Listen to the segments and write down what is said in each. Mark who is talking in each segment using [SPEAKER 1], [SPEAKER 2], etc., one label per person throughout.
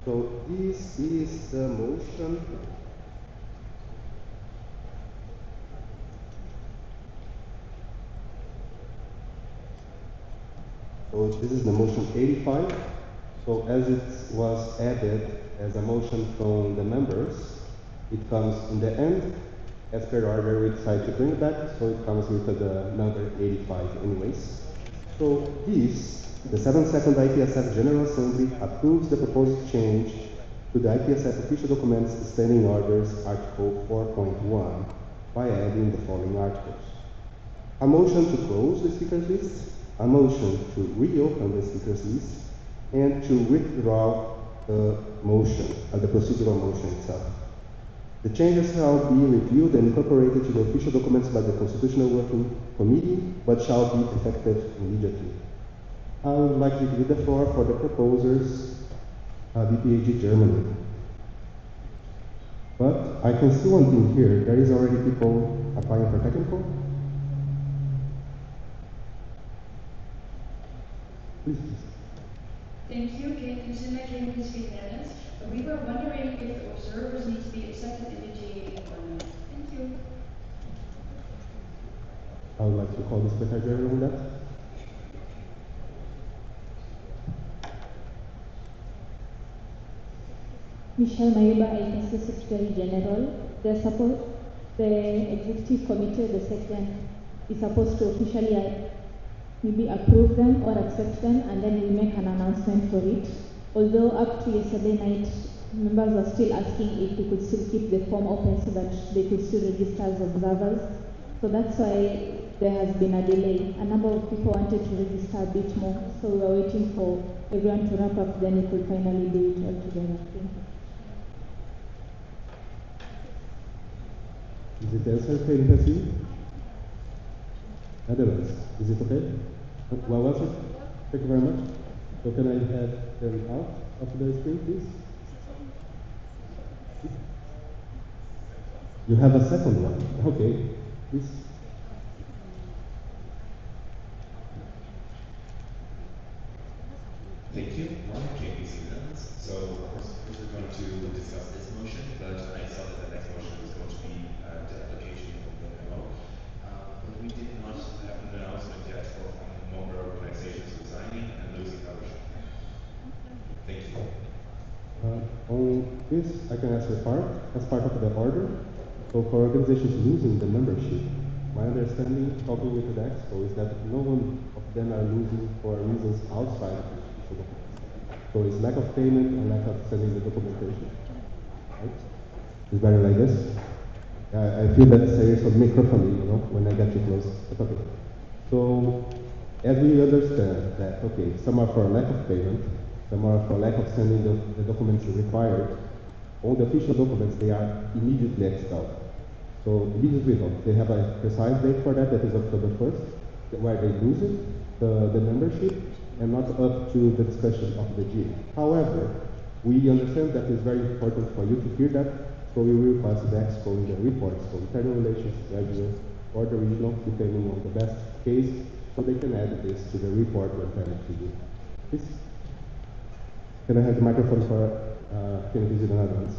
[SPEAKER 1] So this is the motion. So this is the motion 85. So as it was added as a motion from the members, it comes in the end. As per order, we decided to bring it back, so it comes with the number 85 anyways. So this, the 7th IPSF General Assembly approves the proposed change to the IPSF official documents standing orders Article 4.1 by adding the following articles. A motion to close the speakers list, a motion to reopen the speakers list, and to withdraw the motion, the procedural motion itself. The changes shall be reviewed and incorporated to the official documents by the Constitutional Working Committee, but shall be effective immediately. I would like to give the floor for the proposers, BPAG Germany. But I can see one thing here. There is already people applying for technical. Please.
[SPEAKER 2] Thank you. Can I please speak Netherlands? We were wondering if the observers need to be accepted in the GA or not. Thank you.
[SPEAKER 1] I would like to call the Secretary on that.
[SPEAKER 3] Michelle Mayuba, IPSF Secretary General. The Executive Committee, the second, is supposed to officially maybe approve them or accept them, and then we make an announcement for it. Although up to yesterday night, members are still asking if we could still keep the form open so that they could still register as observers. So that's why there has been a delay. A number of people wanted to register a bit more, so we are waiting for everyone to wrap up, then we could finally do it all together. Thank you.
[SPEAKER 1] Is it answered, Katie? Netherlands, is it okay? Well answered? Thank you very much. So can I have them out of the screen, please? You have a second one. Okay, please.
[SPEAKER 4] Thank you. Ryan, KBC Netherlands. So, of course, we're going to discuss this motion, but I saw that the next motion was going to be the application of the MO. But we did not have an announcement yet for member organizations resigning and losing membership. Thank you.
[SPEAKER 1] On this, I can answer as part of the order. So for organizations losing the membership, my understanding, talking with the Expo, is that no one of them are losing for reasons outside of the official documents. So it's lack of payment and lack of sending the documentation. Right? It's better like this. I feel that serious of microphone, when I get too close. But okay. So as we understand that, okay, some are for lack of payment, some are for lack of sending the documents required. On the official documents, they are immediately expelled. So immediately, they have a precise date for that is October 1st, where they lose it, the membership, and not up to the discussion of the G. However, we understand that it's very important for you to hear that, so we will request the Expo in the reports, so internal relations, regular, or the regional, depending on the best case, so they can add this to the report when time to you. Please. Can I have the microphone for Kennedy in the Netherlands?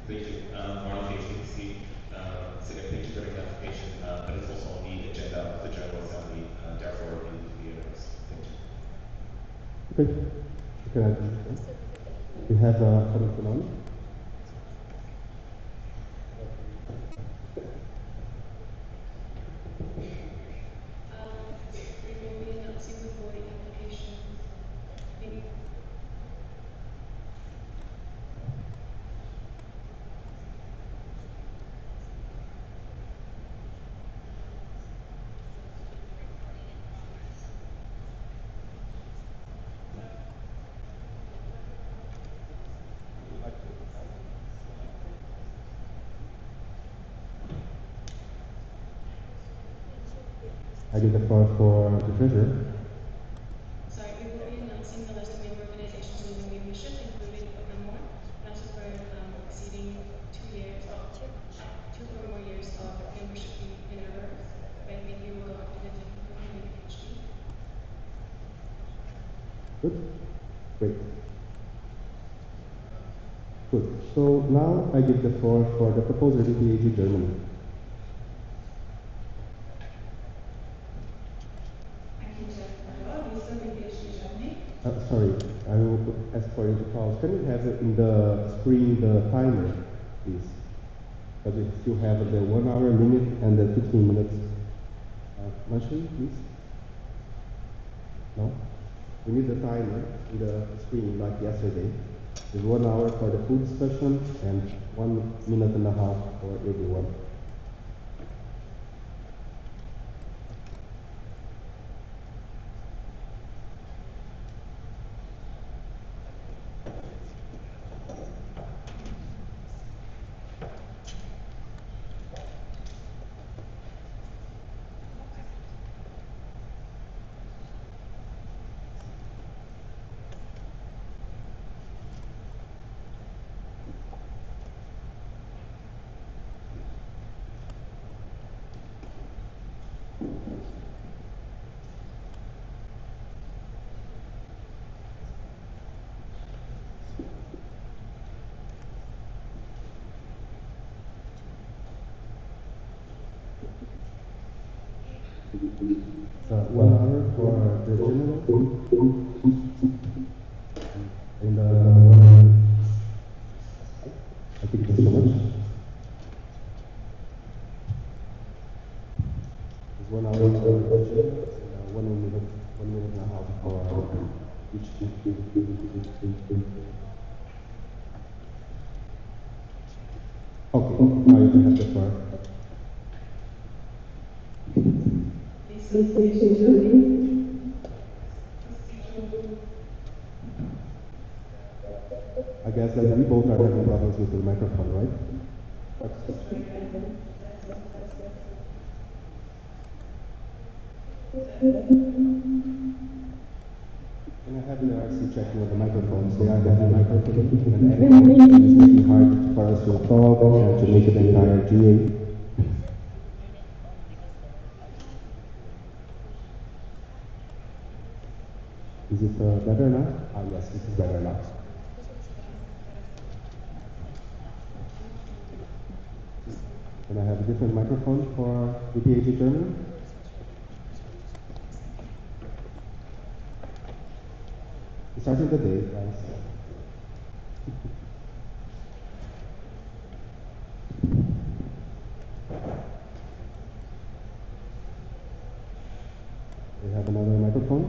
[SPEAKER 4] Thank you. Marlon HPC. Thank you for the clarification, but it's also on the agenda of the General Assembly, therefore it needs to be addressed. Thank you.
[SPEAKER 1] Okay. Okay. We have a comment on.
[SPEAKER 2] We will be announcing the voting application. Maybe.
[SPEAKER 1] I give the floor for the treasurer.
[SPEAKER 2] Sorry, we will be announcing the list of member organizations losing membership, including more, not for exceeding 2 years, 2 or more years of membership in arrears. But I think we will go after the gentleman who made a PhD.
[SPEAKER 1] Good. Great. Good. So now I give the floor for the proposer to PhD Germany. Sorry, I will ask for you to pause. Can you have in the screen the timer, please? Because we still have the 1 hour limit and the 15 minutes. Machine, please. No? We need the timer in the screen like yesterday. There's 1 hour for the full discussion and 1.5 minutes for everyone. So 1 hour for the general and 1 hour. I think that's too much. It's 1 hour for the general and 1.5 minutes for each. Okay, now you can have the floor. I guess that we both are having problems with the microphone, right? Can I have the RC checking with the microphones? They are having microphone and echo, and it's making hard for us to talk and to make the entire GA. Is it better now? Ah, yes, this is better now. Can I have a different microphone for the PhD Germany? Starting the day, guys. We have another microphone.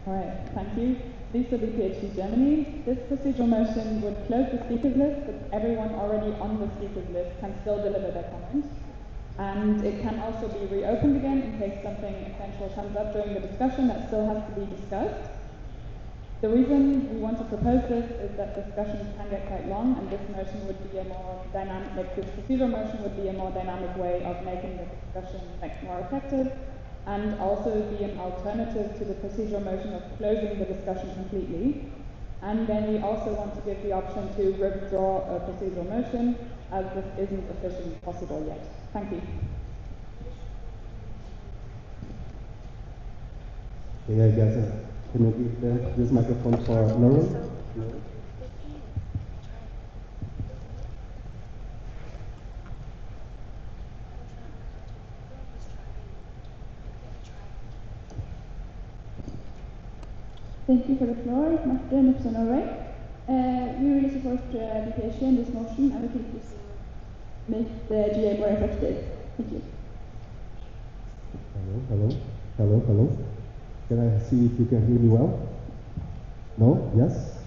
[SPEAKER 5] All right, thank you. Lisa, the PhD Germany. This procedural motion would close the speakers list, but everyone already on the speakers list can still deliver their comments. And it can also be reopened again in case something essential comes up during the discussion that still has to be discussed. The reason we want to propose this is that discussions can get quite long, and this motion would be a more dynamic, like this procedural motion would be a more dynamic way of making the discussion more effective, and also be an alternative to the procedural motion of closing the discussion completely. And then we also want to give the option to withdraw a procedural motion, as this isn't officially possible yet. Thank you.
[SPEAKER 1] Okay, I guess, can you give this microphone for Lauren?
[SPEAKER 3] Thank you for the floor, Martin Nipson Norway. We really support the PhD in this motion, and we think this will make the GA more effective. Thank you.
[SPEAKER 1] Hello. Can I see if you can hear me well? No? Yes?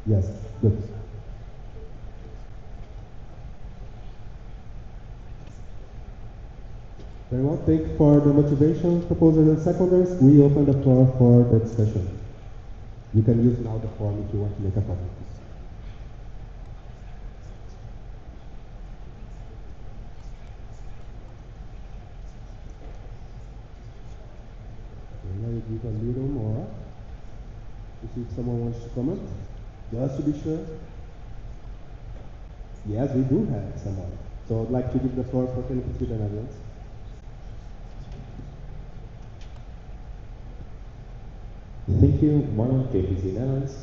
[SPEAKER 1] Yes, good. Very well. Thank you for the motivation, proposers and seconders. We open the floor for the discussion. You can use now the form if you want to make a comment. Okay, now you give a little more to see if someone wants to comment. Just to be sure. Yes, we do have someone. So I'd like to give the floor for Philippines with the Netherlands.
[SPEAKER 6] Thank you, Marlon, KPC Netherlands.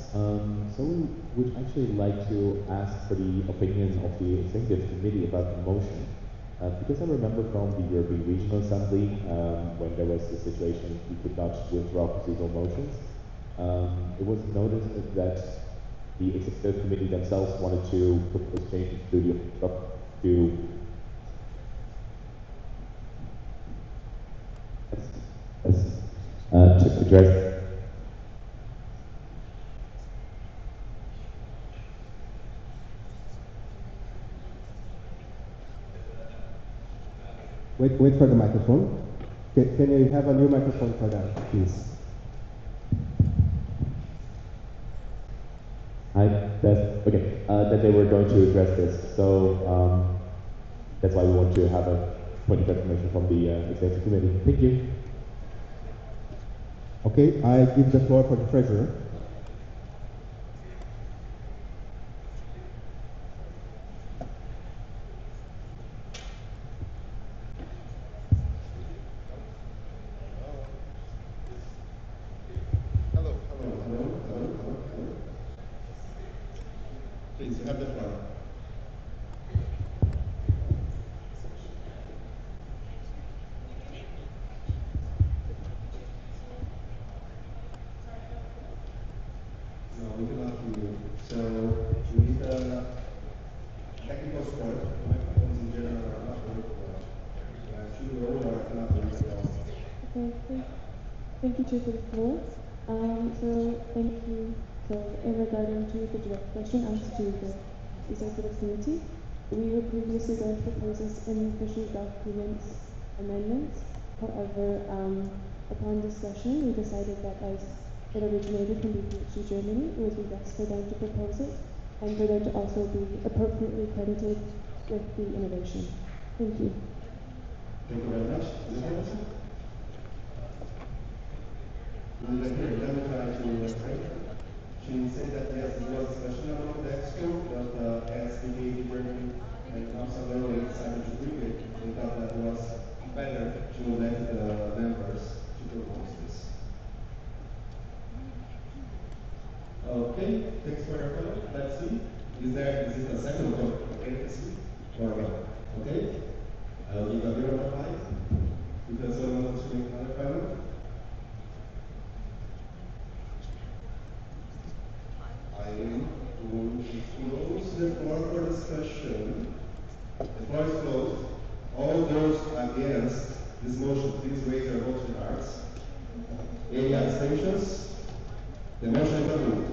[SPEAKER 6] So we would actually like to ask for the opinion of the executive committee about the motion. Because I remember from the European Regional Assembly, when there was the situation we could not withdraw procedural motions, it was noticed that the executive committee themselves wanted to propose changes to the to address.
[SPEAKER 1] Wait for the microphone. Can you have a new microphone for that, please?
[SPEAKER 6] That they were going to address this. So that's why we want to have a point of information from the executive committee. Thank you.
[SPEAKER 1] Okay, I give the floor for the treasurer.
[SPEAKER 7] Hello. Please, you have the floor. No, we cannot hear you. So we need a technical support. Microphones in general are not working well. Too low or cannot work at all.
[SPEAKER 8] Okay, thank you, Chair, for the floor. So thank you. So regarding to the direct question asked to the executive committee, we were previously going to propose this in official documents amendments. However, upon discussion, we decided that as it originated from BPHG Germany, it would be best for them to propose it and for them to also be appropriately credited with the innovation. Thank you.
[SPEAKER 7] Thank you very much. Is it possible? Let me try to explain. She said that yes, there was a discussion about the expo, but as the Germany and Observer decided to bring it, we thought that it was better to let the members to propose this. Okay, thanks for your comment. Let's see. Is it a second vote? Okay, let's see. Or what? Okay. I'll give a little more time because someone wants to make another comment. I am going to close the floor for discussion. The floor is closed. All those against this motion, please raise your voting cards. Any abstentions? The motion is approved.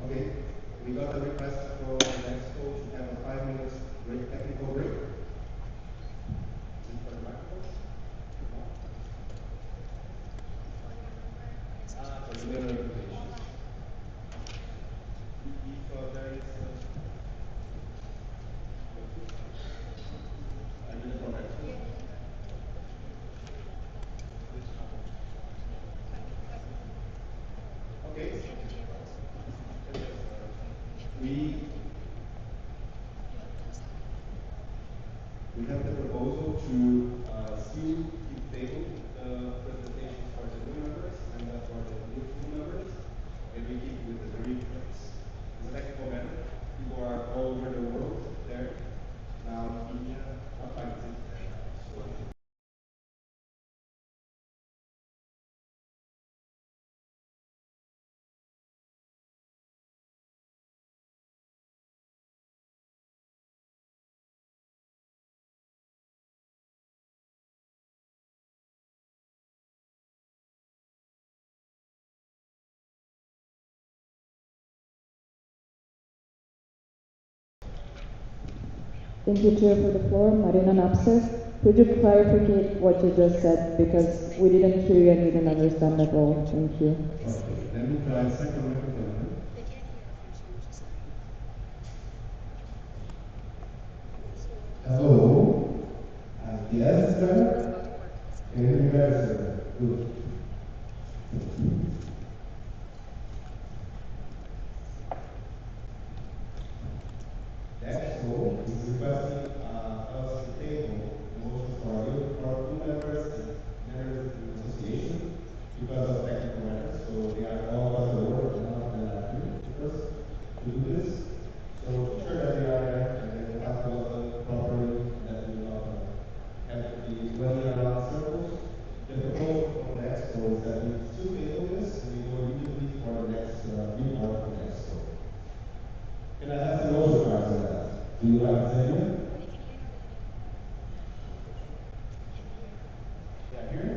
[SPEAKER 7] Okay, we got a request for the next coach to have a 5 minutes break, technical break. Is it for the microphone? No? For the member invitations. If there is I need a correct. Okay. We have the proposal to still keep table the presentations for the new members and not for the new members, and we keep with the three points. It's a technical matter. People are all over the world there. Now, India, not fighting. So
[SPEAKER 9] Thank you, Chair, for the floor. Marina Napster. Could you clarify what you just said? Because we didn't hear you and we didn't understand at all. Thank you.
[SPEAKER 7] Okay, let me try second microphone. Hello? Yes, it's better? Can you hear me better, sir? Good. Next vote is requesting us to table the motion for two members and members in association because of technical matters. So they are all of us the board and none of them are here with us to do this. So ensure that they are there and then the task was done properly and that we will not have to be running around circles. The proposal from the expo is that we still table this and we go immediately for the next report from the expo. Can I have the motion cards on that? Do you have Xavier? Yeah, here?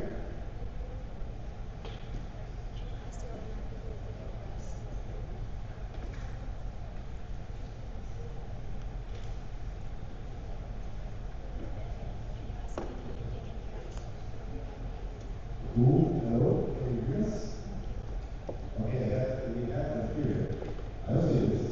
[SPEAKER 7] Who? Hello? Can you hear us? Okay, we have them here. I don't see this.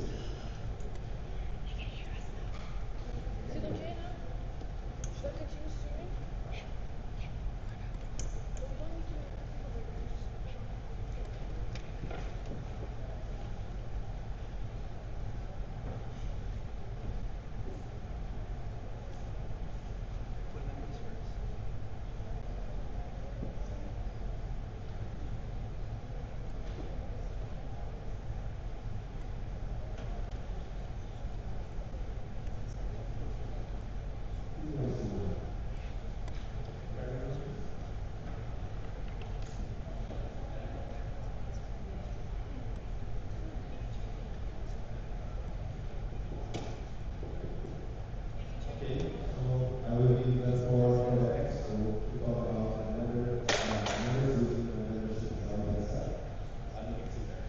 [SPEAKER 7] Okay, so I will give the floor for the expo to talk about another members using the membership as IPSF. I think it's in there.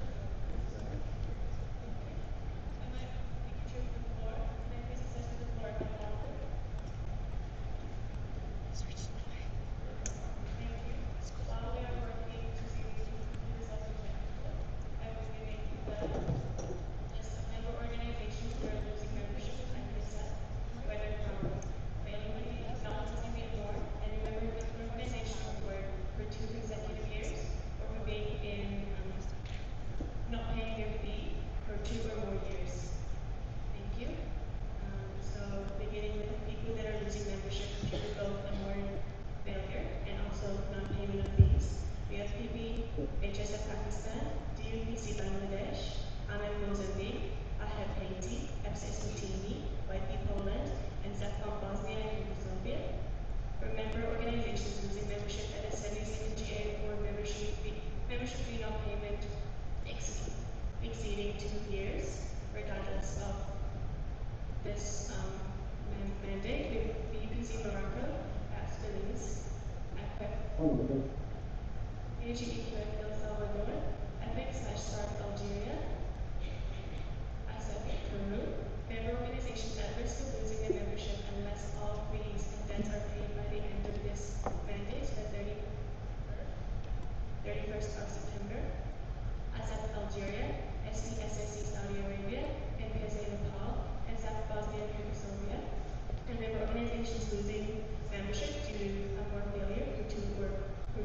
[SPEAKER 2] While we are working to see if we can complete this as objective, I will be making the list of member organizations who are losing membership with IPSF, whether from failing to be, not losing it more, and remember with organizations who are for 2 consecutive years, or for being in not paying their fee for 2 or more years. Thank you. So beginning with the people that are losing membership due to both a more failure and also non-payment of fees. We have PP, HSF Pakistan, DUPC Bangladesh, AMEF Mozambique, AHEB Haiti, FCS Mutini, YP Poland, and ZEFCON Bosnia and Yugoslavia. For member organizations losing membership at a semi-CMGA or membership fee non-payment exceeding 2 years, regardless of this mandate, BUPC Morocco, PAPS Belize, AQUEP, AGEQUEP El Salvador, EPIC/START Algeria, ASEP Peru, member organizations at risk of losing their membership unless all fees and debts are paid by the end of this mandate, the 31st of September, ASEP Algeria, SCSSC Saudi Arabia, NPSA Nepal, and SAP Bosnia and Herzegovina, and member organizations losing membership due to a more failure for 2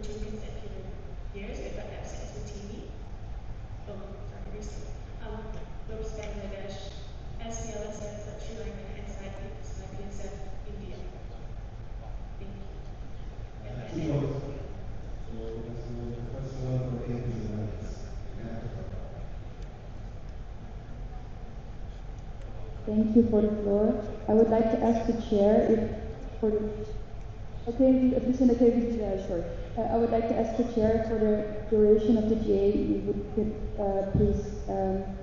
[SPEAKER 2] consecutive years. We've got FCS Mutini, Lopes Bangladesh, SCLSF Sri Lanka, and IPSF India. Thank you.
[SPEAKER 7] So let's move the first one for APs and IPs.
[SPEAKER 9] Thank you for the floor. I would like to ask the chair if for the sorry. I would like to ask the chair for the duration of the GA, you would please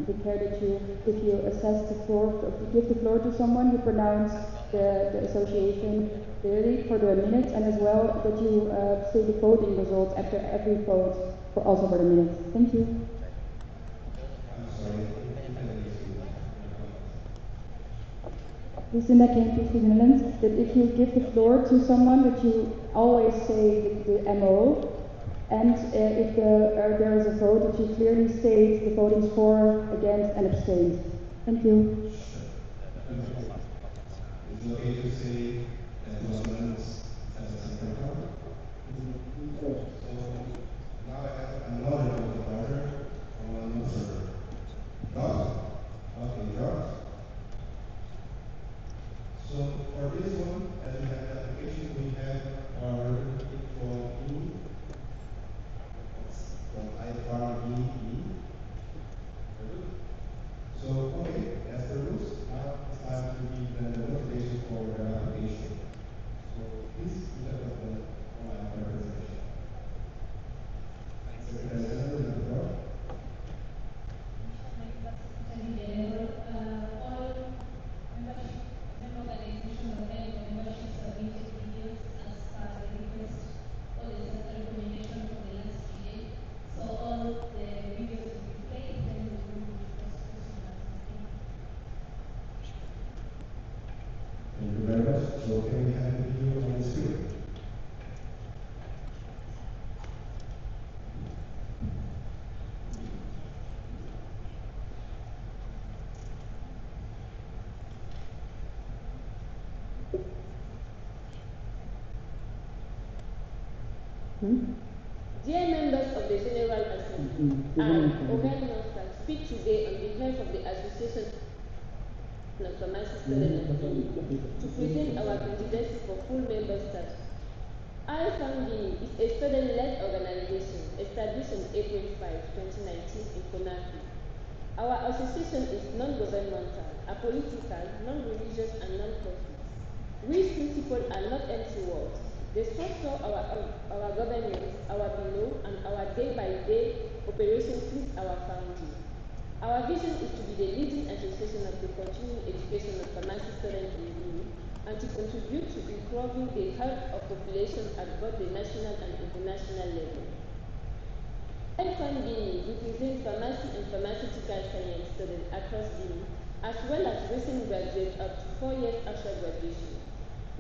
[SPEAKER 9] declare that if you assess the floor, if you give the floor to someone who pronounce the association clearly for the minutes, and as well that you say the voting results after every vote for also for the minutes. Thank you.
[SPEAKER 7] I'm sorry,
[SPEAKER 9] Lucinda Kempis, Netherlands, that if you give the floor to someone, that you always say the MO, and if there is a vote, that you clearly state the vote is for, against, and abstained. Thank you.
[SPEAKER 7] Is it okay to say that those amendments as a separate vote? So now I have another point of order on Mr. Dot. Okay, Dot. So for this one, as we have the application, we have our from E, from I-farm-E. So, okay, as per rules, now it's time to give the motivation for the application. So, please look at the online representation. Secretary General, you have the floor.
[SPEAKER 10] Secretary General, all membership, member organization or any membership submitted videos as per the request or the recommendation from the last GA. So all the videos will be played, then we will move to the first question.
[SPEAKER 7] Thank you very much. So, can we have the video on the screen?
[SPEAKER 11] Dear members of the General Assembly, I, Ogan Nostal, speak today on behalf of the Association of Pharmacists to present our candidacy for full member status. IFMB is a student-led organization established on April 5, 2019 in Conakry. Our association is non-governmental, apolitical, non-religious, and non-profit. These principles are not empty words. They structure our governance, our below, and our day-by-day operations since our founding. Our vision is to be the leading association of the continuing education of pharmacy students in Guinea and to contribute to improving the health of population at both the national and international level. IFMB represents pharmacy and pharmaceutical science students across Guinea, as well as recent graduates up to 4 years after graduation.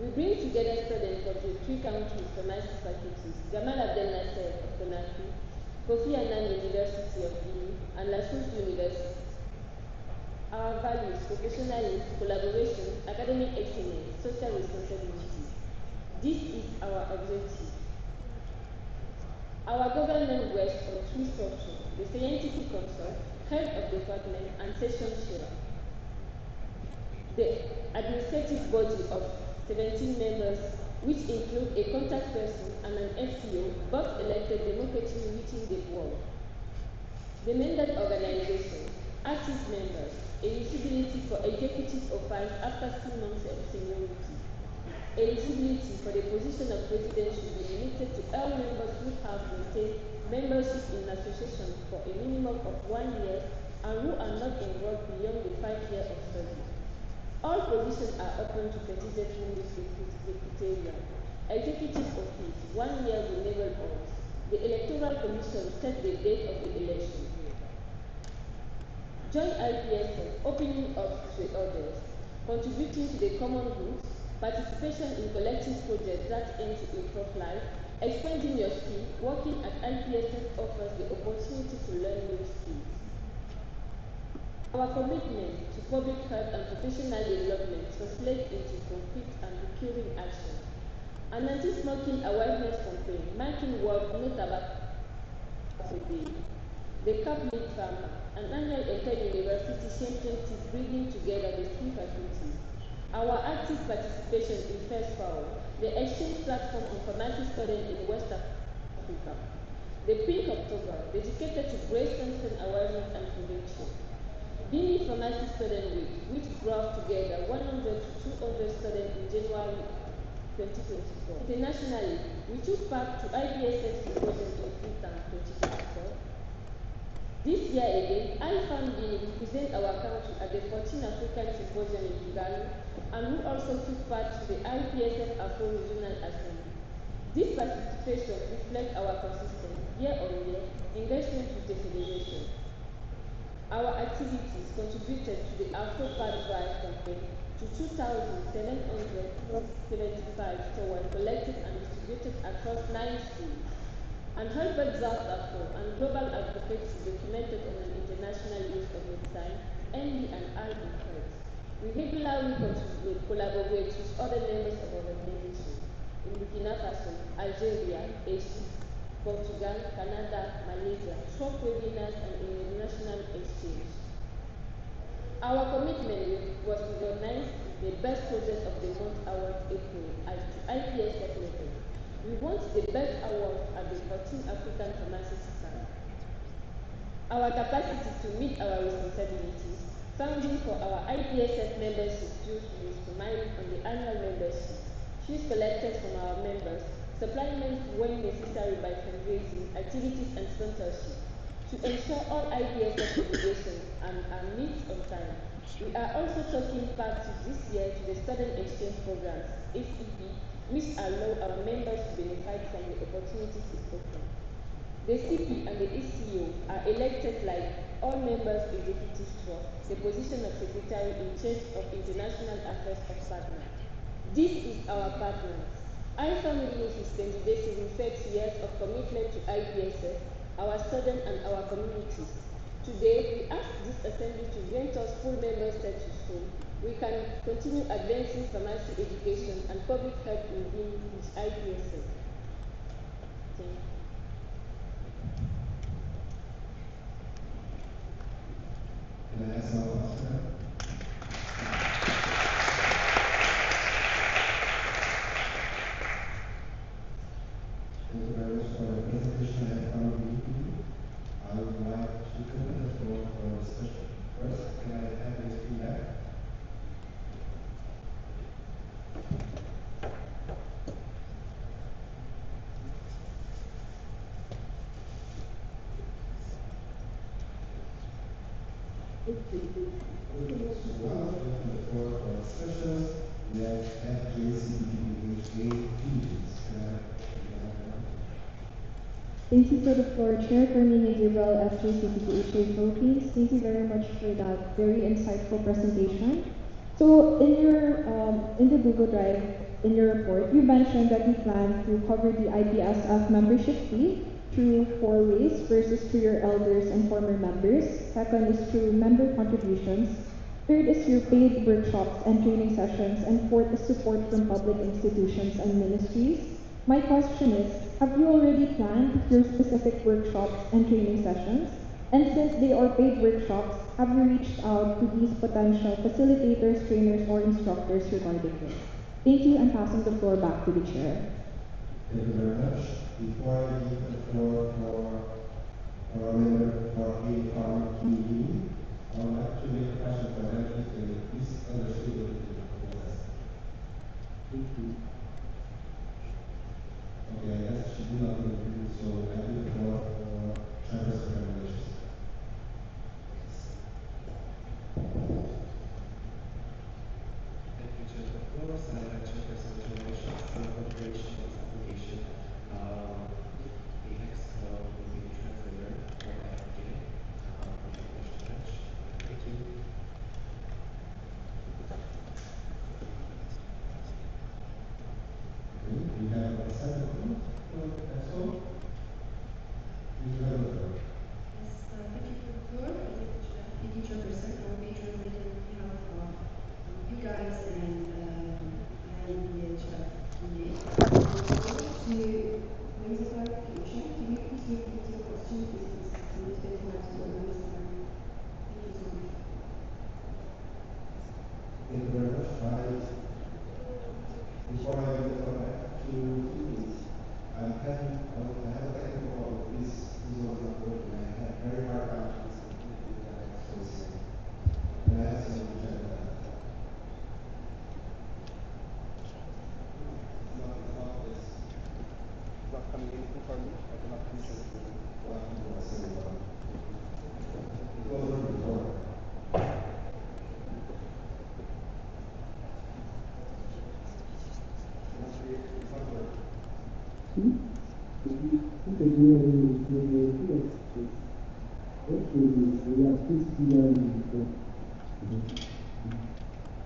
[SPEAKER 11] We bring together students from the 3 countries pharmacy faculties, Gamal Abdel Nasser of Conakry, Kofi Annan University of Guinea, and La Source University. Our values, professionalism, collaboration, academic excellence, social responsibility. This is our objective. Our government rests on 3 structures: the scientific council, head of department, and session chair. The administrative body of 17 members, which include a contact person and an FCO, both elected democratically within the world. The mandate organization, active members, eligibility for executive office after 2 months of seniority. Eligibility for the position of president should be limited to all members who have maintained membership in an association for a minimum of 1 year and who are not enrolled beyond the 5 years of study. All positions are open to candidates who meet the criteria. Executive office, 1 year with naval oath. The Electoral Commission set the date of the election. Join IPSF, opening up to others, contributing to the common good, participation in collective projects that aim to improve life, expanding your skill. Working at IPSF offers the opportunity to learn new skills. Our commitment to public health and professional development translates into concrete and recurring action. An anti-smoking awareness campaign marking World No Tobacco Day. The Catholic Farmer, an annual inter-university championship bringing together the 3 faculties. Our active participation in First Power, the exchange platform on pharmacy studies in West Africa. The Pink October, dedicated to breast cancer awareness and prevention. Guinea Pharmacy Student Week, which brought together 100 to 200 students in January 2024. Internationally, we took part to IPSF Symposium in Freetown 2024. This year again, IFAM Guinea represent our country at the 14th African Symposium in Kigali, and who also took part to the IPSF Afro Regional Assembly. This participation reflects our consistent, year-on-year engagement with the Federation. Our activities contributed to the Afro Part Drive campaign to to 2,775 toward collected and distributed across 9 schools. An Herbert Zappato and global advocacy documented on an international use of medicine, ND and R in herbs. We regularly collaborate with other members of our organization in Burkina Faso, Algeria, Egypt, Portugal, Canada, Malaysia, short webinars and international exchange. Our commitment was to recognize the Best Project of the Month Award April at IPSF level. We want the best award at the 14 African Pharmacists Summit. Our capacity to meet our responsibilities, funding for our IPSF membership dues is to mine on the annual membership, fees collected from our members, supplements when necessary by fundraising, activities and sponsorship, to ensure all IPSF obligations are met on time. We are also taking part this year to the Student Exchange Programs, SEP, which allow our members to benefit from the opportunities it offers. The CP and the ECO are elected like all members executive trust, the position of secretary in charge of international affairs of partners. This is our partners. I firmly insist this is in 6 years of commitment to IPSF, our students and our communities. Today, we ask this assembly to grant us full member status so we can continue advancing pharmacy education and public health within this IPSF. Thank you.
[SPEAKER 7] Can I ask our Oscar? Thank you very much for the presentation and our meeting. I would like to open the floor for discussion. First, can I have your feedback?
[SPEAKER 12] Thank you for the floor, Chair. Fermin Gabriel, FJCPHA Philippines. Thank you very much for that very insightful presentation. So, in the Google Drive, in your report, you mentioned that you plan to cover the IPSF membership fee through 4 ways. First is through your elders and former members. Second is through member contributions. Third is your paid workshops and training sessions. And fourth is support from public institutions and ministries. My question is, have you already planned your specific workshops and training sessions? And since they are paid workshops, have you reached out to these potential facilitators, trainers, or instructors regarding this? Thank you, and passing the floor back to the chair.
[SPEAKER 7] Thank you very much. Before I give the floor for our member for a farm community, I would like to make a question for them if they misunderstood what the process.
[SPEAKER 1] Thank you.
[SPEAKER 7] Okay, I guess she did not agree, so I give the floor for Chambers of Regulations.
[SPEAKER 4] Thank you, Chair. Of course, I like Chairperson Regulations and configuration of application. The next will be the translator for FJ. Thank you.
[SPEAKER 7] We have a second for EXO. Please have the floor.
[SPEAKER 2] Yes, thank you for the floor. Thank you, Chairperson. I will be translating on behalf of you guys and INDHF PA. To raise a clarification, can you please repeat your question? Because it's been hard to understand. Thank you so much.
[SPEAKER 7] Thank you very much. Before I give the floor back to Philippines, I have a technical problem. This was not working. I had very hard time to listen to what I was saying. And I asked him to check that.
[SPEAKER 1] It's not coming in for me. I cannot listen to
[SPEAKER 7] What he was saying about it. It was working before. It's not working.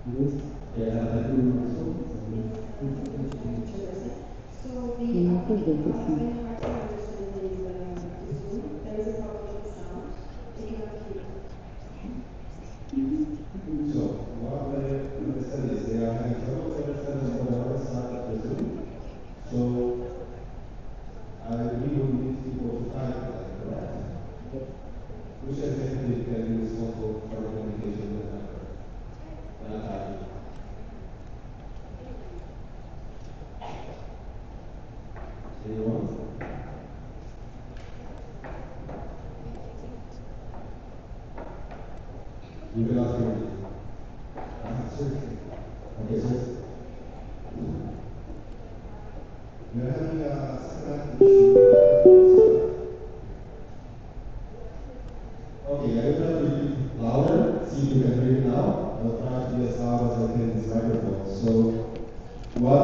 [SPEAKER 13] Yes, I do also.
[SPEAKER 14] So the applicant has very hard time understanding the Zoom. There is a problem with sound. They cannot hear.
[SPEAKER 7] So what I understand is they are having trouble to understand us on the other side of the Zoom. So I believe we need people to type that, correct? Which executive can be responsible for the communication with the member? Not typing. Anyone? You cannot hear me. Seriously. Okay, so we're having a second issue. Okay, I will try to be louder, see if you can hear me now. I'll try to be as loud as I can in this microphone. So what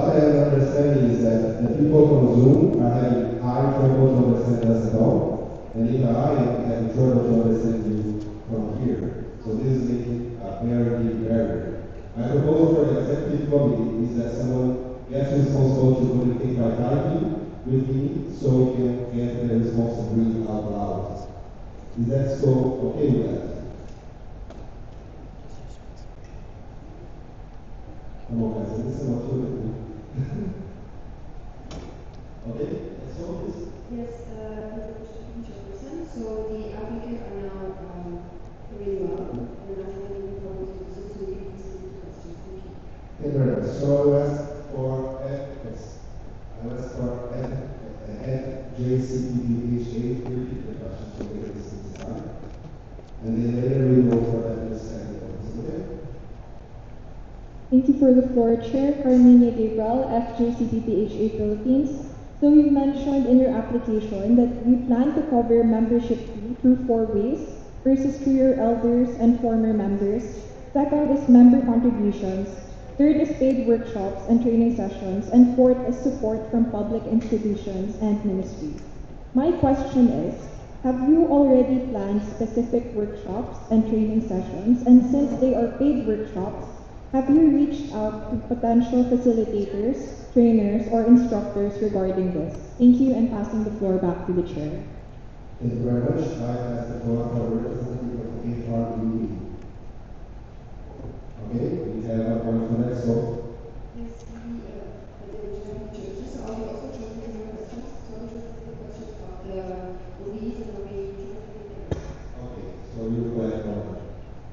[SPEAKER 7] I am understanding is that the people from Zoom are having high trouble to understand us at all, and even I am having trouble to understand you from here. So this is making a very big barrier. My proposal for the executive committee is that someone gets responsible to communicate by typing with me so we can get the response to read out loud. Is that so okay with that? Come on guys, this is what you're doing. Okay, so this.
[SPEAKER 14] Yes, Chairperson. So the applicant are now hearing well, and I think we propose to listen to the questions. Thank you.
[SPEAKER 7] Thank you very much. So I will ask for JCPDHA to repeat the question so we can listen this time. And then later we will for that understanding. Okay?
[SPEAKER 12] Thank you for the floor, Chair. Carmenia Gabriel, FJCPPHA Philippines. So you've mentioned in your application that you plan to cover membership fee through 4 ways. First is through your elders and former members. Second is member contributions. Third is paid workshops and training sessions. And fourth is support from public institutions and ministries. My question is, have you already planned specific workshops and training sessions? And since they are paid workshops, have you reached out to potential facilitators, trainers, or instructors regarding this? Thank you, and passing the floor back to the chair.
[SPEAKER 7] Thank you very much. I pass the floor for representative of HRBE. Okay, we have a point for next vote.
[SPEAKER 14] Yes, the original changes. So I will also try to take your questions. So I'll just take the questions about the leads and I'll be
[SPEAKER 7] Okay, so you go ahead.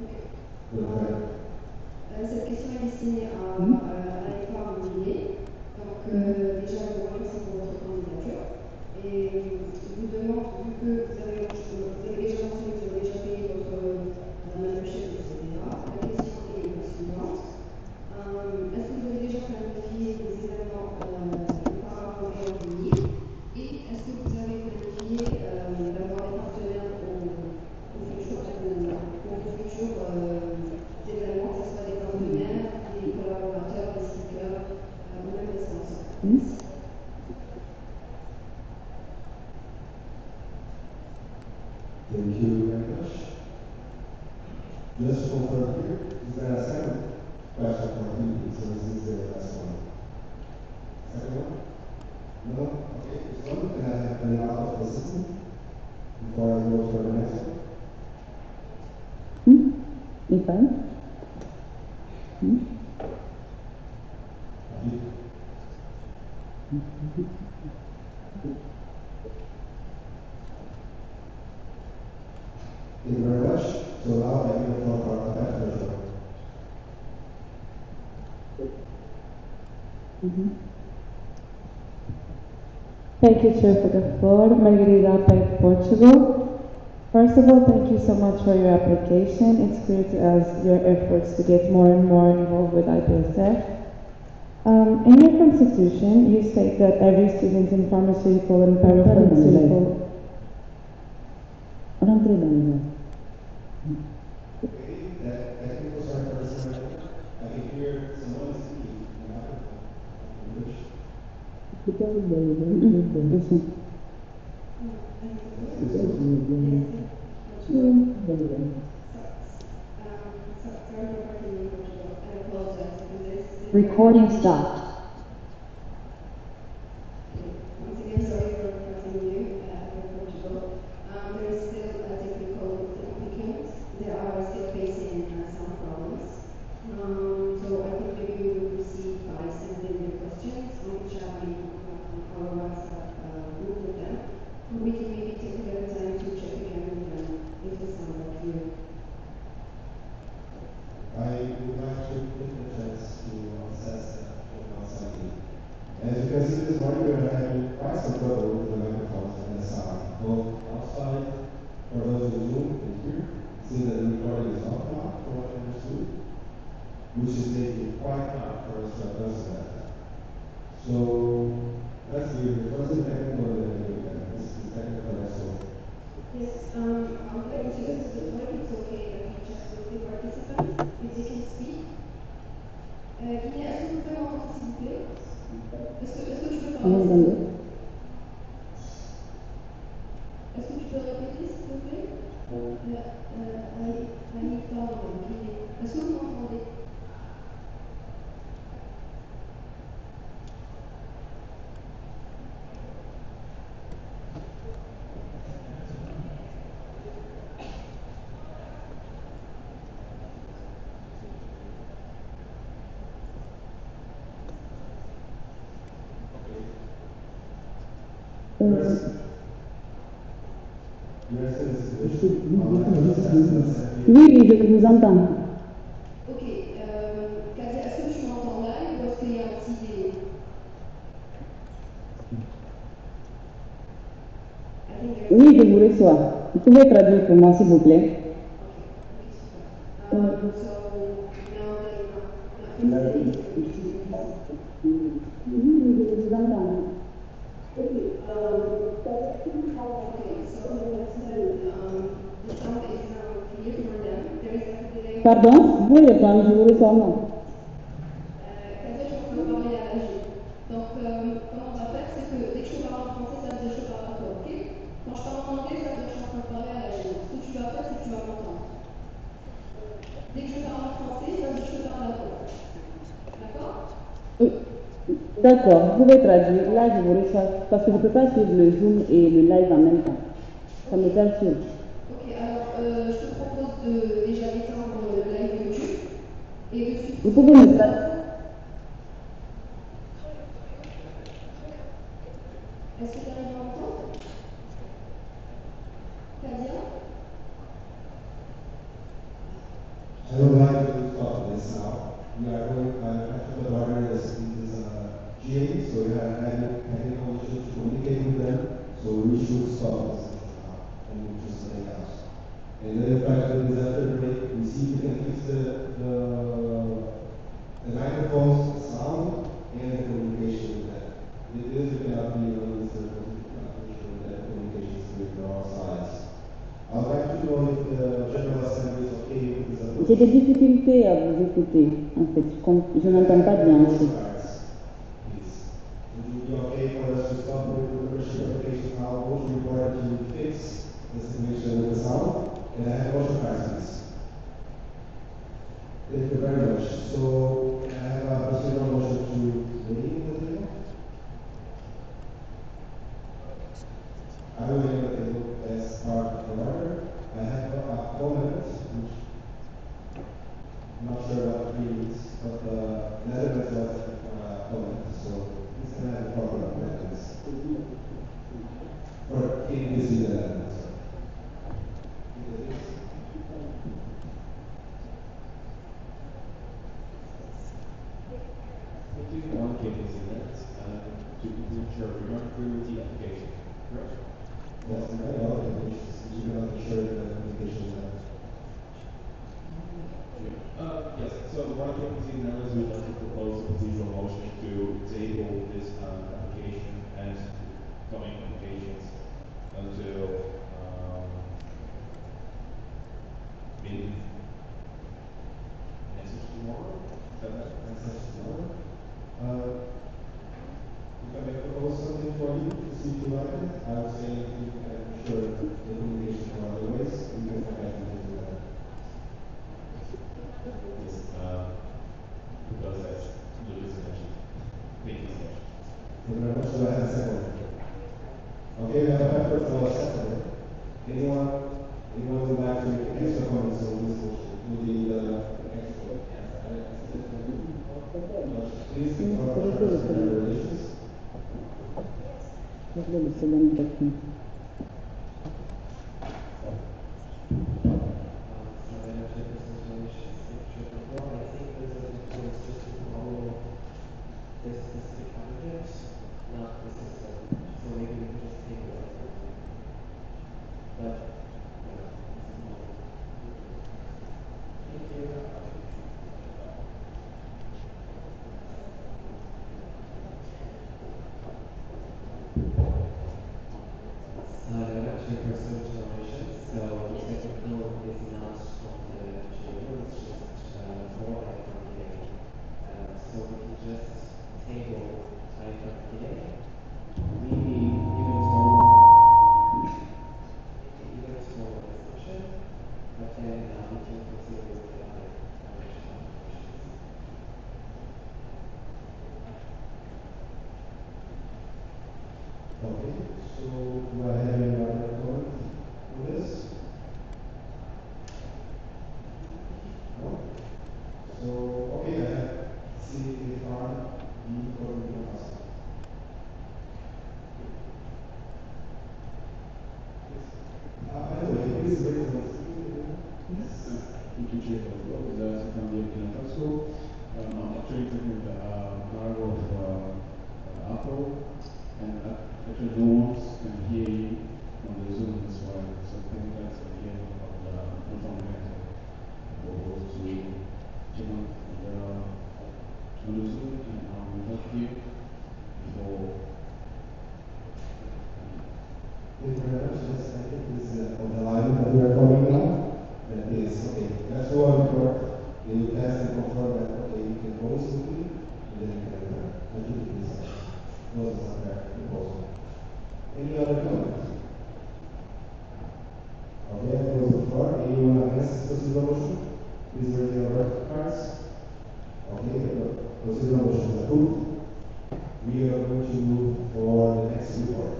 [SPEAKER 14] Okay.
[SPEAKER 7] Go ahead.
[SPEAKER 14] Cette question est destinée à l'effort immobilier. Donc, déjà, je vous remercie pour votre candidature. Et je vous demande, vu que vous avez déjà mentionné que vous avez déjà payé votre membership, etc., la question est la suivante. Est-ce que vous avez déjà planifié des événements auparavant et en ligne? Et est-ce que vous avez planifié d'avoir des partenaires au futur événements, que ce soit des partenaires, des collaborateurs, des speakers, ou même des sponsors?
[SPEAKER 7] Thank you very much. Just to confirm here, is there a second question for you? So this is the last one. Second one? No? Okay, this one. Can I have the out of the system before I go for the next one?
[SPEAKER 15] Ivan?
[SPEAKER 7] Thank you very much. So now I give the floor for our pastor.
[SPEAKER 15] Thank you, Chair, for the floor. Margarida by Portugal. First of all, thank you so much for your application. It's clear to us your efforts to get more and more involved with IPSF. In your constitution, you state that every student in pharmaceutical and parapharmaceutical
[SPEAKER 7] Okay, technical sorry for a second. I can hear someone speaking in the microphone.
[SPEAKER 16] Recording stopped.
[SPEAKER 14] Once again, sorry for continue for Portugal. There is still technical difficulties. They are still facing some problems. So I think maybe we will proceed by sending the questions on which have been on our WhatsApp group with them. We can maybe take a little time to check again with them if the sound are clear.
[SPEAKER 7] I would like to take the chance to assess from outside. As you can see this morning, we are having quite some trouble with the microphones and the sound, both outside, for those in Zoom and here. See that the recording is off now, from what I understood, which is making quite hard for us to adjust that. So, let's see, the first technical, this is technical also.
[SPEAKER 14] Yes, I would like to use the mic, it's okay that we just with the participants, if they can speak. Guinée, est-ce que vous pouvez m'entendre s'il vous plaît? Est-ce que tu peux parler? Est-ce que tu peux répéter s'il te plaît? Est-ce que vous m'entendez?
[SPEAKER 16] Oui, je vous entends.
[SPEAKER 14] Ok, Kadia, est-ce que tu m'entends live ou est-ce qu'il y a un petit délai?
[SPEAKER 16] Oui, je vous reçois. Vous pouvez traduire pour moi, s'il vous plaît.
[SPEAKER 14] So now that we're not
[SPEAKER 16] Oui, je vous entends.
[SPEAKER 14] okay, so the sound is now clear for them. There is a delay.
[SPEAKER 16] Pardon? Vous pouvez répondre, je vous reçois, non?
[SPEAKER 14] Kadia, je suis en train de parler à la G. Donc, comment on va faire, c'est que dès que je parle en français, ça veut dire que je parle à toi, ok? Quand je parle en anglais, ça veut dire que je suis en train de parler à la G. Ce que tu vas faire, c'est que tu vas m'entendre. Dès que je parle en français, ça veut dire que je parle à toi. D'accord?
[SPEAKER 16] D'accord, vous pouvez traduire. Là, je vous reçois parce que je ne peux pas suivre le Zoom et le live en même temps. Ça me perturbe.
[SPEAKER 14] Ok, alors je te propose de déjà d'éteindre le live YouTube et de suivre.
[SPEAKER 16] Vous pouvez me traduire.
[SPEAKER 14] Est-ce que tu arrives à m'entendre? Kadia?
[SPEAKER 7] I would like to stop this now. We are going, after the order is GA, so we are having technical issues to communicate with them, so we should stop this now, and we'll just stay out. And then if after the disaster break, we see if we can fix the microphone's sound and the communication with them. It is, we cannot be on this, that communication is with our sides. I would like to know if the General Assembly is okay with this approach.
[SPEAKER 16] J'ai des difficultés à vous écouter, en fait. Je n'entends pas bien aussi.
[SPEAKER 7] Would you be okay for us to stop with the membership application now, motion required to fix the situation with the sound? And I have motion cards, please. Thank you very much. So I have a procedural motion to name the table. I will name the table as part of the order. I have a comment, which I'm not sure what it means, but the Netherlands was a comment, so this can have a problem with Netherlands. Or can you see the Netherlands?
[SPEAKER 6] One case in that, to be sure we're going through the application, correct?
[SPEAKER 7] Yes, I know, you cannot ensure the communication that.
[SPEAKER 6] Yes, so one case in that, we would like to propose a procedural motion to table this application and coming applications until maybe next tomorrow. Is that right?
[SPEAKER 7] Next tomorrow. If I may propose something for you to see if you like it, I would say if you can ensure the communication for other ways, you can come back and do that.
[SPEAKER 6] Yes, because that's
[SPEAKER 1] Okay, we have a first second. Anyone would like to make extra comments on this motion? To the extra. Please, relations.
[SPEAKER 17] This specific applicant, not the system. So maybe we can just take it as a but thank you. There are actually personal generations, so the second floor is not on the chamber, it's just for IPA. So we can just table IPA. Maybe even smaller decision, but then we can consider the other direction.
[SPEAKER 1] Okay, so do I have any other comment on this? No? So, okay, I have CFR, B for the by the way, please raise your voice.
[SPEAKER 18] Thank you, Chair, for the so, I'm actually taking the cargo of Apple, and actually no one can hear you on the Zoom as well. So I think that's the beginning of the information for to Chairman on the Zoom, and I will not hear before.
[SPEAKER 1] Thank you very much. Yes, I think this is on the line that we are calling now. That is, okay, that's all report. They will test and confirm that, okay, you can go smoothly, and then you can continue to decide. Those are their proposal. Any other comments? Okay, I close the floor. Anyone against this procedural motion? Please raise your right cards. Okay, the procedural motion is approved. We are going to move for the next report.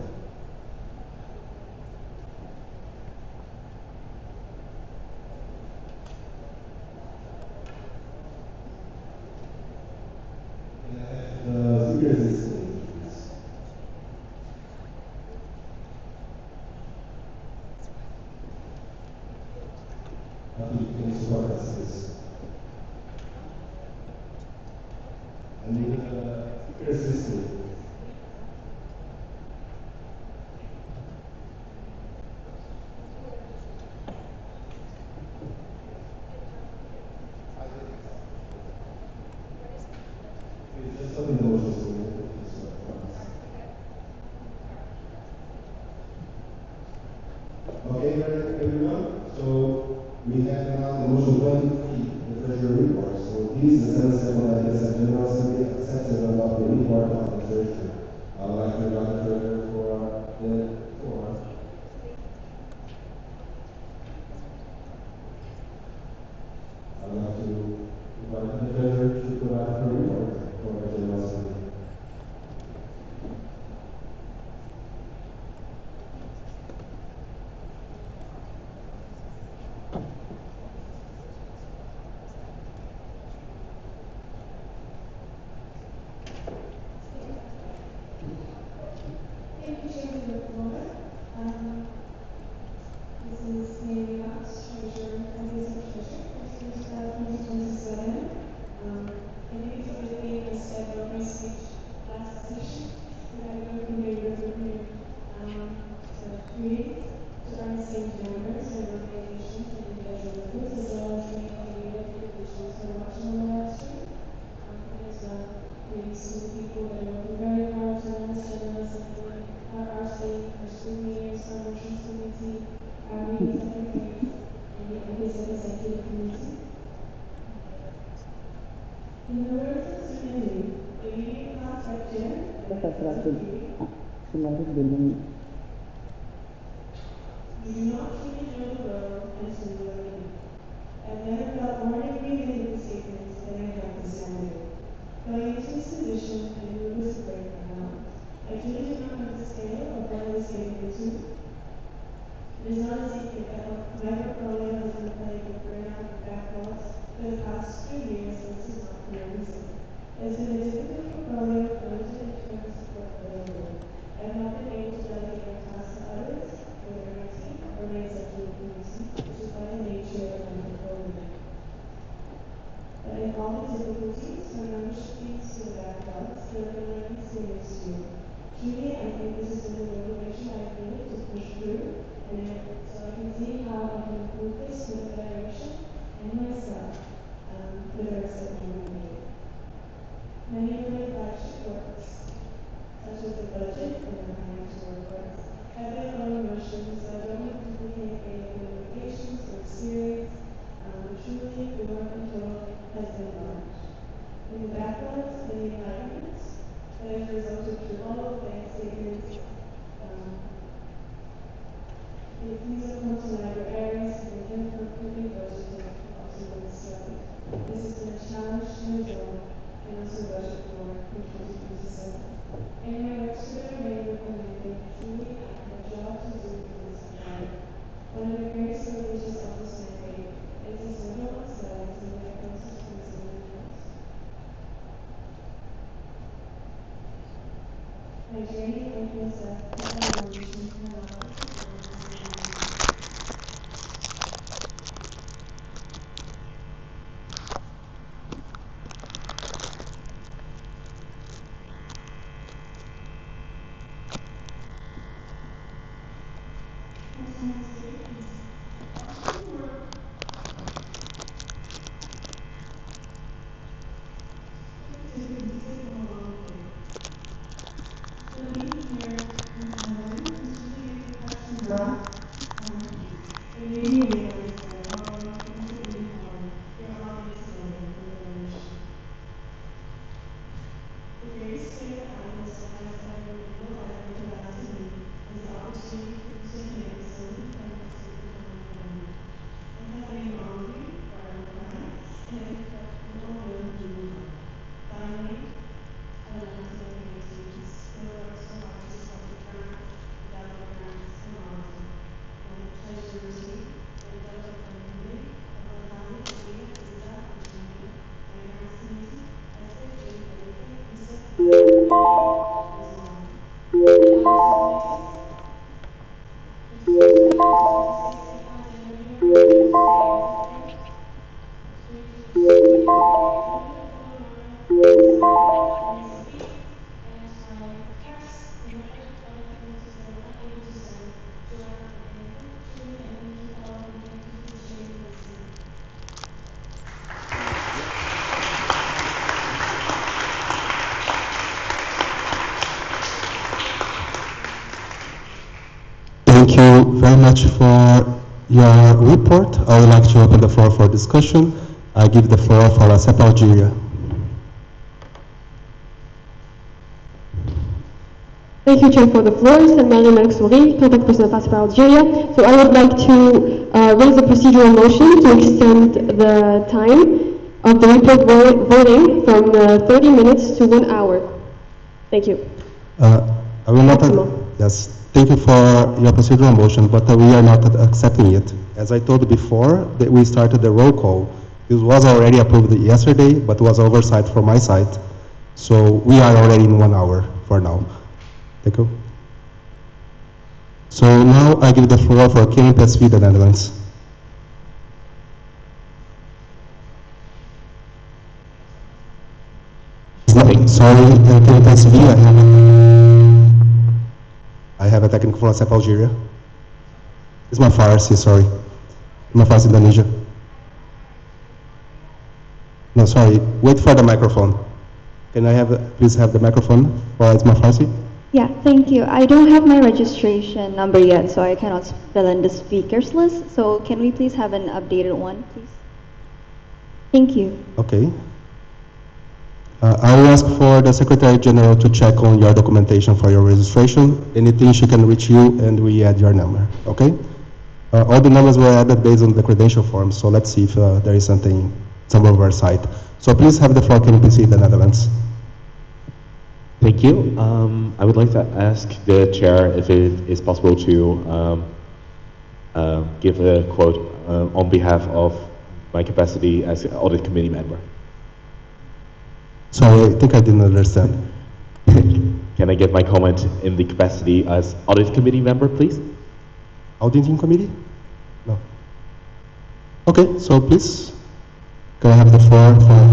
[SPEAKER 1] Speakers is I mean, speakers listening. Just something the motion is okay, everyone. So we have now the motion 23, the treasury report. So please, the Senate IPSF General Assembly accepts and adopt the report of the treasury. I would like to invite the treasurer for the floor. I would like to invite the treasurer to provide her report for the General Assembly.
[SPEAKER 19] Thank you, Chair, for the floor. This is Mary Knox, Treasurer of the Treasury. This is 2027. I think it's a good thing instead of my speech last session. We had a good community to create to understand members and organizations and individual groups as well as make creative individuals who are watching on the live stream. Because creating some people that are working very hard to understand us and our state, our school leaders, our motions committee, our meetings secretary, and the executive committee. In the words of Susanne, the reading class lecture, you do not truly know the world until you are in it. I've never felt more deeply than the statements than I have this morning. Going into this position, I knew it was a break now. I truly do not have the scale of what I was getting So being here in Thailand is really a question mark and maybe a realize that how incredibly hard your audience level and evaluation. The greatest fear that IPSF has ever and will ever provide to me is the opportunity to make so many friends to become my family. And having all of you where I will cry and I think that you all know who you are. Finally, I would like to thank my students who have worked so hard to support the grants, develop grants, and all of them. And treasurer team, and develop community, of my family, Adina, Lisa, and Jamie, my grants committee, Esther, Jane, Erika, Yusuf, Mike, and Zoran. My audience committees, Mr. Josiah, Mr. Hussein, Sihad, and everyone who is creative. Miss B, and my cast and my other committees that were not able to send, Joanne and Anthony, Julie, and thank you all, and thank you for the sharing and listening.
[SPEAKER 1] Thank you very much for your report. I would like to open the floor for discussion. I give the floor for IPSF Algeria.
[SPEAKER 20] Thank you, Chair, for the floor. I'm Marie Souri, contact person of IPSF Algeria. So I would like to raise a procedural motion to extend the time of the report voting from 30 minutes to 1 hour. Thank you.
[SPEAKER 1] I will not. Yes, thank you for your procedural motion, but we are not accepting it. As I told before, that we started the roll call. This was already approved yesterday, but was oversight from my side. So we are already in 1 hour for now. Thank you. So now I give the floor for KMPSV, the Netherlands. Sorry, KMPSV, I have a technical from IPSF Algeria. It's my Farsi, sorry. My Farsi, Indonesia. No, sorry, wait for the microphone. Can I please have the microphone for It's my Farsi?
[SPEAKER 21] Yeah, thank you. I don't have my registration number yet, so I cannot fill in the speakers list. So can we please have an updated one, please? Thank you.
[SPEAKER 1] Okay. I will ask for the Secretary General to check on your documentation for your registration. Anything she can reach you, and we add your number, okay? All the numbers were added based on the credential form, so let's see if there is something, some of our side. So please have the floor, KMPC, the Netherlands.
[SPEAKER 6] Thank you. I would like to ask the chair if it is possible to give a quote on behalf of my capacity as an audit committee member.
[SPEAKER 1] Sorry, I think I didn't understand.
[SPEAKER 6] Can I get my comment in the capacity as audit committee member, please?
[SPEAKER 1] Auditing committee? No. Okay, so please, can I have the floor for...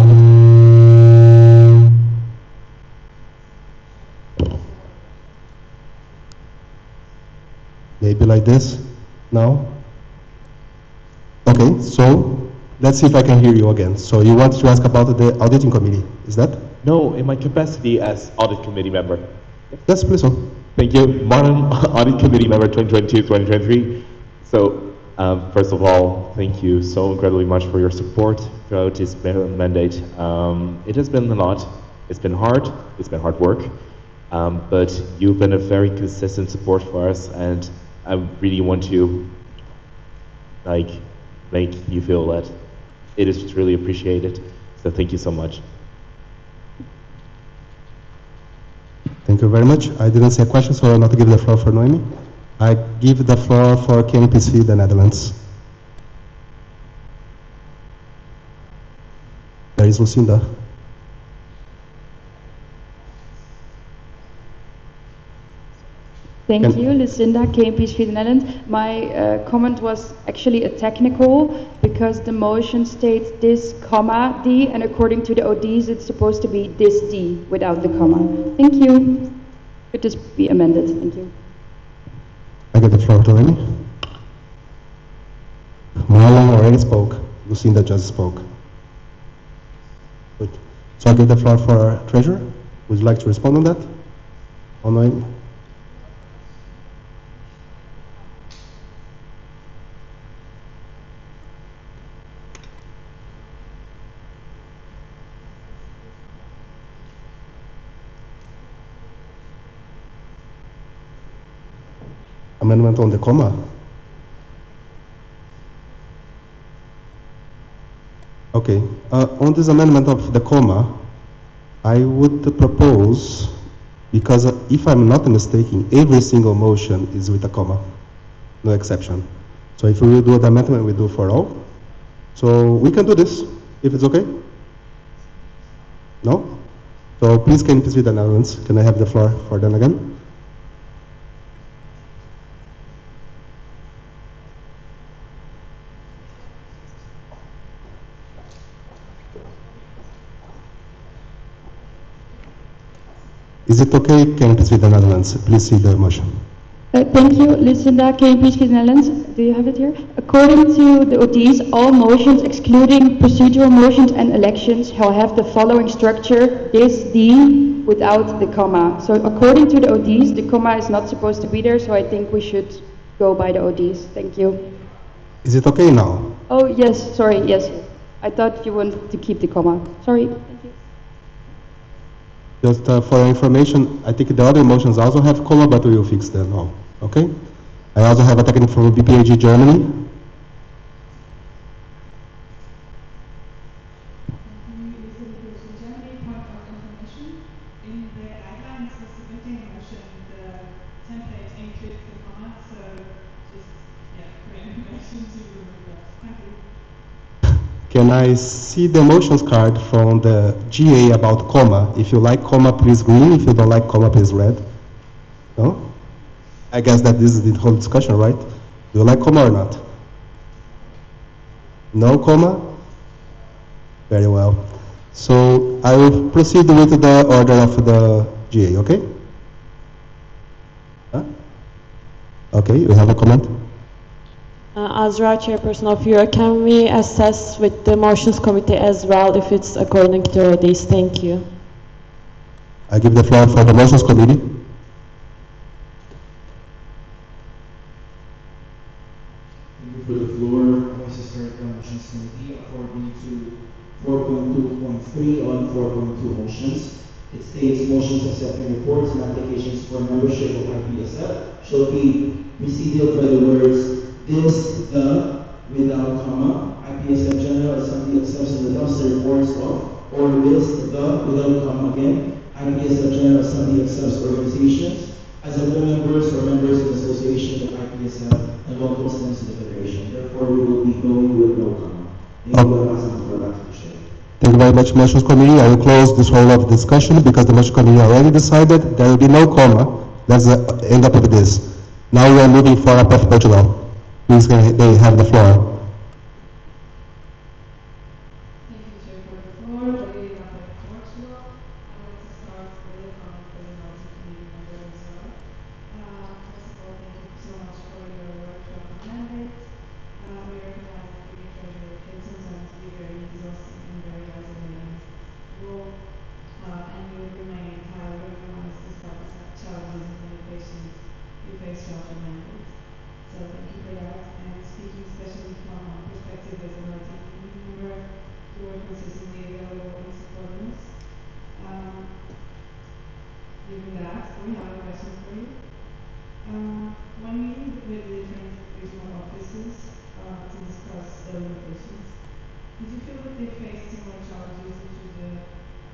[SPEAKER 1] Maybe like this? No? Okay, so let's see if I can hear you again. So you want to ask about the auditing committee, is that?
[SPEAKER 6] No, in my capacity as audit committee member.
[SPEAKER 1] Yes, please.
[SPEAKER 6] Thank you. Martin, audit committee member 2022-2023. So first of all, thank you so incredibly much for your support throughout this mandate. It has been a lot. It's been hard. It's been hard work. But you've been a very consistent support for us, and I really want to make you feel that it is really appreciated. So thank you so much.
[SPEAKER 1] Thank you very much. I didn't see a question, so I'll not give the floor for Noemi. I give the floor for KMPC, the Netherlands. There is Lucinda.
[SPEAKER 9] Thank you, Lucinda, KMPSV the Netherlands. My comment was actually a technical, because the motion states this comma D, and according to the ODs, it's supposed to be this D without the comma. Thank you. Could this be amended? Thank you.
[SPEAKER 1] I get the floor to Amy. already spoke. Lucinda just spoke. Good. So I give the floor for Treasurer. Would you like to respond on that? Online? Amendment on the comma. Okay. On this amendment of the comma, I would propose, because if I'm not mistaken, every single motion is with a comma, no exception. So if we will do the amendment, we do for all. So we can do this, if it's okay? No? So please, can you please read the announcements? Can I have the floor for them again? Is it okay? Can you please read the Netherlands? Please read the motion.
[SPEAKER 3] Thank you, Lucinda. Can you please read the Netherlands? Do you have it here? According to the ODs, all motions excluding procedural motions and elections shall have the following structure: this, the, without the comma. So according to the ODs, the comma is not supposed to be there, so I think we should go by the ODs. Thank you.
[SPEAKER 1] Is it okay now?
[SPEAKER 3] Oh, yes, sorry, yes. I thought you wanted to keep the comma. Sorry. Thank you.
[SPEAKER 1] Just for your information, I think the other motions also have comma, but we will fix them all. Okay? I also have a technique from BPAG Germany.
[SPEAKER 5] In the guidelines for submitting a motion, the template includes the comma, so just, for your information to remove that. Thank you.
[SPEAKER 1] Can I see the motions card from the GA about comma? If you like comma, please green. If you don't like comma, please red. No? I guess that this is the whole discussion, right? Do you like comma or not? No comma? Very well. So I will proceed with the order of the GA, okay? Huh? Okay, you have a comment?
[SPEAKER 22] Azra, Chairperson of Euro, can we assess with the motions committee as well if it's according to this? Thank you.
[SPEAKER 1] I give the floor for the motions committee.
[SPEAKER 23] Thank you for the floor, Mrs. Historical Motions Committee. According to 4.2.3 on 4.2 motions, it states motions accepting reports and applications for membership of IPSF shall be preceded by the words this, the, without comma, IPSF General Assembly accepts and adopts the reports of, or list the, without comma again, IPSF General Assembly accepts organizations as a full members or members of associations of IPSF and welcomes them to the Federation. Therefore, we will be going with no comma. Thank you very much for that.
[SPEAKER 1] Thank you very much, Motions Committee. I will close this whole of discussion because the Motions Committee already decided there will be no comma. Let's end up with this. Now we are moving for up of Portugal. Please, they have the floor.
[SPEAKER 5] Thank you, Chair, for the floor. Lady Rapper Portugal. I'd like to start with a comment for the Mountain Committee member as well. First of all, thank you so much for your work throughout the mandate. We recognize that being a treasurer can sometimes be very exhausting and very isolating role, and you remain highly organized despite the challenges and limitations you face throughout the mandate. So thank you for that. And speaking especially from my perspective as a Mountain Committee member, you were consistently available and supporting us. Given that, we have a question for you. When meeting with the different regional offices to discuss the limitations, did you feel that they faced similar challenges due to the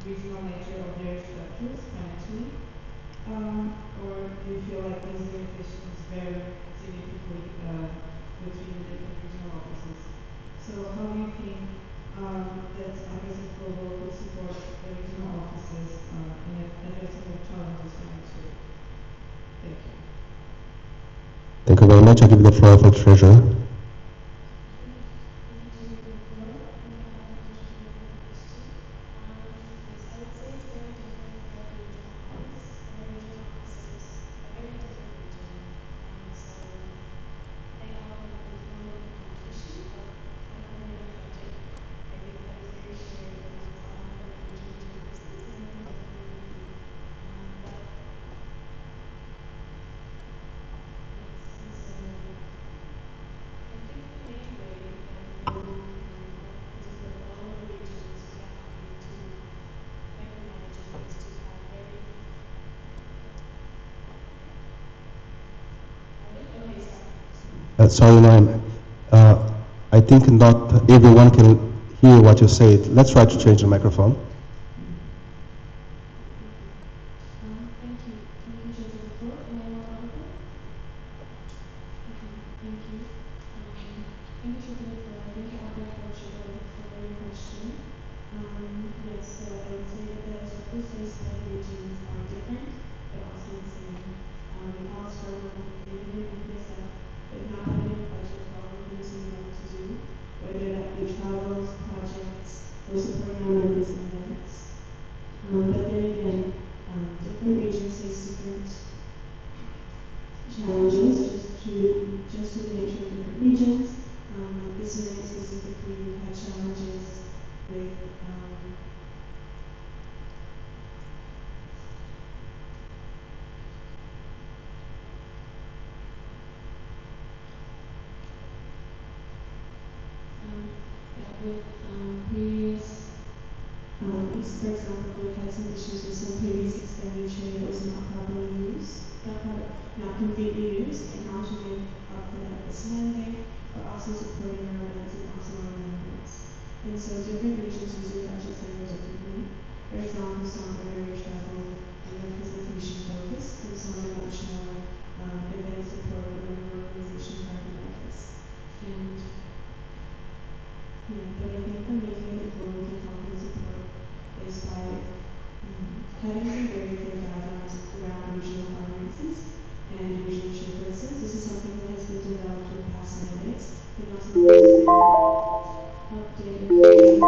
[SPEAKER 5] regional nature of their structures financially? Or do you feel like these limitations vary significantly between the different regional offices? So how do you think that IPSF Global could support the regional offices in addressing their challenges financially? Thank you.
[SPEAKER 1] Thank you very much. I give the floor for Treasurer. Sorry, Naim. I think not everyone can hear what you said. Let's try to change the microphone.
[SPEAKER 19] Thank you. Can you change the floor? Am I more audible? Okay, thank you. Thank you, Chair, thank you, Abba, for your question. Yes, so I would say that the circumstances that regions are different, but also the same. We all struggle with individual IPSF, but not having a budget for all the things we want to do, whether that be travels, projects, or supporting our members and events. But then again, different regions face different challenges just to the nature of different regions. This area specifically, we've had challenges with previous, for example, we've had some issues with some previous expenditure that was not properly used, not completely used, and how to make up for that this mandate, but also supporting our events and also our members. And so different regions use their budgets very differently. For example, some are very travel and representation focused, and some are much more event support and member organization partner focused. And yeah, but I think the main thing that we can help and support is by having some very clear guidelines around regional finances and regional chairpersons. This is something that has been developed with past mandates, but not something that's been updated for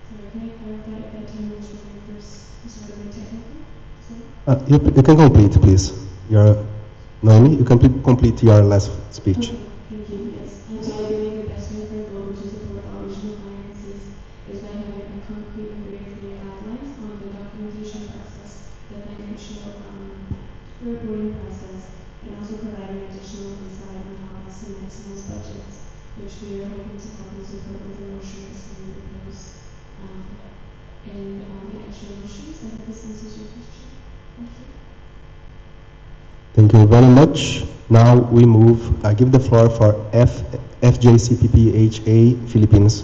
[SPEAKER 19] Sorry, can I clarify at that time which one you first started my technical?
[SPEAKER 1] You can complete, please. Noemi, you can complete your last speech.
[SPEAKER 19] Okay, thank you, yes. And so I believe the best way for a global to support all regional finances is by having a concrete and very clear guidelines on the documentation process, the financial reporting process, and also providing additional insight on how best to maximize budgets, which we are hoping to help and support with the motion that's being proposed. And the actual motions, I hope this answers your question. Thank you.
[SPEAKER 1] Thank you very much. Now we move, I give the floor for FJCPPHA Philippines.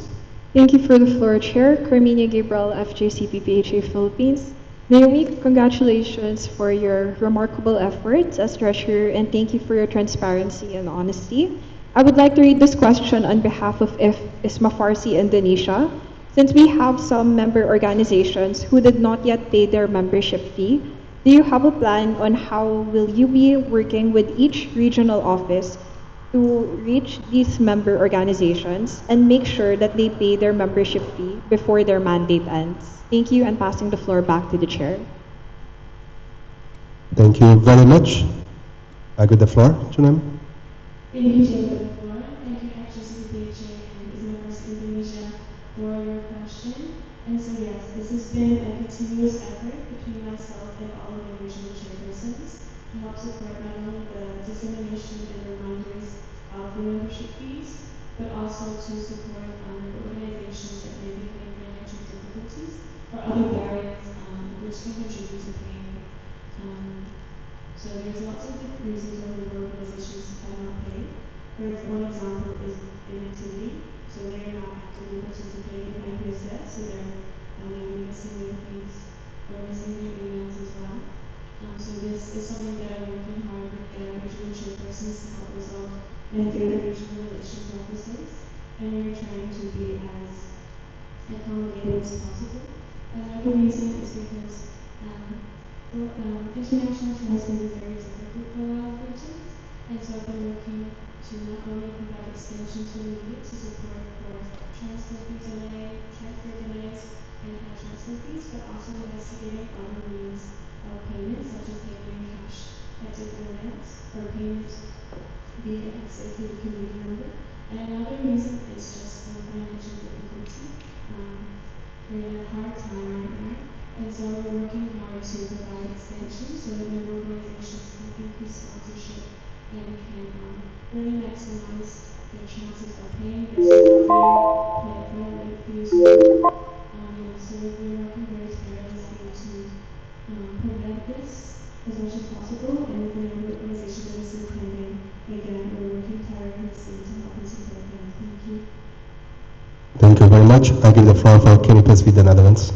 [SPEAKER 20] Thank you for the floor, Chair. Carmina Gabriel, FJCPPHA Philippines. Naomi, congratulations for your remarkable efforts as treasurer, and thank you for your transparency and honesty. I would like to read this question on behalf of ISMA Farsi Indonesia. Since we have some member organizations who did not yet pay their membership fee, do you have a plan on how will you be working with each regional office to reach these member organizations and make sure that they pay their membership fee before their mandate ends? Thank you, and passing the floor back to the chair.
[SPEAKER 1] Thank you very much. I give the floor to them.
[SPEAKER 19] Thank you, Chair, for the floor. Thank you, FGCPHA and ISMA Farsi Indonesia for your question. And so yes, this has been a continuous effort between myself and all of the regional chairpersons to help support not only the dissemination and reminders of the membership fees, but also to support organizations that may be having financial difficulties or other barriers which can contribute to paying. So there's lots of different reasons why the organizations cannot pay. One example is inactivity. So they are not actively participating in IPSF, so they're maybe missing their fees or missing their emails as well. So this is something that I'm working hard with the regional chairpersons to help resolve and through the regional relations officers. And we're trying to be as accommodating as possible. Another reason is because international transport is very difficult for a lot of regions. And so I've been working to not only provide extension to the need to support for transfer delays, and transfer fees, but also investigating other means of payment, such as payment in cash at different events or payments via access to the community number. And another reason is just financial difficulty. We're in a hard time right now, and so we're working hard to provide extension so that member organizations can increase sponsorship and can really maximize their chances of paying their fees. So we're working very tirelessly to prevent this as much as possible, and with the number of organizations that are still pending, again, we're working tirelessly to help and support them. Thank you.
[SPEAKER 8] Thank you very much. I give the floor for KPSV the Netherlands.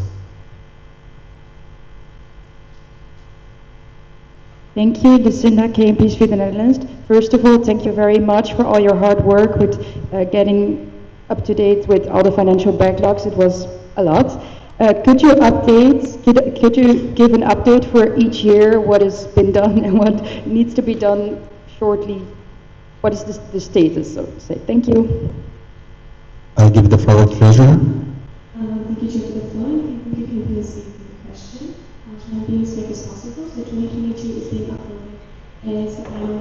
[SPEAKER 10] Thank you, Lucinda, KMPSV the Netherlands. First of all, thank you very much for all your hard work with getting up to date with all the financial backlogs. It was a lot. Could you give an update for each year, what has been done and what needs to be done shortly? What is the status, so to say? Thank you.
[SPEAKER 8] I give the floor to Treasurer.
[SPEAKER 19] Thank you, Chair, for the floor, and thank you, KPSV, for the question. I'll try and be as quick as possible. So 2022 is being uploaded as the final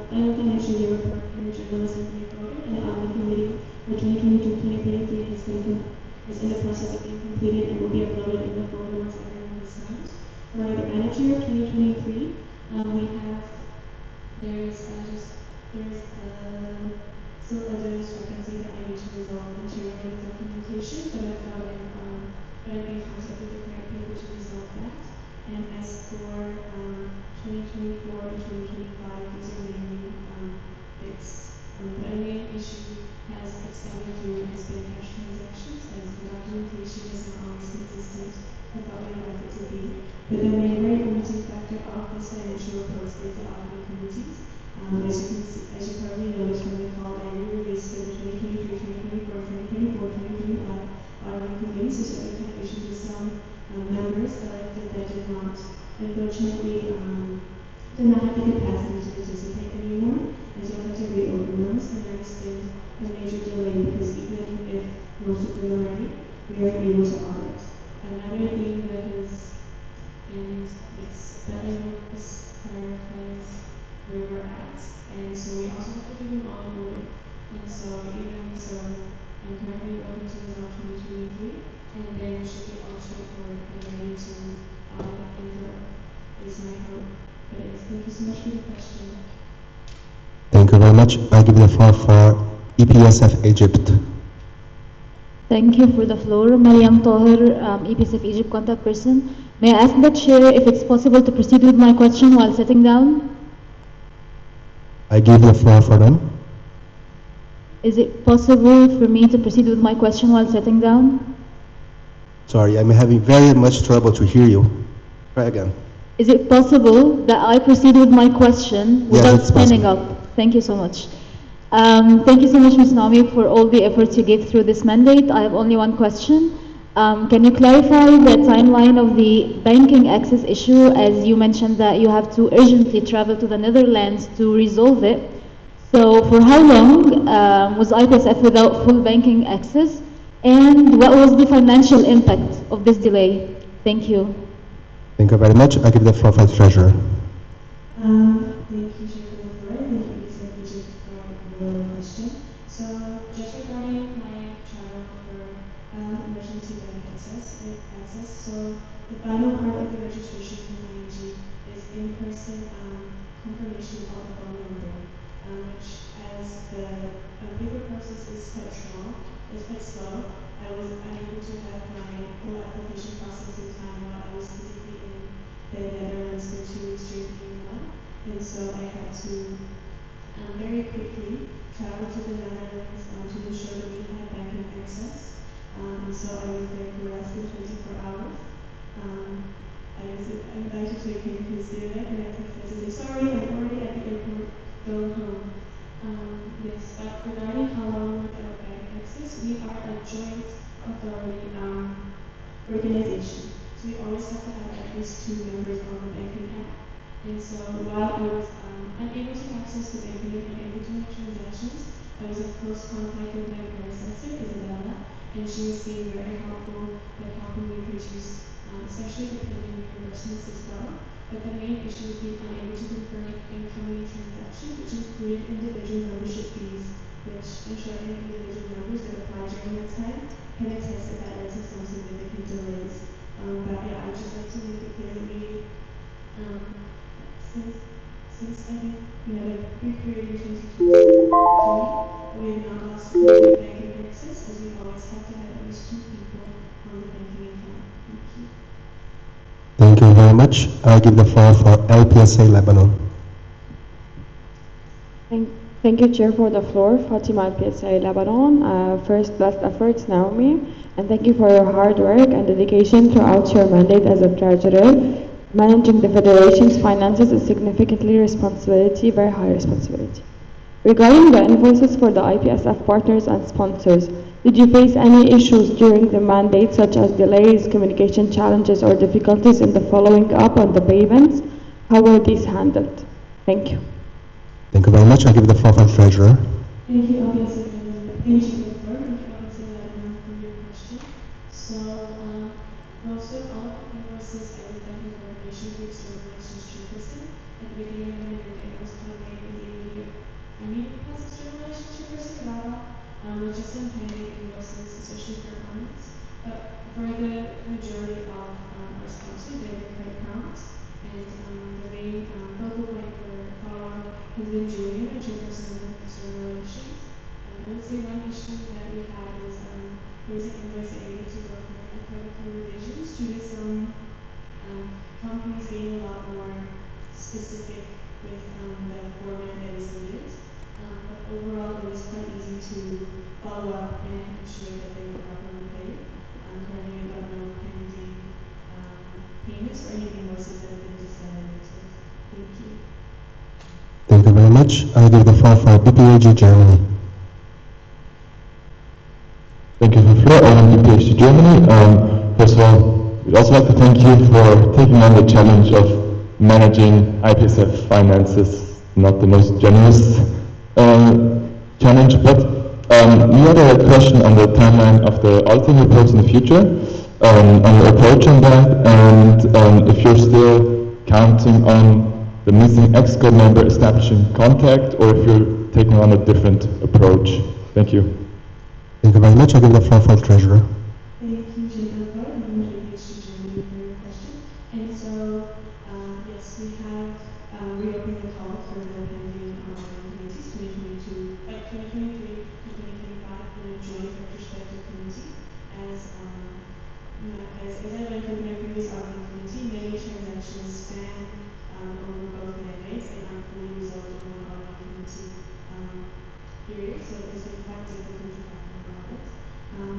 [SPEAKER 19] financial year report for the journalists and the reporter, and the audit committee for 2022-2023 is in the process of being completed and will be uploaded in the folder once everyone is signed. For the manager of 2023, there's still other discrepancies that I need to resolve in terms of documentation, but I've got but I'm in contact with the current people to resolve that. And as for 2024 and 2025, these are mainly fixed. The only issue has extended through has been cash transactions, as the documentation is not always consistent with what we would like it to be. But the main very limiting factor of this financial reports is the auditing committees. As you probably noticed from the call that we released for the 2023, 2024, 2025 auditing committees, there's other contributions to some members elected that did not, unfortunately, did not have the capacity to participate anymore, and so I had to reopen those, and that's been a major delay because even if most of them are ready, we are able to audit. Another thing that is, and it's better is prioritize where we're at, and so we also have to do them all in order. And so even so, I'm currently working to resolve 2023, and then we should be all straightforward and ready to audit and grow. Is my hope. But thank you so much for the question.
[SPEAKER 8] Thank you very much. I give the floor for IPSF Egypt.
[SPEAKER 3] Thank you for the floor. Mariam Toher, IPSF Egypt contact person. May I ask the chair if it's possible to proceed with my question while sitting down?
[SPEAKER 8] I give the floor for them.
[SPEAKER 3] Is it possible for me to proceed with my question while sitting down?
[SPEAKER 8] Sorry, I'm having very much trouble to hear you. Try again.
[SPEAKER 3] Is it possible that I proceed with my question without standing up? Thank you so much. Thank you so much, Ms. Naomi, for all the efforts you gave through this mandate. I have only one question. Can you clarify the timeline of the banking access issue, as you mentioned that you have to urgently travel to the Netherlands to resolve it? So for how long was IPSF without full banking access, and what was the financial impact of this delay? Thank you.
[SPEAKER 8] Thank you very much. I give the floor for the Treasurer.
[SPEAKER 19] Thank you, Chair, for the floor. Thank you, Executive, for the question. So just regarding my travel for emergency bank access, so the final part of the registration from ING is in-person confirmation of the phone number, which as the paper process is quite slow, I was unable to have my full application process in time while I was physically in the Netherlands for 2 weeks during Q1, and so I had to very quickly travel to the Netherlands to ensure that we had banking access. And so I was there for less than 24 hours. I was invited to a campus dinner, and I texted to say, sorry, I'm already at the airport, go home. Yes, but regarding how long without bank access, we are a joint authority organization. So we always have to have at least 2 members on the banking app. And so while I was unable to access the banking and unable to make transactions, I was in close contact with my predecessor, Isabella, and she was being very helpful with helping me produce, especially the pending reimbursements as well. But the main issue was being unable to confirm incoming transactions, which included individual membership fees, which I'm sure any individual members that applied during that time can attest that that led to some significant delays. But yeah, I would just like to make it clear that we, since I think we had a brief period in 2020, we have not lost complete banking access, as we always have to have at least 2 people on the banking account. Thank you.
[SPEAKER 8] Thank you very very much. I give the floor for LPSA Lebanon.
[SPEAKER 22] Thank you, Chair, for the floor. Fatima IPSA Lebanon. First, best efforts, Naomi. And thank you for your hard work and dedication throughout your mandate as a treasurer. Managing the federation's finances is significantly responsibility, very high responsibility. Regarding the invoices for the IPSF partners and sponsors, did you face any issues during the mandate, such as delays, communication challenges, or difficulties in the following up on the payments? How were these handled? Thank you.
[SPEAKER 8] Thank you very much. I give the floor for the treasurer.
[SPEAKER 19] Thank you, obviously, thank you for your question. So, most of all the invoices I was done in coordination with external relations chairperson. At the beginning of the mandate, I was coordinating with the immediate plus external relations chairperson, Rava, with just some pending invoices, especially for clients. But for the majority of our sponsors, they were quite prompt. And the main focal point for follow-up has been Julia, the chairperson of external relations. I would say one issue that we had was there was an invoice that needed to work on quite a few revisions due to some companies being a lot more specific with the format that is needed. But overall, it was quite easy to follow up and ensure that they were properly paid. Currently, we have no pending payments or any invoices that have been disseminated. Thank you.
[SPEAKER 8] Thank you very much. I give the floor for BPAG Germany.
[SPEAKER 2] Thank you for the floor. BPAG Germany. First of all, we'd also like to thank you for taking on the challenge of managing IPSF finances. Not the most generous challenge, but we had a question on the timeline of the auditing reports in the future, on your approach on that, and if you're still counting on the missing EXCO member establishing contact, or if you're taking on a different approach. Thank you.
[SPEAKER 8] Thank you very much. I give the floor for the treasurer.
[SPEAKER 19] Thank you, Jacob. I'm going to Germany for your question. And so, yes, we have reopened the call for the pending committees 2022, 2023 to 2025, the joint retrospective committee. As I went through my previous auditing committee, many transactions span over both mandates and aren't fully resolved in one auditing committee period, so it's been quite difficult to find an audit.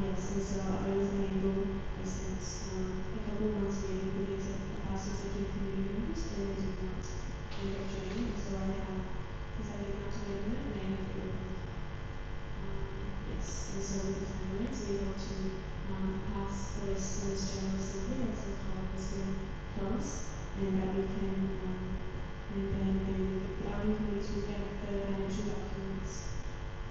[SPEAKER 19] Yes, and so I was unable, I spent a couple of months waiting for the past executive committee members, and they did not end up joining, and so I have decided not to wait on it, and I have reopened. Yes, and so with the timelines, we hope to pass this in this general assembly once the call has been closed, and that we can, and then the auditing committees will get the financial documents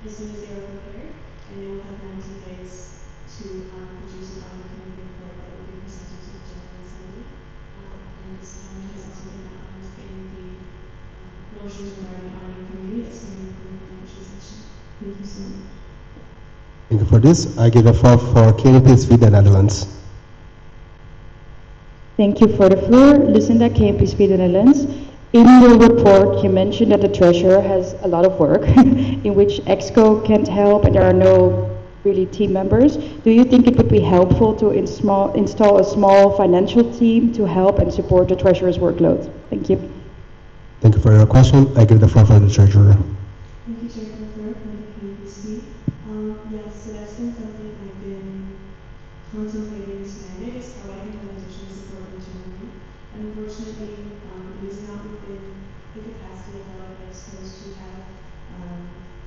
[SPEAKER 19] as soon as they are prepared, and they will have 90 days to produce an audit committee report that will be presented to the General Assembly. And this time has also been outlined in the motions regarding auditing committee that's coming from the financial section. Thank you so much.
[SPEAKER 8] Thank you for this. I give the floor for KPSV, the Netherlands.
[SPEAKER 10] Thank you for the floor. Lucinda, KPSV, the Netherlands. In your report, you mentioned that the treasurer has a lot of work in which EXCO can't help and there are no really team members. Do you think it would be helpful to install a small financial team to help and support the treasurer's workload? Thank you.
[SPEAKER 8] Thank you for your question. I give the floor for the treasurer.
[SPEAKER 19] Thank you, Chair, for the floor from the KPSV. Yes, so that's been something I've been contemplating this mandate, is how I can have additional support internally. Unfortunately, it is not within the capacity of our EXCOs to have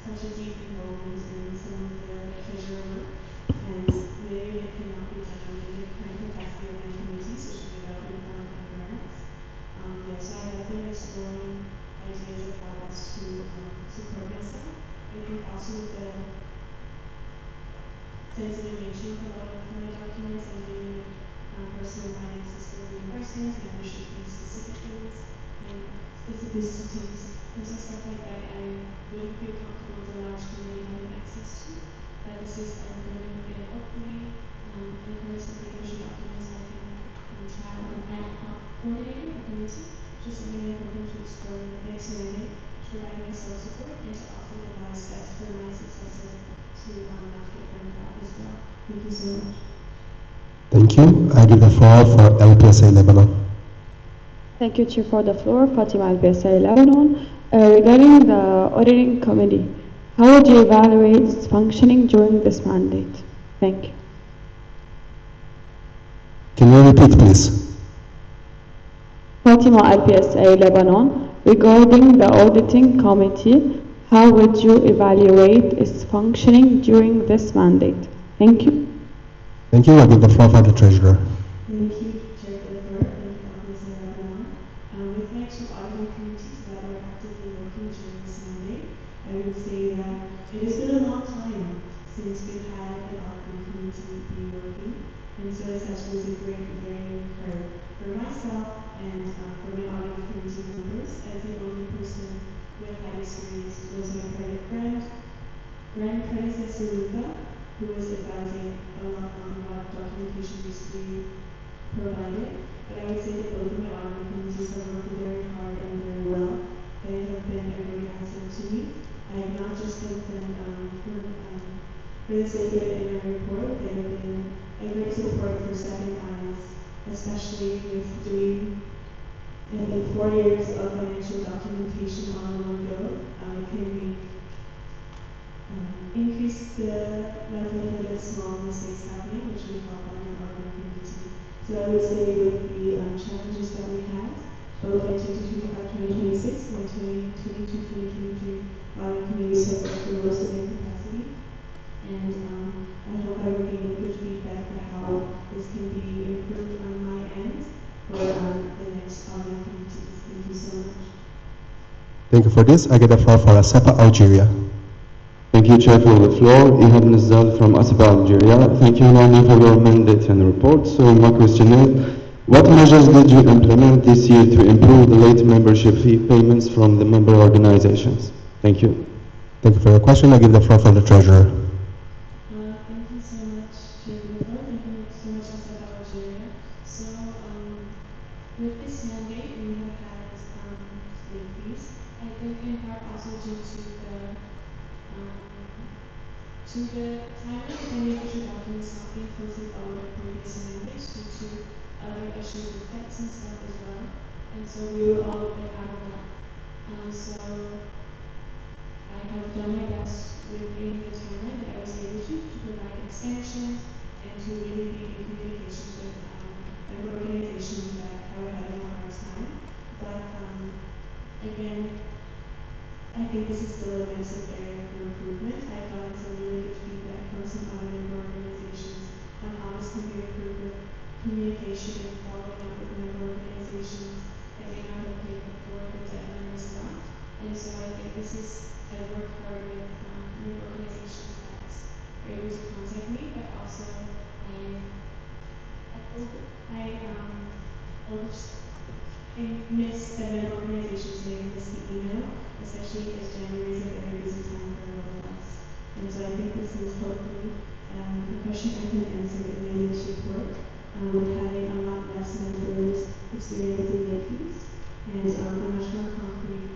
[SPEAKER 19] such a deep involvement in some of the treasurer work, and maybe it cannot be done in the current capacity of my committees, which is development fund and grants. Yes, so I have been exploring ideas of how best to support myself. I think also with the sensitive nature of a lot of my documents, I'm dealing with personal finance system reimbursements, membership fees, specific things, and specificities, and so stuff like that I wouldn't feel comfortable with a large committee having access to. But this is ongoing, and hopefully, encourage some paper documents I can try on ad hoc coordinator or committee, just something I'm hoping to explore in the next mandate, to provide myself support and to offer advice that's for my successor to not get burned out as well. Thank you so much.
[SPEAKER 8] Thank you. I give the floor for LPSA Lebanon.
[SPEAKER 22] Thank you, Chair, for the floor. Fatima Al-Biasai, Lebanon. Regarding the auditing committee, how would you evaluate its functioning during this mandate? Thank you.
[SPEAKER 8] Can you repeat, please?
[SPEAKER 22] Fatima Al-Biasai, Lebanon. Regarding the auditing committee, how would you evaluate its functioning during this mandate? Thank you.
[SPEAKER 8] Thank you. I give the floor for the treasurer.
[SPEAKER 5] Thank you, Chair, for the floor. Thank you, Officer Lebanon. With my two auditing committees that are actively working during this mandate, I would say that it has been a long time since we've had an auditing committee be working, and so it's actually a great learning curve for myself and for my auditing committee members, as the only person who had experience was my credit friend, predecessor Luca, who was advising a lot on what documentation needs to be provided. But I would say that both of my auditing committees have worked very hard and very well. They have been a great asset to me. I have not just thanked them for the sake of it in my report. They have been a great support for second eyes, especially with doing, I think, 4 years of financial documentation all in one go. It can be increase the likelihood of small mistakes happening, which we help on our auditing committee. So I would say with the challenges that we had, both in 2025-2026 and 2022-2023, auditing committees have worked the most of their capacity. And I hope I will gain good feedback for how this can be improved on my end for the next auditing committees. Thank you so much.
[SPEAKER 8] Thank you for this. I get the floor for ASEPA Algeria.
[SPEAKER 4] Thank you, Chair, for the floor. Ihab Nizal from ASEPA Algeria. Thank you, Nani, for your mandate and report. So my question is, what measures did you implement this year to improve the late membership fee payments from the member organizations? Thank you.
[SPEAKER 8] Thank you for your question. I give the floor for the treasurer.
[SPEAKER 5] Thank you so much, Chair. Thank you so much, ASEPA Algeria. So, with this mandate, we have had late fees. I think in part also due to the timing of any official documents not being posted over the previous mandates due to other issues with debts and stuff as well. And so we were all a bit out of luck. So I have done my best within the timeline that I was able to provide extensions and to really be in communication with organizations that I were having a hard time. But again, I think this is still a massive area for improvement. I've gotten some really good feedback from some other member organizations on how this can be improved with communication and following up with member organizations that may not have paid before the deadline was not. And so I think this is, I work hard with member organizations that's able to contact me, but also I miss that member organizations may miss the email, especially as January is a very busy time for a lot of us. And so I think this is hopefully a question I can answer in the this report, with having a lot less members experiencing late fees and a much more concrete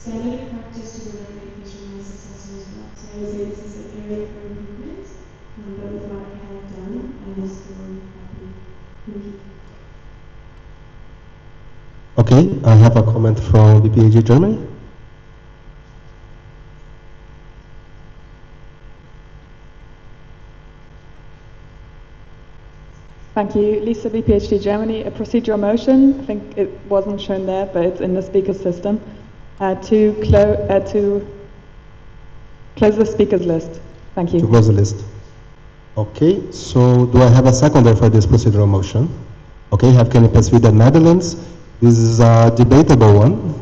[SPEAKER 5] standard of practice to deliver late fees from my successor as well. So I would say this is an area for improvement, but with what I have done, I am still happy. Thank you.
[SPEAKER 8] Okay, I have a comment from BPAG Germany.
[SPEAKER 11] Thank you. Lisa, BPhD Germany. A procedural motion, I think it wasn't shown there, but it's in the speaker system, to close the speakers list. Thank you.
[SPEAKER 8] To close the list. Okay, so do I have a seconder for this procedural motion? Okay, have Kenny with the Netherlands. This is a debatable one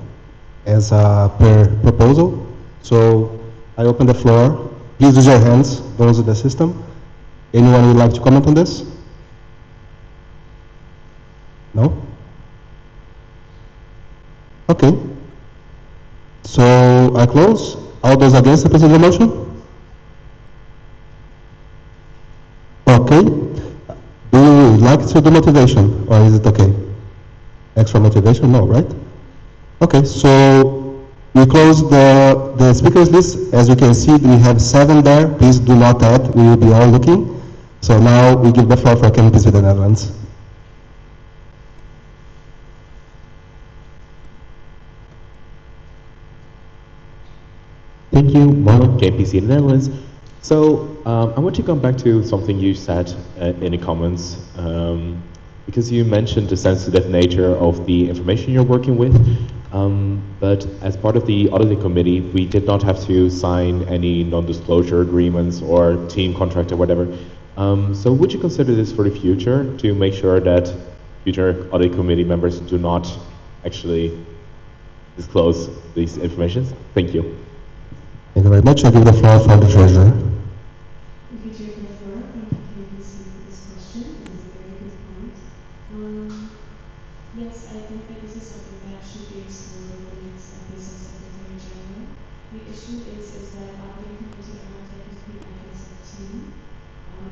[SPEAKER 8] as per proposal. So I open the floor. Please use your hands, those in the system. Anyone would like to comment on this? No? Okay. So I close. All those against the procedural motion? Okay. Do you like to do motivation, or is it okay? Extra motivation? No, right? Okay, so we close the speakers list. As you can see, we have 7 there. Please do not add. We will be all looking. So now we give the floor for Ken with the Netherlands.
[SPEAKER 6] Thank you, Marlon, KPC Netherlands. So I want to come back to something you said in the comments, because you mentioned the sensitive nature of the information you're working with. But as part of the auditing committee, we did not have to sign any non-disclosure agreements or team contract or whatever. So would you consider this for the future to make sure that future audit committee members do not actually disclose these information? Thank you.
[SPEAKER 8] Thank you very much. I give the floor for the treasurer.
[SPEAKER 5] Thank you, Chair, for the floor. Thank you, KBC, for this question. It is a very good point. Yes, I think that this is something that should be explored with the next IPSF Secretary General. The issue is that auditing committee are not technically IPSF team.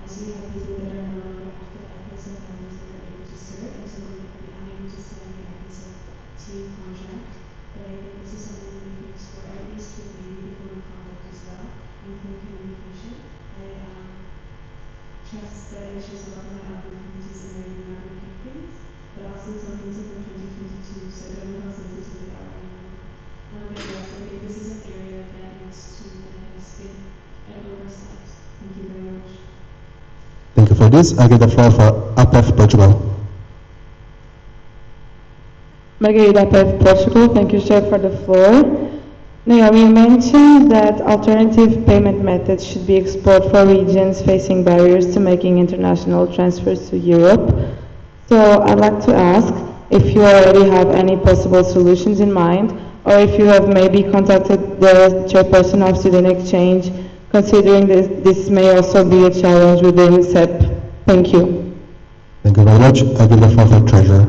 [SPEAKER 5] As we have people that are no longer active IPSF members that are able to serve, and so we would be unable to sign the IPSF team contract. But I think this is something that we can explore, at least with maybe the code of conduct as well, and code communication. I trust that I should talk about my other committees and I do not repeat things, but also some things are from 2022, so I don't know how sensitive they are anymore. But yes, I think this is an area that needs to has been an oversight. Thank you very much.
[SPEAKER 8] Thank you for this. I give the floor for APF Portugal.
[SPEAKER 22] Margarida Pérez, Portugal. Thank you, Chair, for the floor. Naomi mentioned that alternative payment methods should be explored for regions facing barriers to making international transfers to Europe. So I'd like to ask if you already have any possible solutions in mind, or if you have maybe contacted the chairperson of Student Exchange, considering this may also be a challenge within SEP. Thank you.
[SPEAKER 8] Thank you very much. I give the floor for treasurer.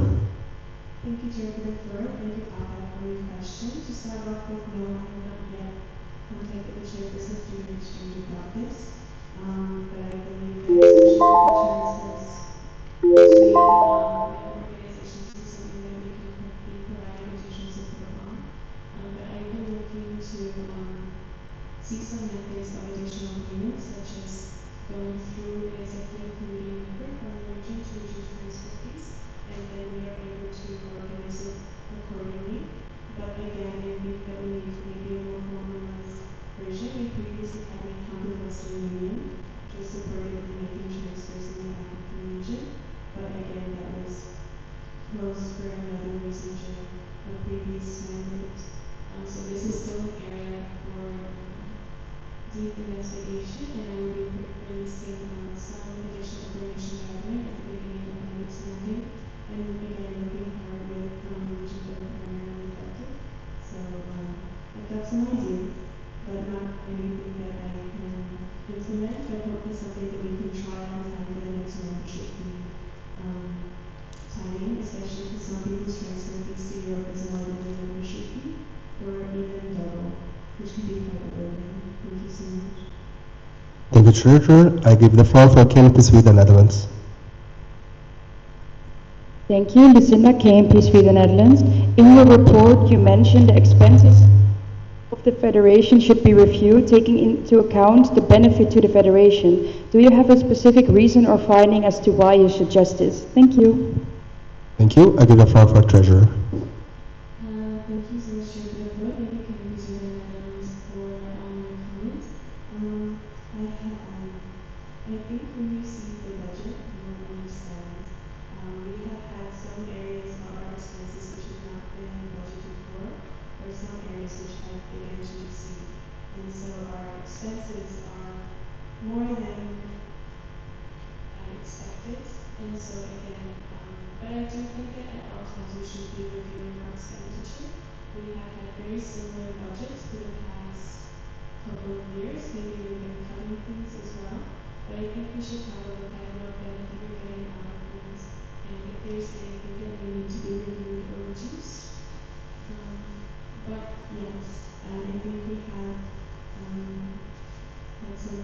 [SPEAKER 5] Thank you, Chair, for the floor. Thank you, Papa, for your question. To start off with, no, I have not yet contacted the chairperson of Student Exchange about this. But I believe that especially for transfers between organizations is something that we can be providing additional support on. But I am looking to see some methods of additional payments, such as going through an executive committee member from the region to reduce transfer fees, and then we are able to organize it accordingly. But again, I think that we need maybe a more formalized version. We previously had an account with Western Union, which was supported in making transfers in the African region. But again, that was closed for another reason during a previous mandate. So this is still an area for deep investigation, and I will be releasing some additional information gathering at the beginning of the next mandate. And again, looking hard with regions that are primarily affected. So I've got some ideas, but not anything that I can implement, but hopefully something that we can try on time for the next membership fee timing, especially because some people's transfer fees to Europe is more than the membership fee, or even double, which can be quite a burden. Thank you so much.
[SPEAKER 8] Thank you, treasurer. I give the floor for KMP Sweden, Netherlands.
[SPEAKER 10] Thank you, Lucinda, KMP Sweden, Netherlands. In your report, you mentioned the expenses of the federation should be reviewed, taking into account the benefit to the federation. Do you have a specific reason or finding as to why you suggest this? Thank you.
[SPEAKER 8] Thank you. I give the floor for treasurer.
[SPEAKER 5] Thank you so much, Chair, for the floor. Thank you, KMP Sweden, Netherlands, for your comments. I think when you see the budget, you will understand. We have had some areas of our expenses which have not been budgeted for, or some areas which have begun to exceed. And so our expenses are more than expected. And so again, but I do think that at all times we should be reviewing our expenditure. We have had very similar budgets for the past couple of years. Maybe we've been cutting things as well. But I think we should have a look at what benefit we're getting out of things, and if there's anything that we need to be reviewed or reduced. But yes, I think we have had some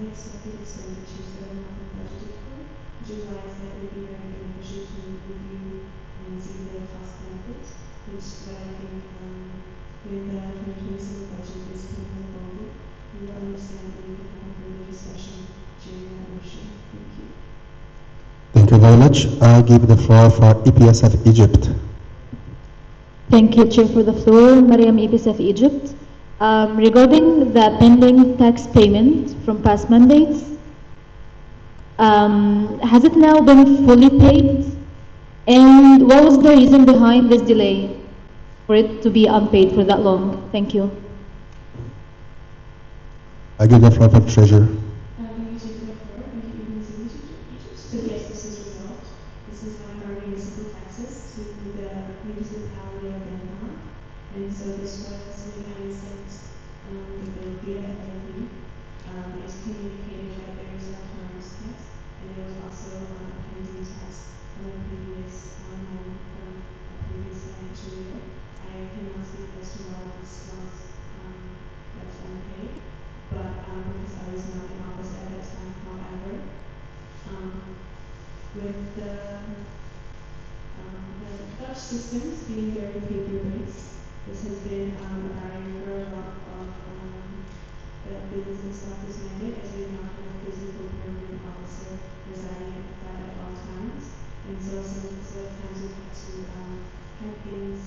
[SPEAKER 5] unexpected expenditures that have not been budgeted for, which is why I said it would be very beneficial to review and see the cost benefits, which I think when the 2027 budget is kind of unfolded, you will understand that we can have a further discussion during that motion. Thank you.
[SPEAKER 8] Thank you very much. I give the floor for IPSF Egypt.
[SPEAKER 3] Thank you, Chair, for the floor. Mariam, IPSF Egypt. Regarding the pending tax payment from past mandates, has it now been fully paid? And what was the reason behind this delay for it to be unpaid for that long? Thank you.
[SPEAKER 8] I give the floor for Treasurer.
[SPEAKER 19] So yes, this is resolved. This is one of our municipal taxes to the municipality of Bangkok. And so this was when I sent the bill via FIP. It's communicated that there is no harms tax, and there was also a pending tax from a previous from a previous financial year. I cannot speak as to why this was left unpaid, but because I was not in office at that time, however, with the Dutch systems being very paper-based, this has been a barrier for a lot of businesses like this mandate, as we not have a physical permanent officer residing at that at all times. And so sometimes we've had to have things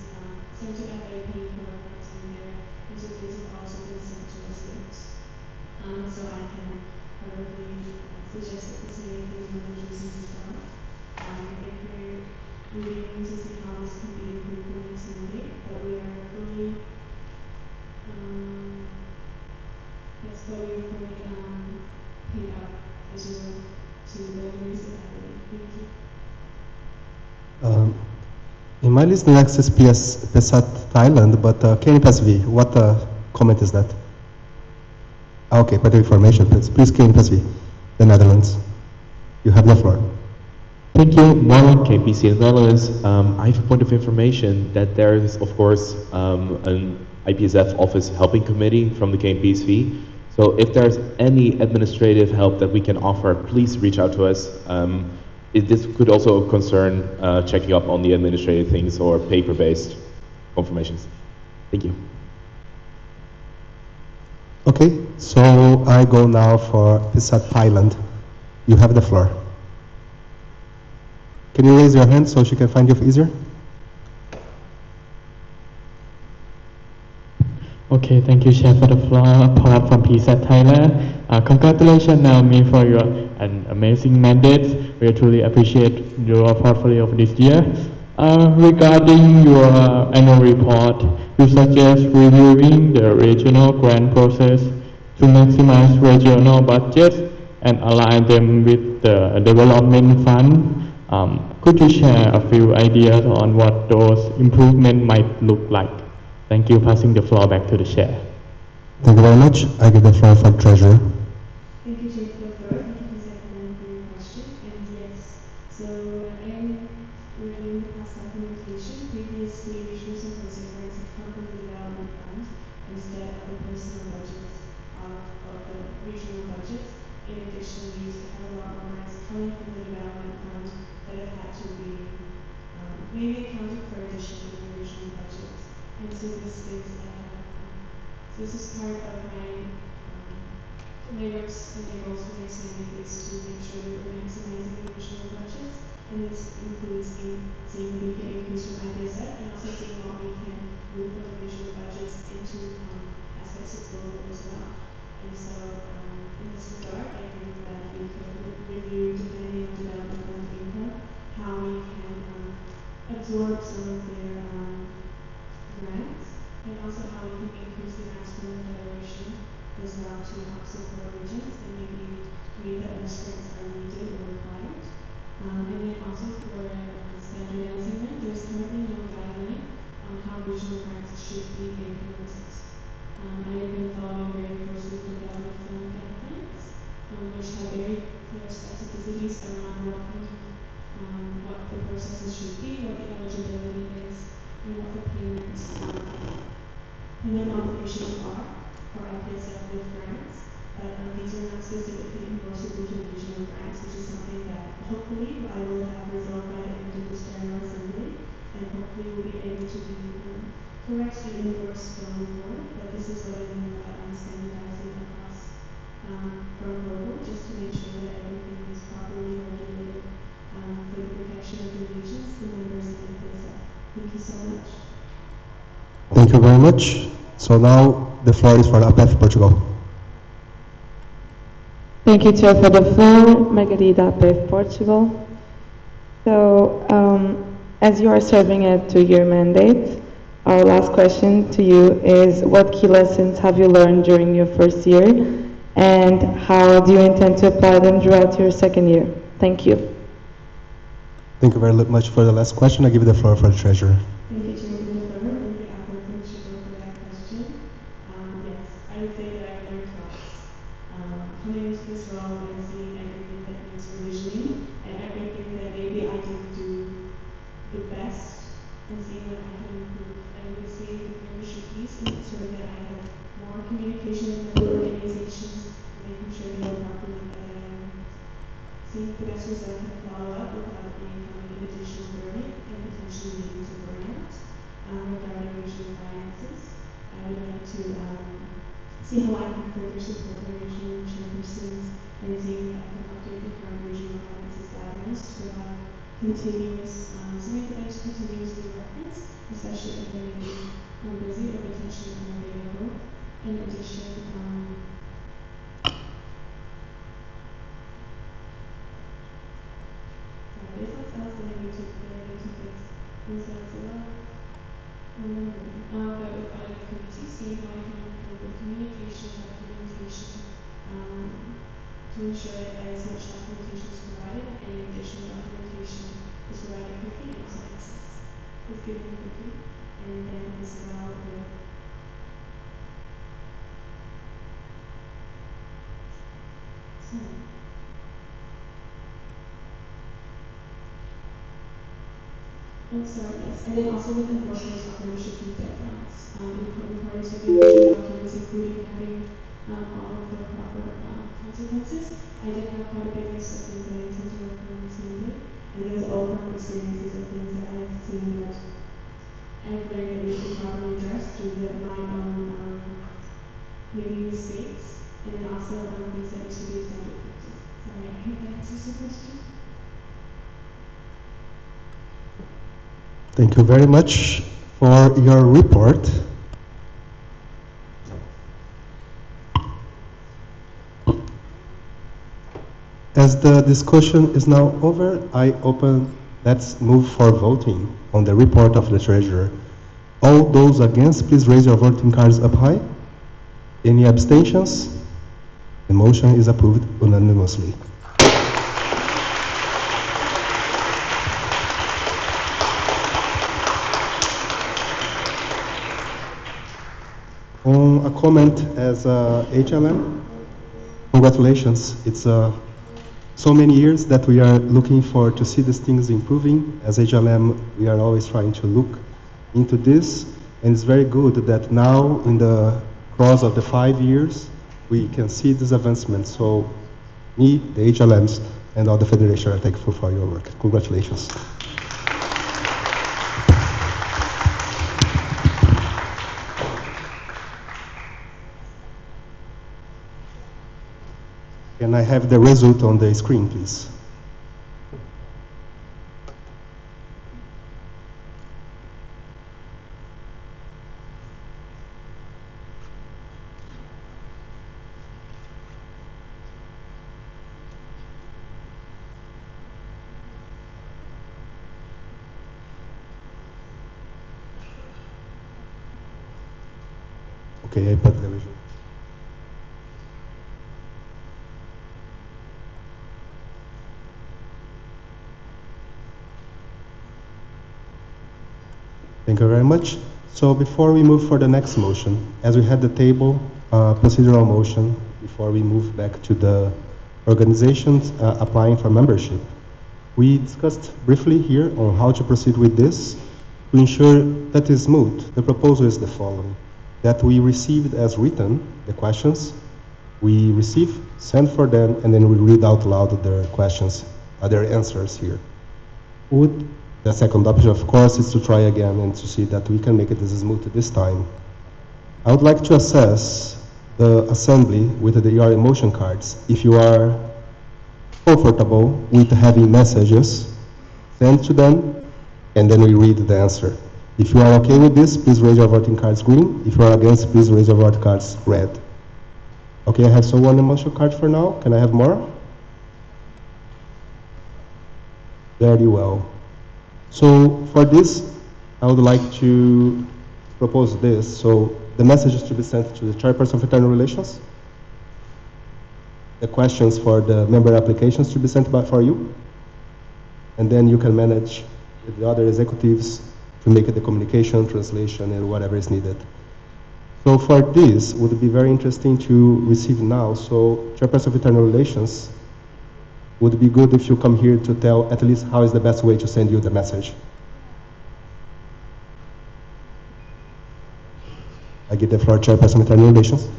[SPEAKER 19] sent to FAP programs, and their interviews have also been sent to residents. So I can probably suggest that this may be one of the reasons as well. If we're reviewing to see how this can be improved for next Monday, but we are fully, yes, but we are fully paid out as well to the municipality. Thank you.
[SPEAKER 8] In my list, the next is PSAT Thailand, but KNPSV, what comment is that? Okay, better information, please. Please, KNPSV, the Netherlands. You have the floor.
[SPEAKER 6] Thank you, Marlon, KPC Netherlands. I have a point of information that there is, of course, an IPSF office helping committee from the KPSV. So if there's any administrative help that we can offer, please reach out to us. This could also concern checking up on the administrative things or paper-based confirmations. Thank you.
[SPEAKER 8] Okay, so I go now for PSAT Thailand. You have the floor. Can you raise your hand so she can find you easier?
[SPEAKER 12] Okay, thank you, Chair, for the floor. Paul from PSAT Thailand. Congratulations, Naomi, for your an amazing mandate. We truly appreciate your portfolio of this year. Regarding your annual report, you suggest reviewing the regional grant process to maximize regional budgets and align them with the development fund. Could you share a few ideas on what those improvements might look like? Thank you. Passing the floor back to the chair.
[SPEAKER 8] Thank you very much. I give the floor for Treasurer.
[SPEAKER 19] Thank you, Chair, for the floor. Thank you, Secretary, for your question. And yes, so in reviewing the past documentation, previously regional symposium grants have come from the development fund instead of the personal budgets of the regional budgets. In addition, we used to have a lot more grants coming from the development fund that have had to be maybe accounted for additionally in the regional budgets. And so this is part of my works and my goals for next mandate is to make sure that we're maximizing the regional budgets, and this includes seeing we can increase from IPSF and also seeing what we can move from the regional budgets into aspects of global as well. And so in this regard, I think that we could review, depending on development fund income, how we can absorb some of their grants, and also how we can increase the grants from the Federation as well to help support regions and maybe create that less grants are needed or required. And then also for standardizing them, there's currently no guideline on how regional grants should be implemented. I have been following very closely the development fund guidelines, which have very clear specificities around what the processes should be, what the eligibility is, and what the payments and then obligations are for IPSF with grants. But these are not specifically enforceable to regional grants, which is something that hopefully I will have resolved by the end of this General Assembly, and hopefully we'll be able to be correctly enforced going forward. But this is what I mean by standardizing across from global, just to make sure that everything is properly regulated for the protection of the regions, the members, and IPSF. Thank you so much.
[SPEAKER 8] Thank you very much. So now the floor is for APF Portugal.
[SPEAKER 22] Thank you, Chair, for the floor. Margarida, APF Portugal. So, as you are serving a 2-year mandate, our last question to you is, what key lessons have you learned during your first year, and how do you intend to apply them throughout your second year? Thank you.
[SPEAKER 8] Thank you very much for the last question. I give the floor for the Treasurer.
[SPEAKER 5] Thank you, Chair, for the floor. Thank you, applicant, for that question. Yes, I would say that I've learned lots. Coming into this role and seeing everything that needs revisioning and everything that maybe I didn't do the best, and seeing what I can improve. I would say the membership piece and ensuring that I have more communication with other organizations, making sure they are properly seeing the best result and follow up without becoming an additional burden and potentially leading to burnout. Regarding regional finances, I would like to see how I can further support the regional chairpersons and seeing if I can update the current regional finances guidelines to provide continuous, something that I just continuously reference, especially if they may be busy or potentially unavailable. In addition, there's something else that I need to fix. And so it's a lot. But with other committees, seeing how I can improve the communication, documentation, to ensure that as much documentation is provided, any additional documentation is provided quickly and also access is given quickly. And then as well with yes. And then also with enforcement of membership fee deadlines. The parties have been issuing documents, including having all of the proper consequences. I did have quite a big list of things that I intend to work on this mandate. And those all from experiences of things that I've seen that I've learned that need to be properly addressed through my own maybe mistakes. And then also things that need to be standard practice. Sorry, I hope that answers the question.
[SPEAKER 8] Thank you very much for your report. As the discussion is now over, let's move for voting on the report of the Treasurer. All those against, please raise your voting cards up high. Any abstentions? The motion is approved unanimously. On a comment as HLM, congratulations. It's so many years that we are looking for to see these things improving. As HLM, we are always trying to look into this, and it's very good that now in the cross of the 5 years, we can see this advancement. So me, the HLMs, and all the federation are thankful for your work. Congratulations. Can I have the result on the screen, please? Okay, I put the result. Thank you very much. So before we move for the next motion, as we had the table, procedural motion, before we move back to the organizations applying for membership, we discussed briefly here on how to proceed with this to ensure that is smooth. The proposal is the following, that we received as written the questions, we receive, send for them, and then we read out loud their questions, their answers here. The second option, of course, is to try again and to see that we can make it as smooth this time. I would like to assess the assembly with your emotion cards. If you are comfortable with having messages sent to them, and then we read the answer. If you are okay with this, please raise your voting cards green. If you are against, please raise your voting cards red. Okay, I have so one emotion card for now. Can I have more? Very well. So for this, I would like to propose this. So the message is to be sent to the chairperson of internal relations. The questions for the member applications to be sent back for you. And then you can manage with the other executives to make the communication, translation, and whatever is needed. So for this, would it be very interesting to receive now. So chairperson of internal relations, would it be good if you come here to tell at least how is the best way to send you the message? I give the floor to chairperson of internal relations.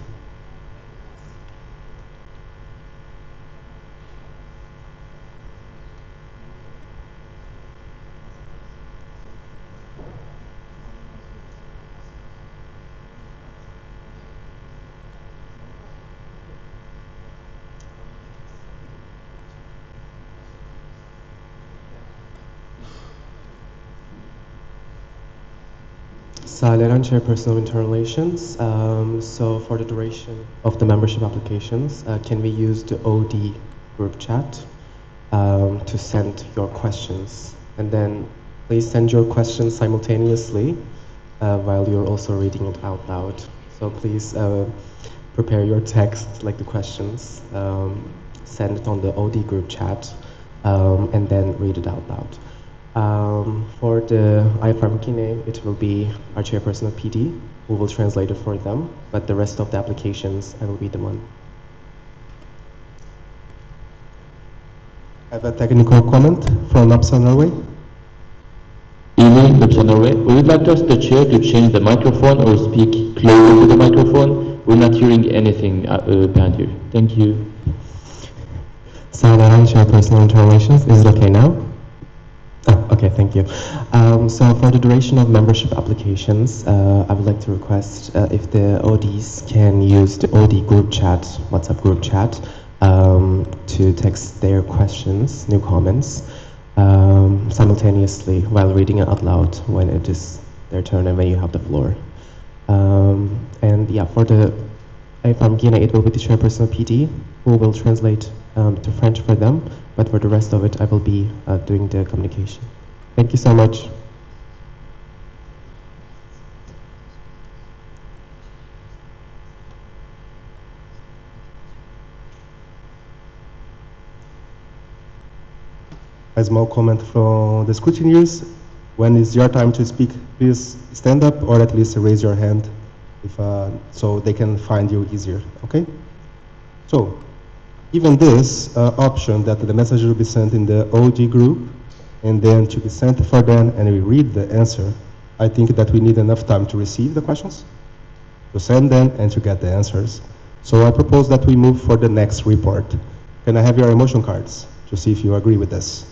[SPEAKER 13] Saleran, Chairperson of Internal Relations. So for the duration of the membership applications, can we use the OD group chat to send your questions? And then please send your questions simultaneously while you're also reading it out loud. So please prepare your text, like the questions, send it on the OD group chat, and then read it out loud. For the IPSF, it will be our chairperson of PD who will translate it for them, but the rest of the applications, I will be the one.
[SPEAKER 8] I have a technical comment from Lapsa Norway.
[SPEAKER 2] Evening, Lapsa Norway. We would like to ask the chair to change the microphone or speak closer to the microphone. We're not hearing anything behind here. Thank you.
[SPEAKER 13] Saleran, Chairperson of Internal Relations. Is it okay now? Okay, thank you. So for the duration of membership applications, I would like to request if the ODs can use the OD group chat, WhatsApp group chat, to text their questions, new comments, simultaneously while reading it out loud when it is their turn and when you have the floor. And yeah, for the IPSF, it will be the chairperson of PD who will translate to French for them, but for the rest of it, I will be doing the communication. Thank you so much.
[SPEAKER 8] A small comment from the scrutineers. When it's your time to speak, please stand up or at least raise your hand if, so they can find you easier, okay? So, given this option that the message will be sent in the OG group and then to be sent for them and we read the answer, I think that we need enough time to receive the questions, to send them and to get the answers. So I propose that we move for the next report. Can I have your emotion cards to see if you agree with this?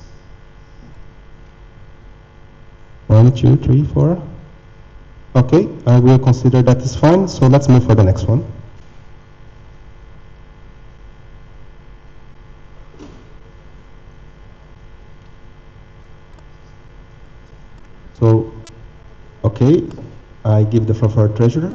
[SPEAKER 8] 1, 2, 3, 4. Okay, I will consider that is fine, so let's move for the next one. So, okay, I give the floor for our treasurer.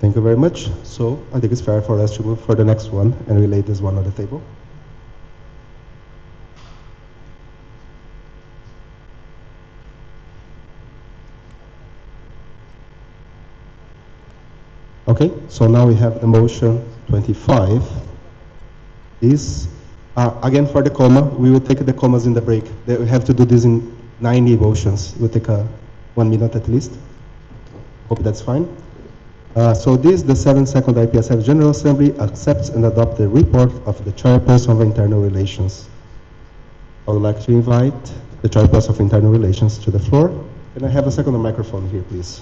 [SPEAKER 8] Thank you very much. So I think it's fair for us to move for the next one and relay this one on the table. Okay, so now we have the motion 25. Is, again for the comma, we will take the commas in the break. We have to do this in 90 motions. We'll take 1 minute at least. Hope that's fine. So this, the 7-second IPSF General Assembly accepts and adopts the report of the Chairperson of Internal Relations. I would like to invite the Chairperson of Internal Relations to the floor. Can I have a second microphone here, please?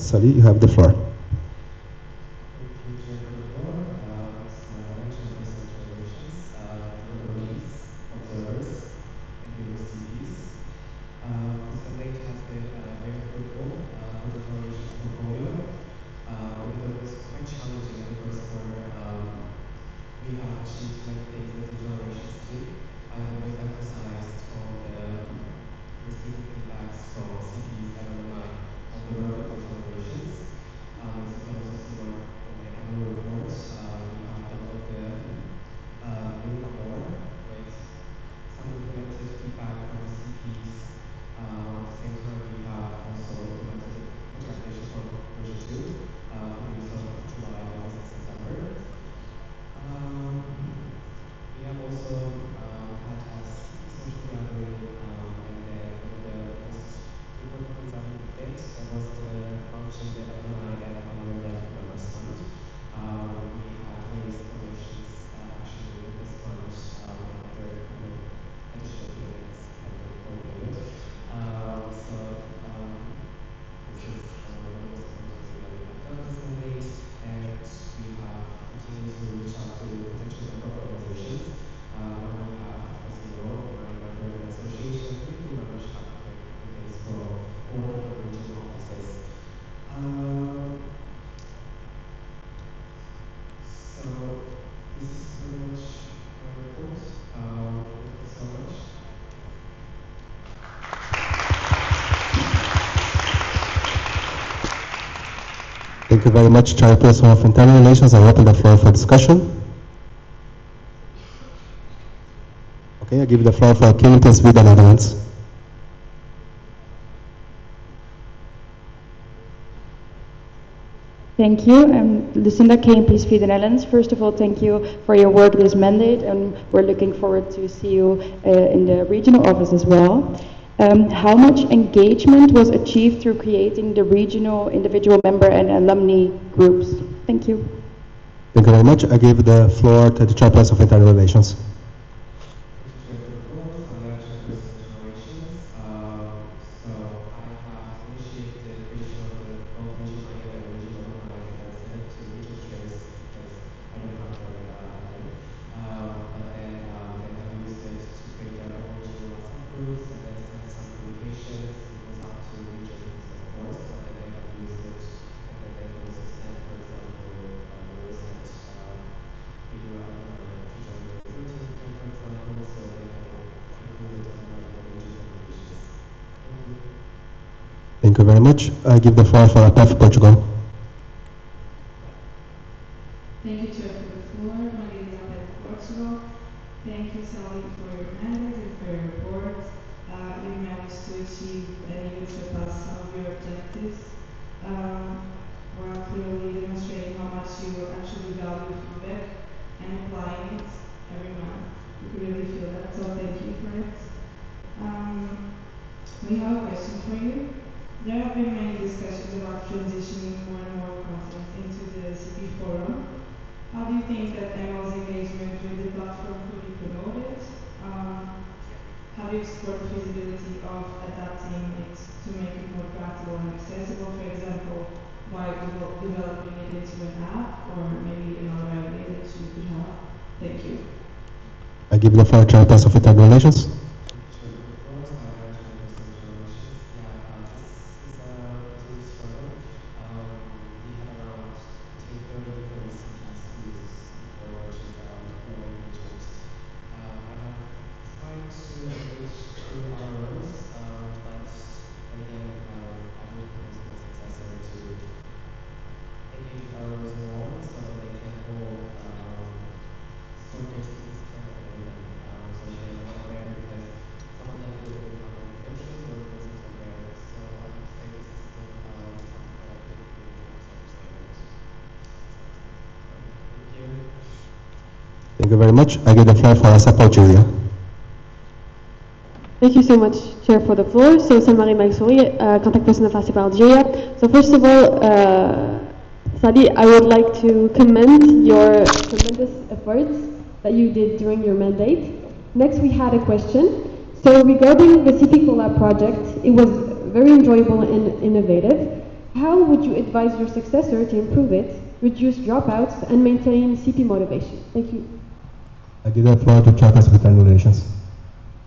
[SPEAKER 8] Sally, you have the floor.
[SPEAKER 17] Observers, and viewers CPs. This mandate has been very fruitful for the coalition's portfolio. Even though it was quite challenging in the first quarter, we have achieved many things that digital relations do. I have always emphasized on receiving feedbacks from CPs and alumni on the work of digital relations. As you can also see on the annual report, we have developed the new core with some implemented feedback from the CPs. At the same time, we have also implemented the translation from version 2 for the use of July, August, and September. We have also had a social gathering, and then one of the most important events that was the launching the alumni and alumni members fund. We have raised donations actually with this fund after additional payments have been coordinated. This is one of the most important things that we have done this mandate, and we have continued to reach out to potential member organizations. Now we have, as you know, 9 member associations, 50 membership applicants for all of the regional offices. So this is pretty much my report. Thank you so much.
[SPEAKER 8] Thank you very much, Chairperson of Internal Relations. I open the floor for discussion. Okay, I give the floor for KPSV, the Netherlands.
[SPEAKER 10] Thank you. I'm Lucinda Kane, PSV the Netherlands. First of all, thank you for your work this mandate, and we're looking forward to see you in the regional office as well. How much engagement was achieved through creating the regional, individual member and alumni groups? Thank you.
[SPEAKER 8] Thank you very much. I give the floor to the Chairperson of Internal Relations. Thank you very much. I give the floor for PEF Portugal.
[SPEAKER 5] Thank you, Chair, for the floor. My name is IPSF Portugal. Thank you, Sally, for your mandate and for your report. You managed to achieve and even surpass some of your objectives, while clearly demonstrating how much you actually value feedback and applying it every month. You could really feel that, so thank you for it. We have a question for you. There have been many discussions about transitioning more and more content into the CP forum. How do you think that ML's engagement with the platform could be promoted? How do you explore the feasibility of adapting it to make it more practical and accessible, for example, by developing it into an app or maybe another idea that you could have? Thank you.
[SPEAKER 8] I give the floor to Chairperson of Internal Relations. Thank you very much. I give the floor for ASAP Algeria.
[SPEAKER 20] Thank you so much, Chair, for the floor. So, Marie Magsouri, contact person of ASAP Algeria. So, first of all, Sadi, I would like to commend your tremendous efforts that you did during your mandate. Next, we had a question. So, regarding the City Collab project, it was very enjoyable and innovative. How would you advise your successor to improve it, reduce dropouts, and maintain CP motivation? Thank you.
[SPEAKER 8] I give the floor to Chairperson with Relations.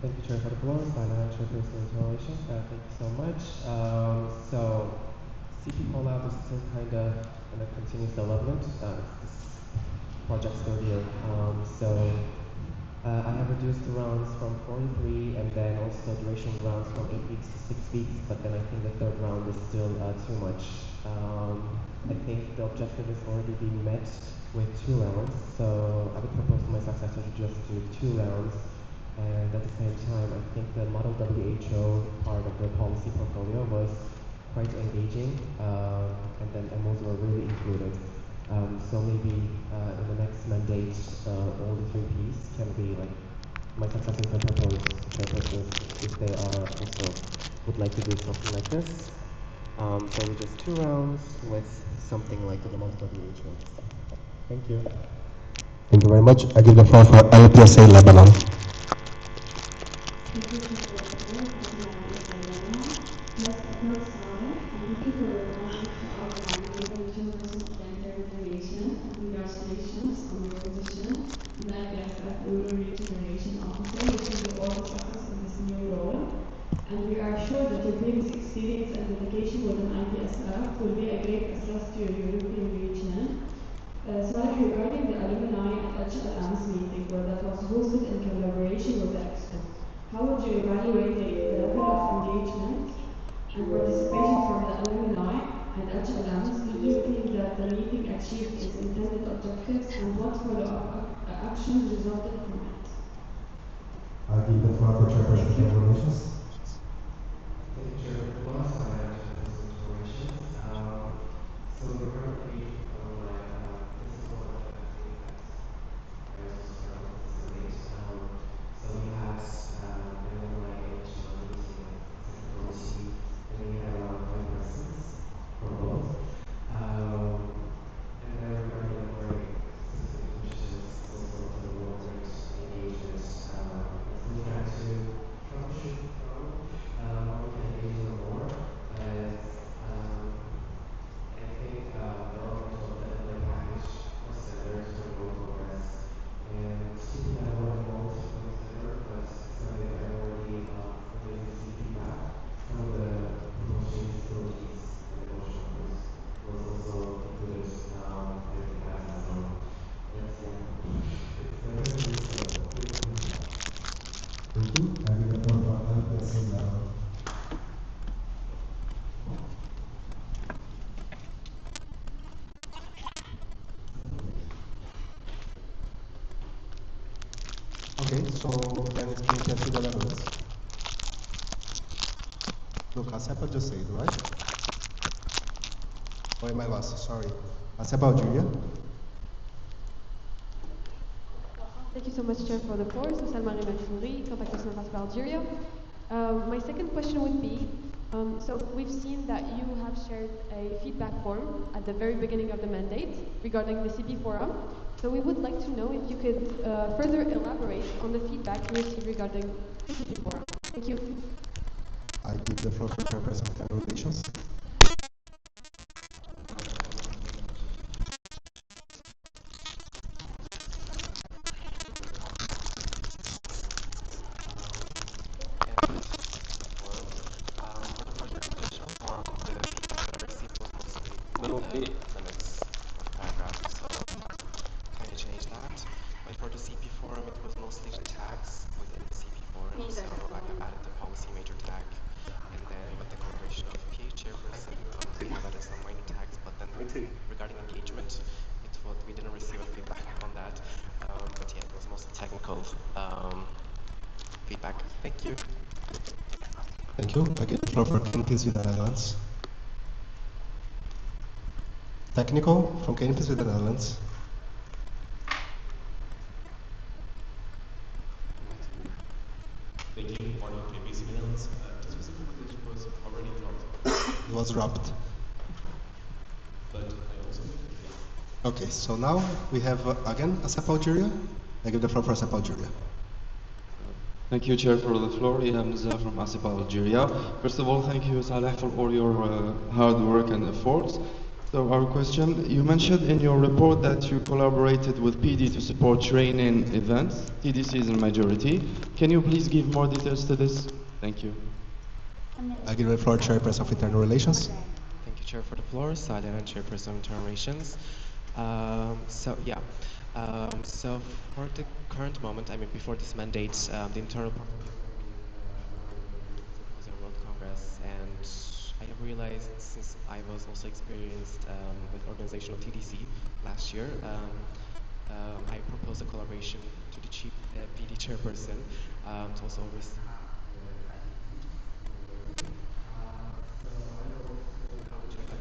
[SPEAKER 13] Thank you, Chair, for the floor. Financial Personal Relations. Thank you so much. So, CP Collab is still kind of in a continuous development. This project still here. I have reduced the rounds from 4 to 3, and then also duration rounds from 8 weeks to 6 weeks. But then I think the third round is still too much. I think the objective is already being met with 2 rounds. So I would propose to my successor to just do 2 rounds. And at the same time, I think the model WHO part of the policy portfolio was quite engaging, and then MOs were really included. So maybe in the next mandate, all the 3 Ps can be like, my successor can propose chairpersons if they are also would like to do something like this. So we just 2 rounds with something like the most WHO. Thank you.
[SPEAKER 8] Thank you very much. I give the floor for IPSA Lebanon.
[SPEAKER 5] Congratulations on your position as IPSF Rural Regeneration Officer, wishing you all the success in this new role. And we are sure that your previous experience and dedication within IPSF will be a great asset to your European region. Salih, regarding the alumni at HLM's meeting, where that was hosted in collaboration with the Expo, how would you evaluate the level of engagement and participation from the alumni and HLMs? Did you think that the meeting achieved its intended objectives, and what follow-up actions resulted from it?
[SPEAKER 8] I give the floor for Chairperson of Relations.
[SPEAKER 17] Thank you, Chair. Last time I actually was information. So the current page this is one of the things that I also started with this debate. So we had an alumni HLM meeting, technical team, and we had around 5 persons for both. And then regarding the more specific questions, also for the long-term engagement, we had to troubleshoot from how we can engage them more. I think the element of the LA package was standards for the local progress. And speaking at more than most consider, but something that I already received feedback. Some of the promotion facilities in the motion was also included. I think that's as well. Let's see.
[SPEAKER 8] Thank you. I give the floor for IPSA Lebanon. Okay, so then it came to the Netherlands. Look, ASEPA just said, right? Or am I lost? Sorry. ASEPA Algeria.
[SPEAKER 20] Thank you so much, Chair, for the floor. So Salma Rimanfouri, contact person of ASEPA Algeria. My second question would be, so we've seen that you have shared a feedback form at the very beginning of the mandate regarding the CP forum. So we would like to know if you could further elaborate on the feedback you received regarding the CP forum. Thank you.
[SPEAKER 8] I give the floor to Chairperson of Relations.
[SPEAKER 14] Little bit limits of paragraphs, so kind of change that. But for the CP forum, it was mostly the tags within the CP forum, so I have added the policy major tag, and then with the collaboration of PA chairperson, we have added some minor tags, but then regarding engagement, we didn't receive a feedback on that, but yeah, it was mostly technical feedback. Thank you.
[SPEAKER 8] Thank you. I give the floor for Kempis with the Netherlands. Technical from Kempis with the Netherlands.
[SPEAKER 15] Thank you. Martin KBC Netherlands. The specific question was already dropped.
[SPEAKER 8] It was dropped.
[SPEAKER 15] But I also
[SPEAKER 8] Okay, so now we have again ASEPA Algeria. I give the floor for ASEPA Algeria.
[SPEAKER 4] Thank you, Chair, for the floor. Ilham Nizar from ASIPA, Algeria. First of all, thank you, Saleh, for all your hard work and efforts. So our question, you mentioned in your report that you collaborated with PD to support training events. TDC is a majority. Can you please give more details to this? Thank you.
[SPEAKER 8] I give the floor to Chairperson of Internal Relations.
[SPEAKER 14] Thank you, Chair, for the floor. Silent Chairperson of Internal Relations. So for the current moment, I mean, before this mandate, the internal World Congress, and I have realized, since I was also experienced with organization of TDC last year, I proposed a collaboration to the chief PD chairperson to also oversee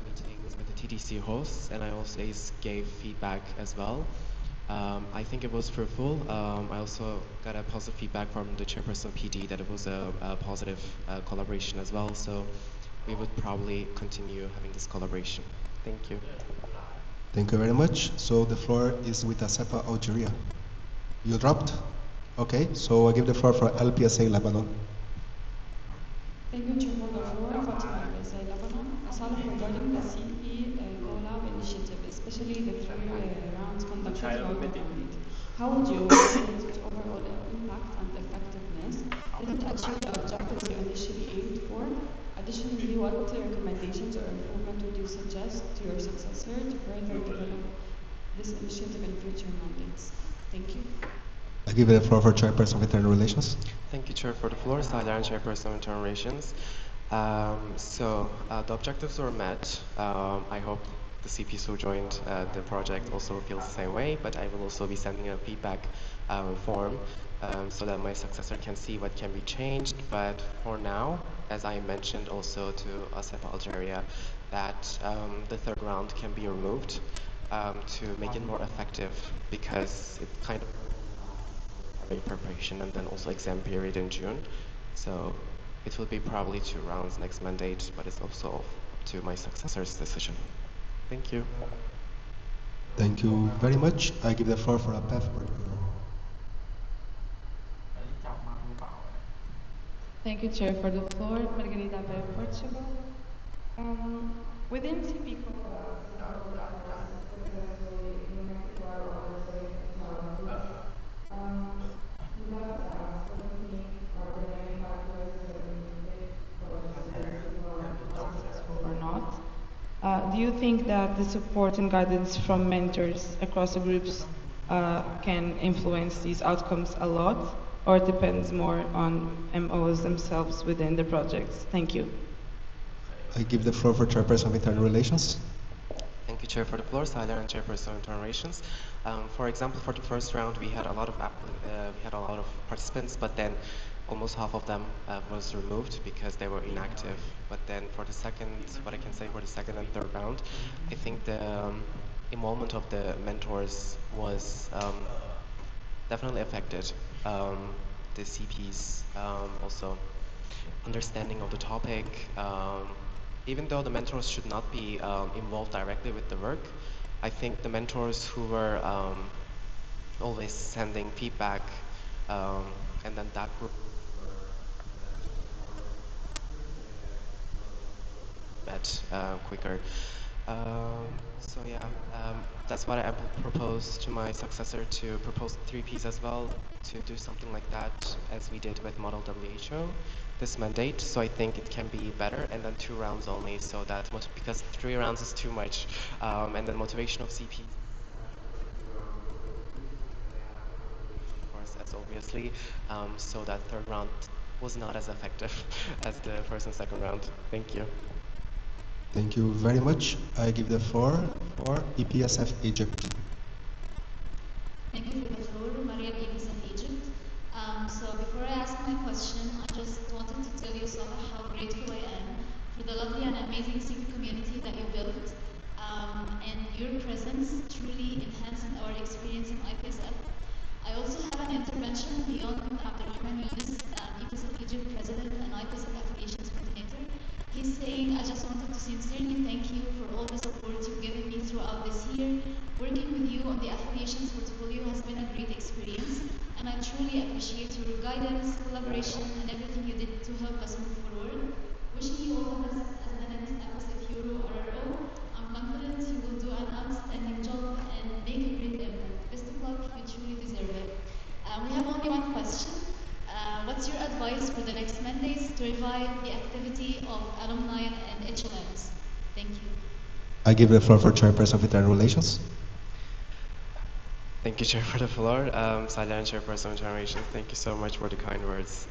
[SPEAKER 14] meetings with the TDC hosts, and I also gave feedback as well. I think it was fruitful. I also got a positive feedback from the chairperson of PD that it was a positive collaboration as well. So we would probably continue having this collaboration. Thank you.
[SPEAKER 8] Thank you very much. So the floor is with ASEPA Algeria. You dropped? Okay, so I give the floor for LPSA Lebanon.
[SPEAKER 7] Thank you, Chair, for the floor. Fatima IPSA Lebanon. Saleh, regarding the CP Collab initiative, especially the three rounds conducted throughout the mandate, how would you evaluate its overall impact and effectiveness? Did it achieve the objectives you initially aimed for? Additionally, what recommendations or improvement would you suggest to your successor to further develop this initiative in future mandates? Thank you.
[SPEAKER 8] I give the floor for Chairperson of Internal Relations.
[SPEAKER 14] Thank you, Chair, for the floor. Silent Chairperson of Internal Relations. The objectives were met. I hope the CPs who joined the project also feels the same way, but I will also be sending a feedback form so that my successor can see what can be changed. But for now, as I mentioned also to ASEPA Algeria, that the third round can be removed to make it more effective, because it kind of preparation and then also exam period in June. So it will be probably 2 rounds next mandate, but it's also up to my successor's decision. Thank you.
[SPEAKER 8] Thank you very much. I give the floor for APEF.
[SPEAKER 16] Thank you, Chair, for the floor. Margarida Bev, Portugal. Within CP or not, do you think that the support and guidance from mentors across the groups can influence these outcomes a lot, or it depends more on MOs themselves within the projects? Thank you.
[SPEAKER 8] I give the floor for Chairperson of Internal Relations.
[SPEAKER 14] Thank you, Chair, for the floor. Silent Chairperson of Internal Relations. For example, for the first round, we had a lot of participants, but then almost half of them was removed because they were inactive. But then for the second, what I can say for the second and third round, I think the involvement of the mentors was definitely affected. The CPs also understanding of the topic. Even though the mentors should not be involved directly with the work, I think the mentors who were always sending feedback, and then that group met quicker. That's what I propose to my successor, to propose 3 Ps as well, to do something like that as we did with Model WHO this mandate. So I think it can be better, and then 2 rounds only, so that because 3 rounds is too much, and the motivation of CP, of course, as obviously, so that third round was not as effective as the first and second round. Thank you.
[SPEAKER 8] Thank you very much. I give the floor for IPSF Egypt.
[SPEAKER 18] Thank you for the floor, Mariam IPSF Egypt. So before I ask my question, I just wanted to tell you, Salah, how grateful I am for the lovely and amazing civic community that you built. And your presence truly enhanced our experience in IPSF. I also have an intervention beyond Abdulrahman Yunus, IPSF Egypt President and IPSF Affiliations Coordinator. He's saying, I just wanted to sincerely thank you for all the support you've given me throughout this year. Working with you on the affiliations portfolio has been a great experience, and I truly appreciate your guidance, collaboration, and everything you did to help us move forward. Wishing you all the best as the next IPSF Euro RRO. I'm confident you will do an outstanding job and make a great impact. Best of luck, you truly deserve it. We have only one question. What's your advice for the next mandates to revive the activity of alumni and HLMs? Thank you.
[SPEAKER 8] I give the floor for Chairperson of Internal Relations.
[SPEAKER 14] Thank you, Chair, for the floor. Silent Chairperson of Generations, thank you so much for the kind words.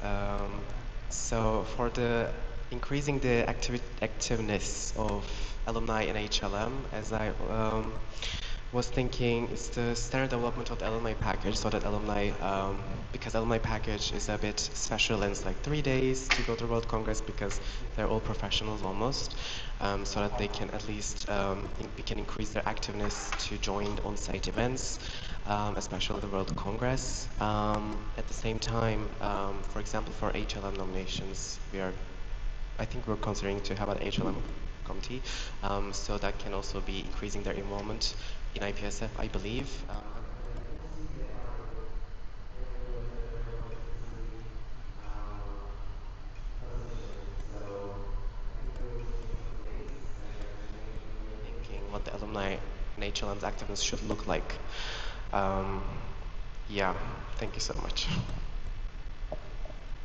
[SPEAKER 14] So for the increasing the activeness of alumni in HLM, as I was thinking, it's the standard development of the alumni package, so that alumni, because alumni package is a bit special and it's like 3 days to go to World Congress because they're all professionals almost, so that they can at least we can increase their activeness to join on-site events, especially the World Congress. At the same time, for example, for HLM nominations, I think we're considering to have an HLM committee, so that can also be increasing their involvement in IPSF, I believe. Thinking what the alumni and HLM's activists should look like. Yeah, thank you so much.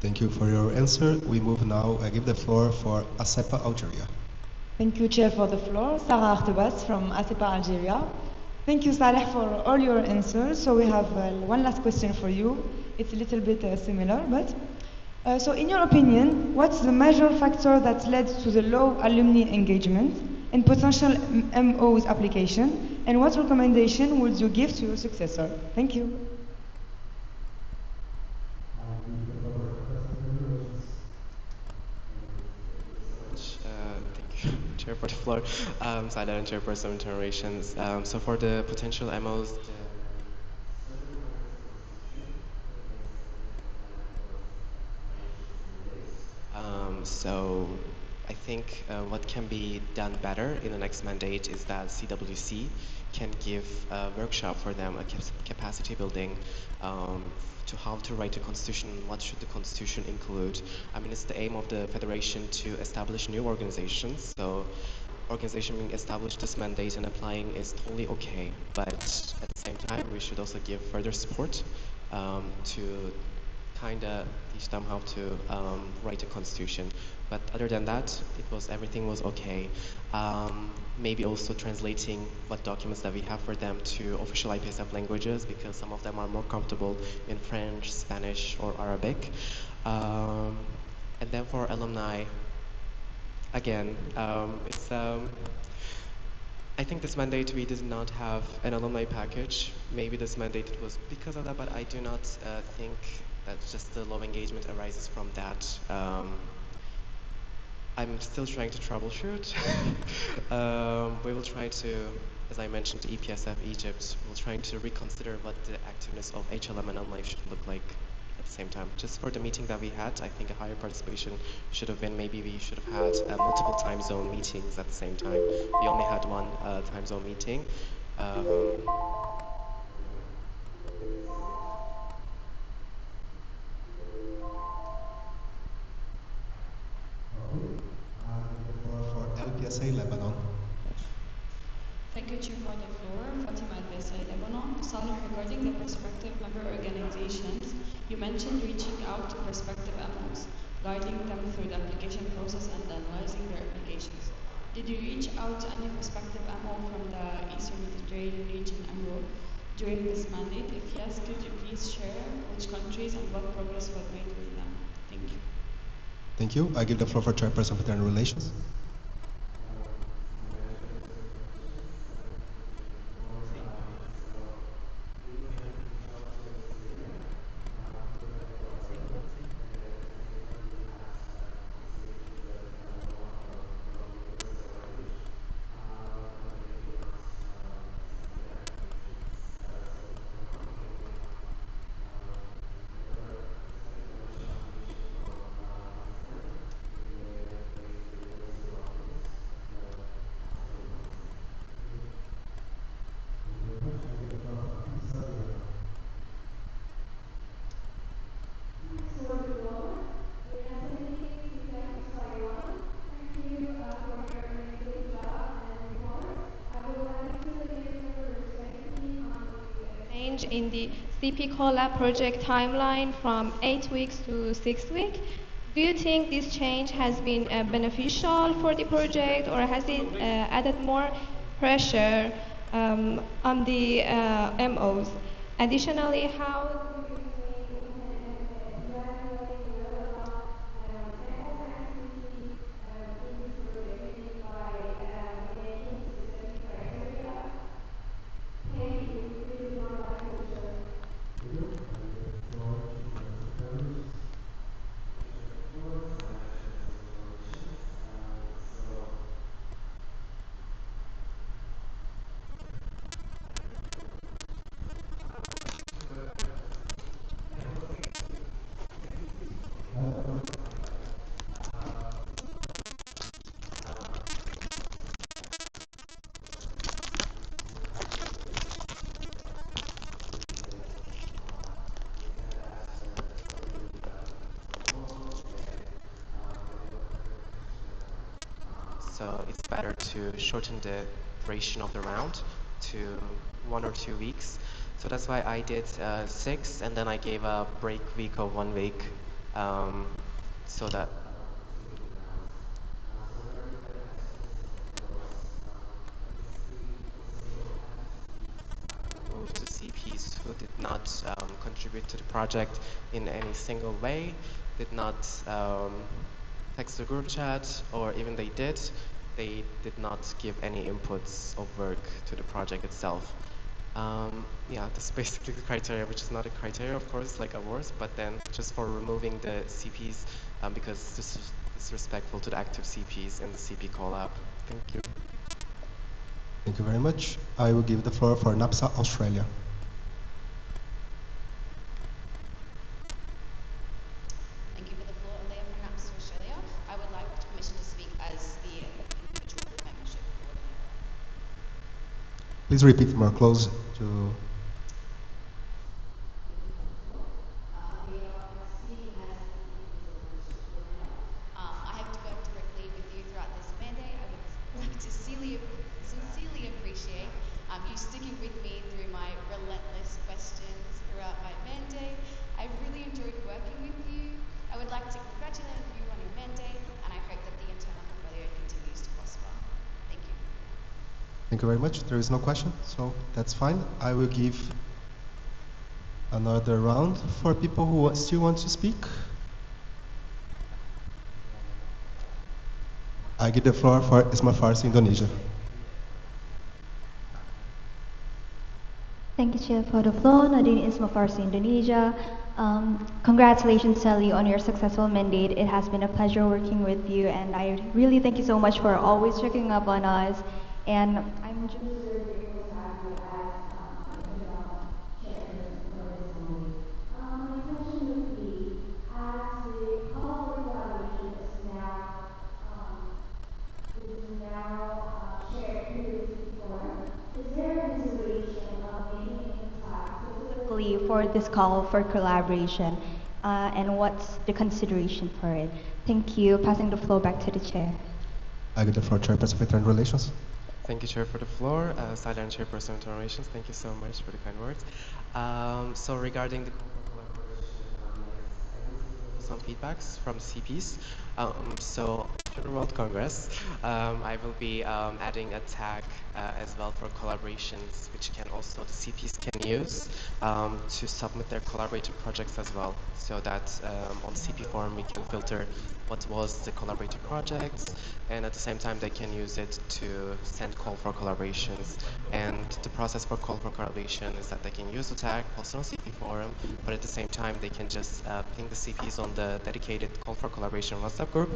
[SPEAKER 8] Thank you for your answer. We move now. I give the floor for ASEPA Algeria.
[SPEAKER 9] Thank you, Chair, for the floor. Sarah Artebas from ASEPA Algeria. Thank you, Saleh, for all your answers. So we have one last question for you. It's a little bit similar, but so in your opinion, what's the major factor that led to the low alumni engagement in potential MO's application, and what recommendation would you give to your successor? Thank you.
[SPEAKER 14] Thank you, Chair, for the floor. Silent Chairperson of Generations. So for the potential MOs, so I think what can be done better in the next mandate is that CWC can give a workshop for them, a capacity building to how to write a constitution, what should the constitution include. I mean, it's the aim of the federation to establish new organizations, so organization being established this mandate and applying is totally okay, but at the same time we should also give further support to kind of teach them how to write a constitution. But other than that, everything was okay. Maybe also translating what documents that we have for them to official IPSF languages, because some of them are more comfortable in French, Spanish, or Arabic. And then for alumni, again, I think this mandate we did not have an alumni package. Maybe this mandate it was because of that, but I do not think that just the low engagement arises from that. I'm still trying to troubleshoot. We will try to, as I mentioned, IPSF Egypt, we'll try to reconsider what the activeness of HLM and alumni should look like at the same time. Just for the meeting that we had, I think a higher participation should have been, maybe we should have had multiple time zone meetings at the same time. We only had one time zone meeting.
[SPEAKER 8] For LPSA Lebanon.
[SPEAKER 7] Thank you, Chair, for the floor. Fatima Al-Baisai, Lebanon. Salih, regarding the prospective member organizations, you mentioned reaching out to prospective MOs, guiding them through the application process and analyzing their applications. Did you reach out to any prospective MO from the Eastern Mediterranean region and Europe during this mandate? If yes, could you please share which countries and what progress was made with them? Thank you.
[SPEAKER 8] Thank you. I give the floor for Chairperson of Internal Relations.
[SPEAKER 1] change in the CP Collab project timeline from 8 weeks to 6 weeks. Do you think this change has been beneficial for the project, or has it added more pressure on the MOs? Additionally, how do you think we can evaluate whether or not MOs activity in this project by making specific criteria? Thank you. This is my last question.
[SPEAKER 14] So it's better to shorten the duration of the round to 1 or 2 weeks. So that's why I did 6, and then I gave a break week of 1 week, so that to CPs who did not contribute to the project in any single way, did not text the group chat, or even they did not give any inputs of work to the project itself. Yeah, that's basically the criteria, which is not a criteria, of course, like awards, but then just for removing the CPs because this is disrespectful to the active CPs in the CP collab. Thank you.
[SPEAKER 8] Thank you very much. I will give the floor for NAPSA Australia.
[SPEAKER 21] Thank you for the floor, Leah from NAPSA Australia. I would like permission to speak as the individual membership coordinator.
[SPEAKER 8] Please repeat more close to...
[SPEAKER 21] I have worked directly with you throughout this mandate. I would like to sincerely appreciate you sticking with me through my relentless questions throughout my mandate. I really enjoyed working with you. I would like to congratulate you on your mandate, and I hope that the internal portfolio continues to prosper. Thank you.
[SPEAKER 8] Thank you very much. There is no question, so that's fine. I will give another round for people who still want to speak. I give the floor for Isma Farsi, Indonesia.
[SPEAKER 23] Thank you, Chair, for the floor. Nadine Isma Farsi, Indonesia. Congratulations, Sally, on your successful mandate. It has been a pleasure working with you, and I really thank you so much for always checking up on us. And I'm just very grateful to have you as chairperson for this mandate. My question would be, as the call for collaboration is now shared through the city forum, is there a consideration of making it specifically for this call for collaboration, and what's the consideration for it? Thank you. Passing the floor back to the chair.
[SPEAKER 8] I give the floor to Chairperson for Internal Relations.
[SPEAKER 14] Thank you, Chair, for the floor. Silent Chairperson of Internal Relations, thank you so much for the kind words. So regarding the some feedbacks from CPs. So for World Congress, I will be adding a tag as well for collaborations, which can also the CPs can use to submit their collaborative projects as well, so that on CP forum we can filter what was the collaborative projects, and at the same time they can use it to send call for collaborations. And the process for call for collaboration is that they can use the tag also on CP forum, but at the same time they can just ping the CPs on the dedicated call for collaboration WhatsApp group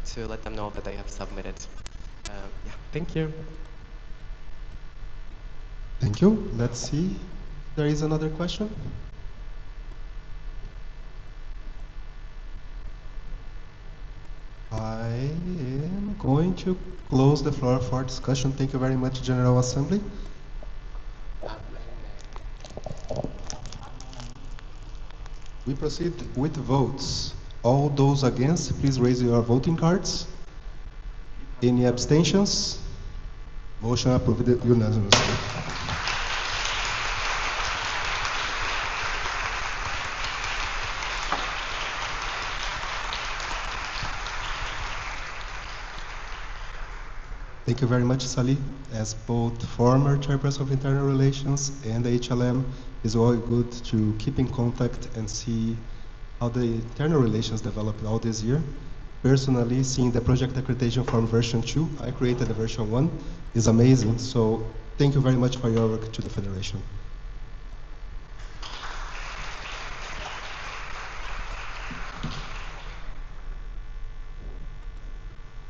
[SPEAKER 14] to let them know that they have submitted. Yeah, thank you.
[SPEAKER 8] Thank you. Let's see if there is another question. I am going to close the floor for discussion. Thank you very much, General Assembly. We proceed with votes. All those against, please raise your voting cards. Any abstentions? Motion approved unanimously.
[SPEAKER 3] Thank you very much, Sally. As both former chairperson of internal relations and HLM, it's always good to keep in contact and see how the internal relations developed all this year. Personally, seeing the project accreditation from version 2, I created the version 1, is amazing. So thank you very much for your work to the Federation.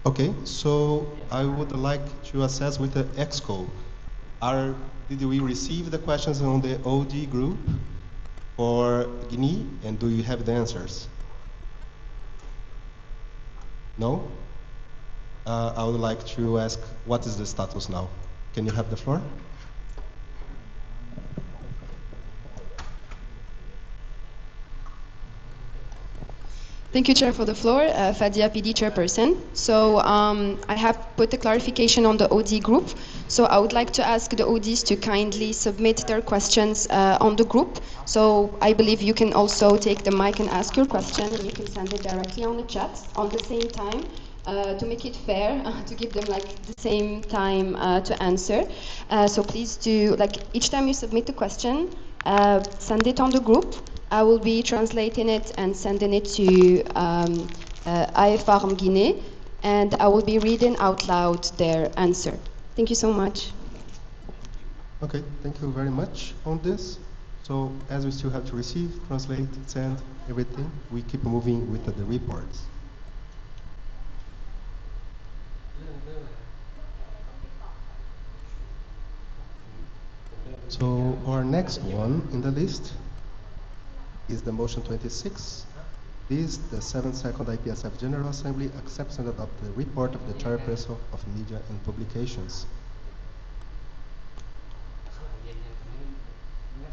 [SPEAKER 3] Okay, so I would like to assess with the EXCO. Did we receive the questions on the OD group for Guinea, and do you have the answers? No? I would like to ask, what is the status now? Can you have the floor?
[SPEAKER 6] Thank you, Chair, for the floor. Fadia PD Chairperson. So I have put a clarification on the OD group. So I would like to ask the ODs to kindly submit their questions on the group. So I believe you can also take the mic and ask your question, and you can send it directly on the chat on the same time. To make it fair, to give them like the same time to answer. So please do, like each time you submit a question, send it on the group. I will be translating it and sending it to IFARM Guinea, and I will be reading out loud their answer. Thank you so much.
[SPEAKER 3] Okay, thank you very much on this. So as we still have to receive, translate, send, everything, we keep moving with the reports. So our next one in the list is the motion 26. This, the 7th IPSF General Assembly accepts and adopts the report of the Chairperson of Media and Publications.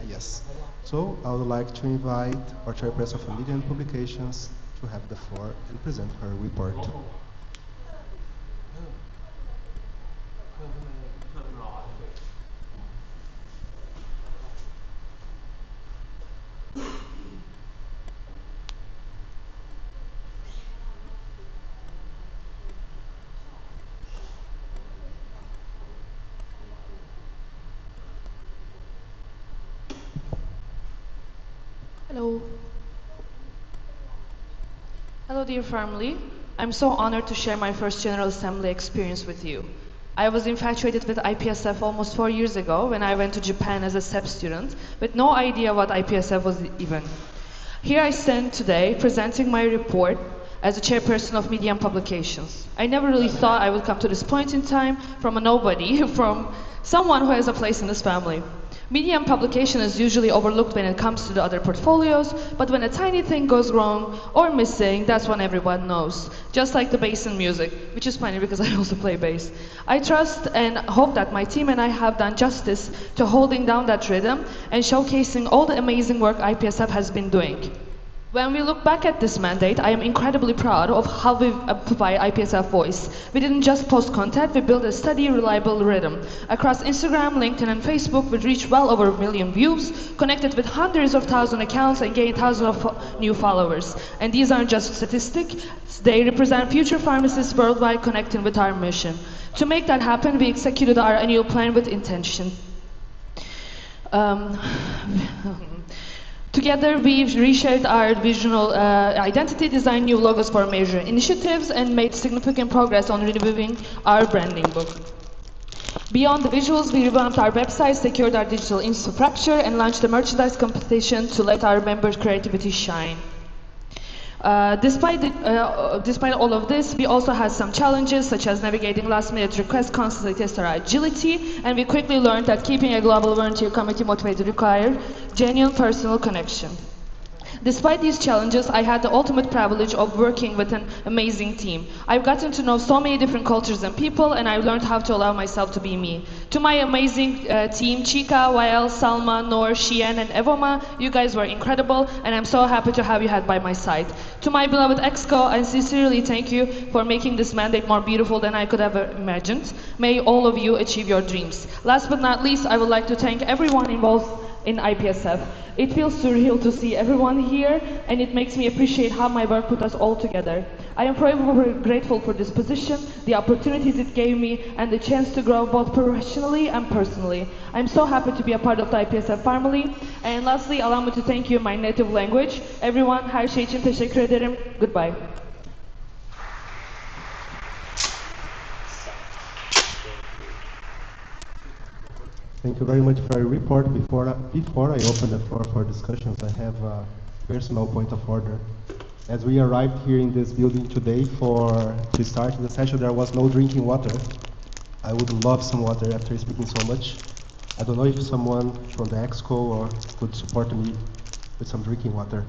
[SPEAKER 3] Yes. So I would like to invite our Chairperson of Media and Publications to have the floor and present her report.
[SPEAKER 16] Hello. Hello, dear family. I'm so honored to share my first General Assembly experience with you. I was infatuated with IPSF almost 4 years ago when I went to Japan as a SEP student, with no idea what IPSF was even. Here I stand today presenting my report as a chairperson of Media and Publications. I never really thought I would come to this point in time from a nobody, from someone who has a place in this family. Media and publication is usually overlooked when it comes to the other portfolios, but when a tiny thing goes wrong or missing, that's when everyone knows. Just like the bass in music, which is funny because I also play bass. I trust and hope that my team and I have done justice to holding down that rhythm and showcasing all the amazing work IPSF has been doing. When we look back at this mandate, I am incredibly proud of how we've amplified IPSF voice. We didn't just post content, we built a steady, reliable rhythm. Across Instagram, LinkedIn, and Facebook, we reached well over 1 million views, connected with hundreds of thousands of accounts, and gained thousands of new followers. And these aren't just statistics, they represent future pharmacists worldwide connecting with our mission. To make that happen, we executed our annual plan with intention. Together, we've reshaped our visual identity, designed new logos for major initiatives, and made significant progress on reviewing our branding book. Beyond the visuals, we revamped our website, secured our digital infrastructure, and launched a merchandise competition to let our members' creativity shine. Despite all of this, we also had some challenges, such as navigating last-minute requests, constantly test our agility, and we quickly learned that keeping a global volunteer committee motivated required genuine personal connection. Despite these challenges, I had the ultimate privilege of working with an amazing team. I've gotten to know so many different cultures and people, and I learned how to allow myself to be me. To my amazing team, Chika, Wael, Salma, Noor, Shien, and Evoma, you guys were incredible, and I'm so happy to have you had by my side. To my beloved EXCO, I sincerely thank you for making this mandate more beautiful than I could ever imagined. May all of you achieve your dreams. Last but not least, I would like to thank everyone involved
[SPEAKER 11] in IPSF. It feels surreal to see everyone here, and it makes me appreciate how my work put us all together. I am forever grateful for this position, the opportunities it gave me, and the chance to grow both professionally and personally. I'm so happy to be a part of the IPSF family. And lastly, allow me to thank you in my native language. Everyone, her şey için teşekkür ederim. Goodbye.
[SPEAKER 3] Thank you very much for your report. Before I open the floor for discussions, I have a personal point of order. As we arrived here in this building today to start the session, there was no drinking water. I would love some water after speaking so much. I don't know if someone from the Exco could support me with some drinking water.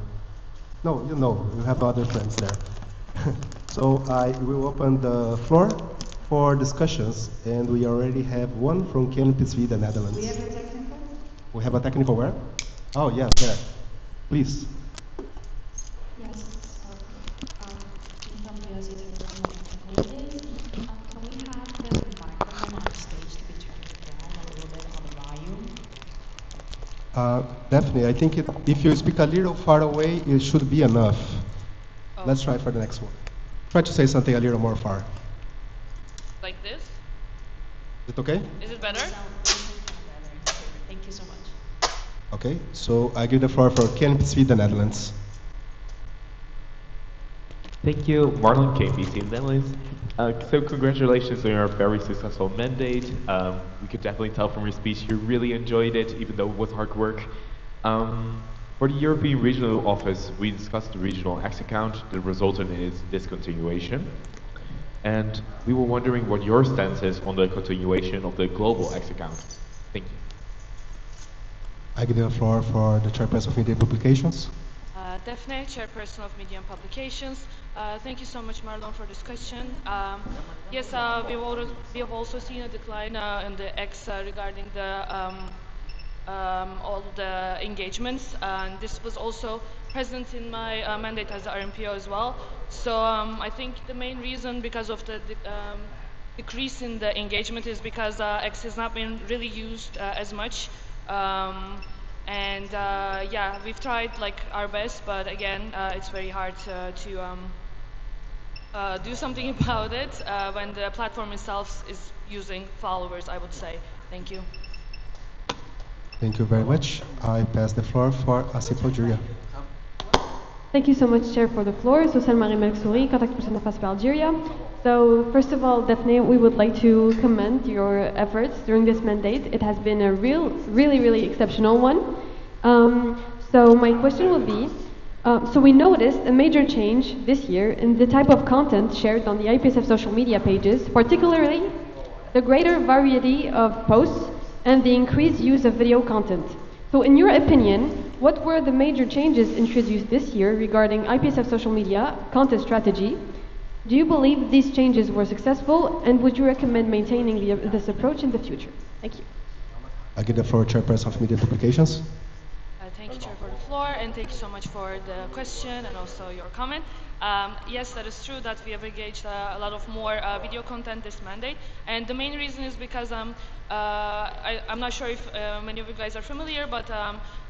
[SPEAKER 3] No, you have other friends there. So I will open the floor for discussions, and we already have one from KNPSV, the Netherlands.
[SPEAKER 23] We have a technical?
[SPEAKER 3] We have a technical where? Oh, yes, there. Please.
[SPEAKER 7] Yes, from the holidays, can we have the microphone on stage to be turned down a little bit on the volume?
[SPEAKER 3] Definitely. I think if you speak a little far away, it should be enough. Let's try for the next one. Try to say something a little more far.
[SPEAKER 11] Like this?
[SPEAKER 3] Is it okay?
[SPEAKER 11] Is it better?
[SPEAKER 7] Thank you so much.
[SPEAKER 3] Okay, so I give the floor for KNPSV, the Netherlands.
[SPEAKER 12] Thank you, Marlon, KBC in Netherlands. So congratulations on your very successful mandate. We could definitely tell from your speech you really enjoyed it, even though it was hard work. For the European Regional Office, we discussed the regional X account that resulted in its discontinuation. And we were wondering what your stance is on the continuation of the global X account. Thank you.
[SPEAKER 3] I give the floor for the chairperson of Media Publications.
[SPEAKER 11] Daphne, chairperson of Media and Publications. Thank you so much, Marlon, for this question. Yes, we have also seen a decline in the X regarding the all the engagements, and this was also present in my mandate as the RMPO as well. So I think the main reason because of the decrease in the engagement is because X has not been really used as much. Yeah, we've tried like our best, but again, it's very hard to do something about it when the platform itself is using followers, I would say. Thank you.
[SPEAKER 3] Thank you very much. I pass the floor for Asif Algeria.
[SPEAKER 20] Thank you so much, Chair, for the floor. So, Marie Melksouri, contact person of ASPA Algeria. So, first of all, Daphne, we would like to commend your efforts during this mandate. It has been a really exceptional one. So, my question will be, so we noticed a major change this year in the type of content shared on the IPSF social media pages, particularly the greater variety of posts and the increased use of video content. So in your opinion, what were the major changes introduced this year regarding IPSF social media content strategy? Do you believe these changes were successful, and would you recommend maintaining this approach in the future? Thank you.
[SPEAKER 3] I give the floor to Chairperson of Media Publications.
[SPEAKER 11] Thank you, Chair, for the floor, and thank you so much for the question and also your comment. Yes, that is true that we have engaged a lot of more video content this mandate, and the main reason is because I'm not sure if many of you guys are familiar, but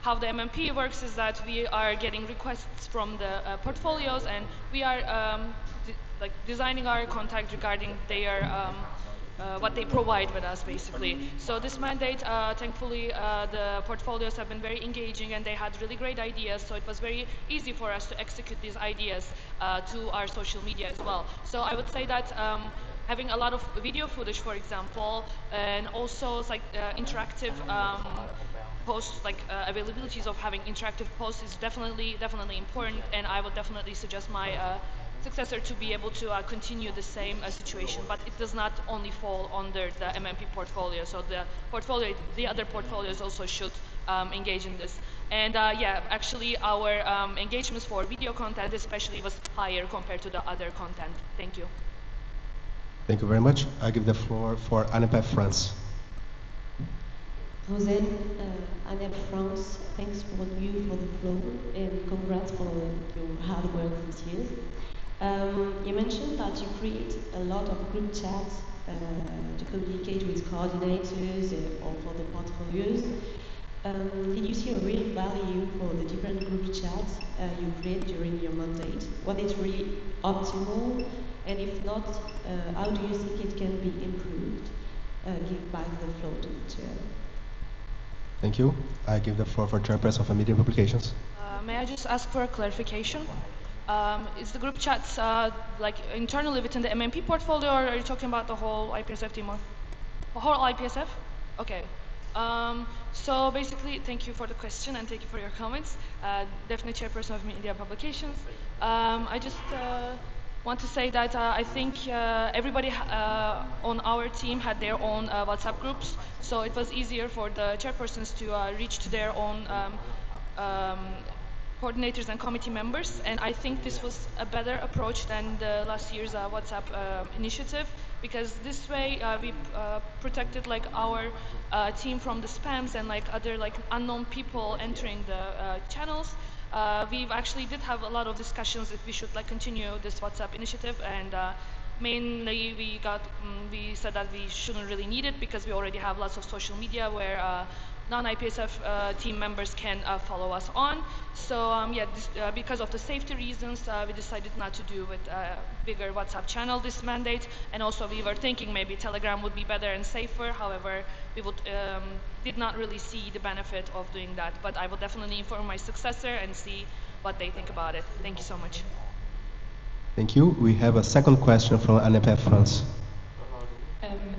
[SPEAKER 11] how the MMP works is that we are getting requests from the portfolios, and we are designing our content regarding their what they provide with us, basically. So this mandate, thankfully, the portfolios have been very engaging, and they had really great ideas, so it was very easy for us to execute these ideas to our social media as well. So I would say that having a lot of video footage, for example, and also interactive posts, availabilities of having interactive posts is definitely important, and I would definitely suggest my successor to be able to continue the same situation, but it does not only fall under the MMP portfolio. So the other portfolios also should engage in this. And yeah, actually our engagements for video content especially was higher compared to the other content. Thank you.
[SPEAKER 3] Thank you very much. I give the floor for ANEPEF France.
[SPEAKER 19] Roselle, ANEP France, thanks for you for the floor, and congrats for your hard work this year. You mentioned that you create a lot of group chats to communicate with coordinators or for the portfolios. Did you see a real value for the different group chats you create during your mandate? What is really optimal? And if not, how do you think it can be improved? Give back the floor to the chair.
[SPEAKER 3] Thank you. I give the floor for Chairperson of Media Publications.
[SPEAKER 11] May I just ask for a clarification? Is the group chats like internally within the MMP portfolio, or are you talking about the whole IPSF team? Or the whole IPSF? Okay. So basically, thank you for the question and thank you for your comments. Definitely Chairperson of Media Publications. I just want to say that I think everybody on our team had their own WhatsApp groups, so it was easier for the chairpersons to reach to their own um, coordinators and committee members, and I think this was a better approach than the last year's WhatsApp initiative, because this way we protected like our team from the spams and like other like unknown people entering the channels. We actually did have a lot of discussions if we should like continue this WhatsApp initiative, and mainly we said that we shouldn't really need it because we already have lots of social media where non-IPSF team members can follow us on. So yeah, because of the safety reasons, we decided not to do with a bigger WhatsApp channel this mandate. And also we were thinking maybe Telegram would be better and safer. However, we did not really see the benefit of doing that. But I will definitely inform my successor and see what they think about it. Thank you so much.
[SPEAKER 3] Thank you. We have a second question from ANEPF France.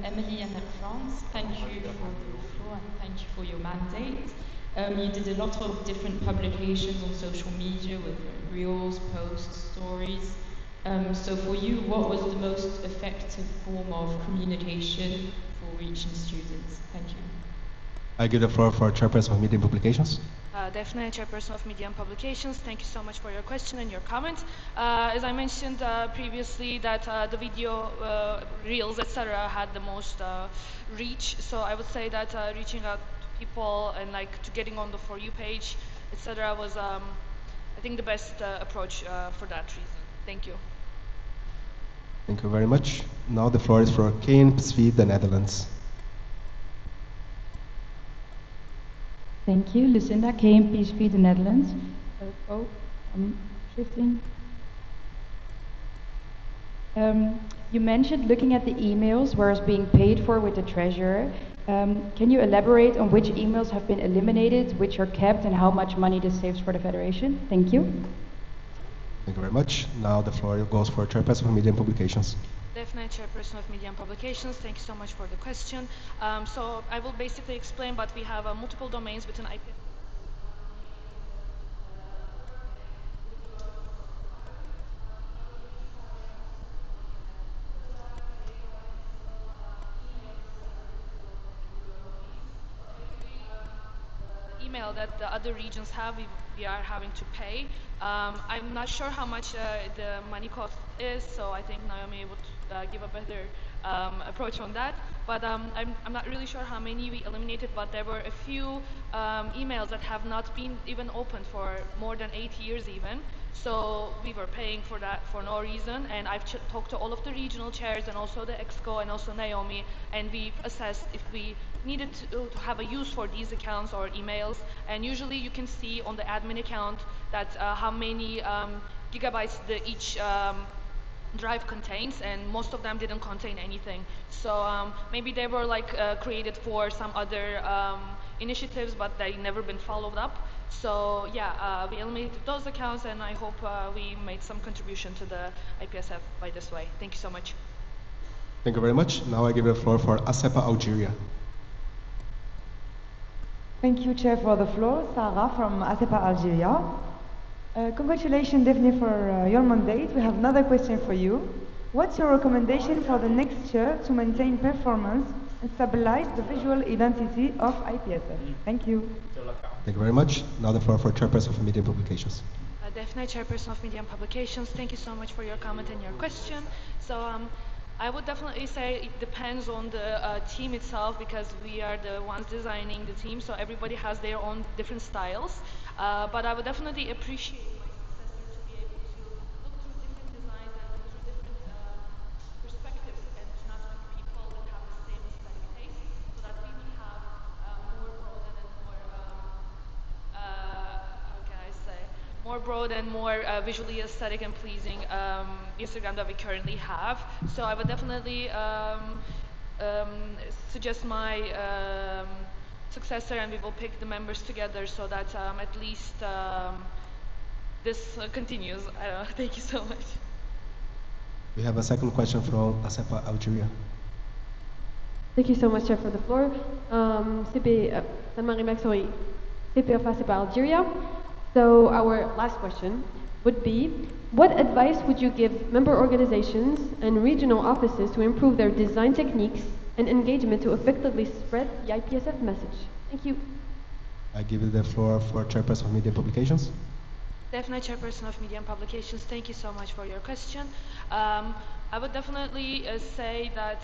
[SPEAKER 2] Emily and France, thank you for the floor and thank you for your mandate. You did a lot of different publications on social media with reels, posts, stories. So for you, what was the most effective form of communication for reaching students? Thank you.
[SPEAKER 3] I give the floor for Chairperson of Media Publications.
[SPEAKER 11] Definitely Chairperson of Media and Publications. Thank you so much for your question and your comment. As I mentioned previously, that the video, reels, etc., had the most reach. So I would say that reaching out to people and like to getting on the For You page, etc., was I think the best approach for that reason. Thank you.
[SPEAKER 3] Thank you very much. Now the floor is for IPSF, the Netherlands.
[SPEAKER 10] Thank you, Lucinda, IPSF, the Netherlands. I'm shifting. You mentioned looking at the emails where it's being paid for with the treasurer. Can you elaborate on which emails have been eliminated, which are kept, and how much money this saves for the Federation? Thank you.
[SPEAKER 3] Thank you very much. Now the floor goes for Chairperson of Media and Publications.
[SPEAKER 11] Definitely Chairperson of Media and Publications. Thank you so much for the question. So I will basically explain, but we have multiple domains within IPSF. Email that the other regions have, we are having to pay. I'm not sure how much the money cost is, so I think Naomi would give a better approach on that. But I'm not really sure how many we eliminated, but there were a few emails that have not been even opened for more than 8 years even. So we were paying for that for no reason, and I've talked to all of the regional chairs and also the EXCO and also Naomi, and we've assessed if we needed to have a use for these accounts or emails. And usually you can see on the admin account that how many gigabytes each drive contains, and most of them didn't contain anything. So maybe they were like created for some other initiatives, but they never been followed up. So yeah, we eliminated those accounts, and I hope we made some contribution to the IPSF by this way. Thank you so much.
[SPEAKER 3] Thank you very much. Now I give the floor for ASEPA Algeria.
[SPEAKER 9] Thank you, Chair, for the floor. Sarah from ASEPA Algeria. Congratulations, Daphne, for your mandate. We have another question for you. What's your recommendation for the next chair to maintain performance and stabilize the visual identity of IPSF? Thank you.
[SPEAKER 3] Thank you very much. Now the floor for Chairperson of Media and Publications.
[SPEAKER 11] Definitely Chairperson of Media and Publications. Thank you so much for your comment and your question. So I would definitely say it depends on the team itself, because we are the ones designing the team, so everybody has their own different styles. But I would definitely appreciate my successor to be able to look through different designs and look through different perspectives and to not pick people that have the same aesthetic taste, so that we would have more broadened and more more broad and more visually aesthetic and pleasing Instagram that we currently have. So I would definitely suggest my successor, and we will pick the members together so that at least this continues. Thank you so much.
[SPEAKER 3] We have a second question from ASEPA Algeria.
[SPEAKER 20] Thank you so much, Chair, for the floor. Marie Maxori, CP of ASEPA Algeria. So our last question would be, what advice would you give member organizations and regional offices to improve their design techniques and engagement to effectively spread the IPSF message? Thank you.
[SPEAKER 3] I give you the floor for Chairperson of Media Publications.
[SPEAKER 11] Definitely, Chairperson of Media and Publications, thank you so much for your question. I would definitely say that,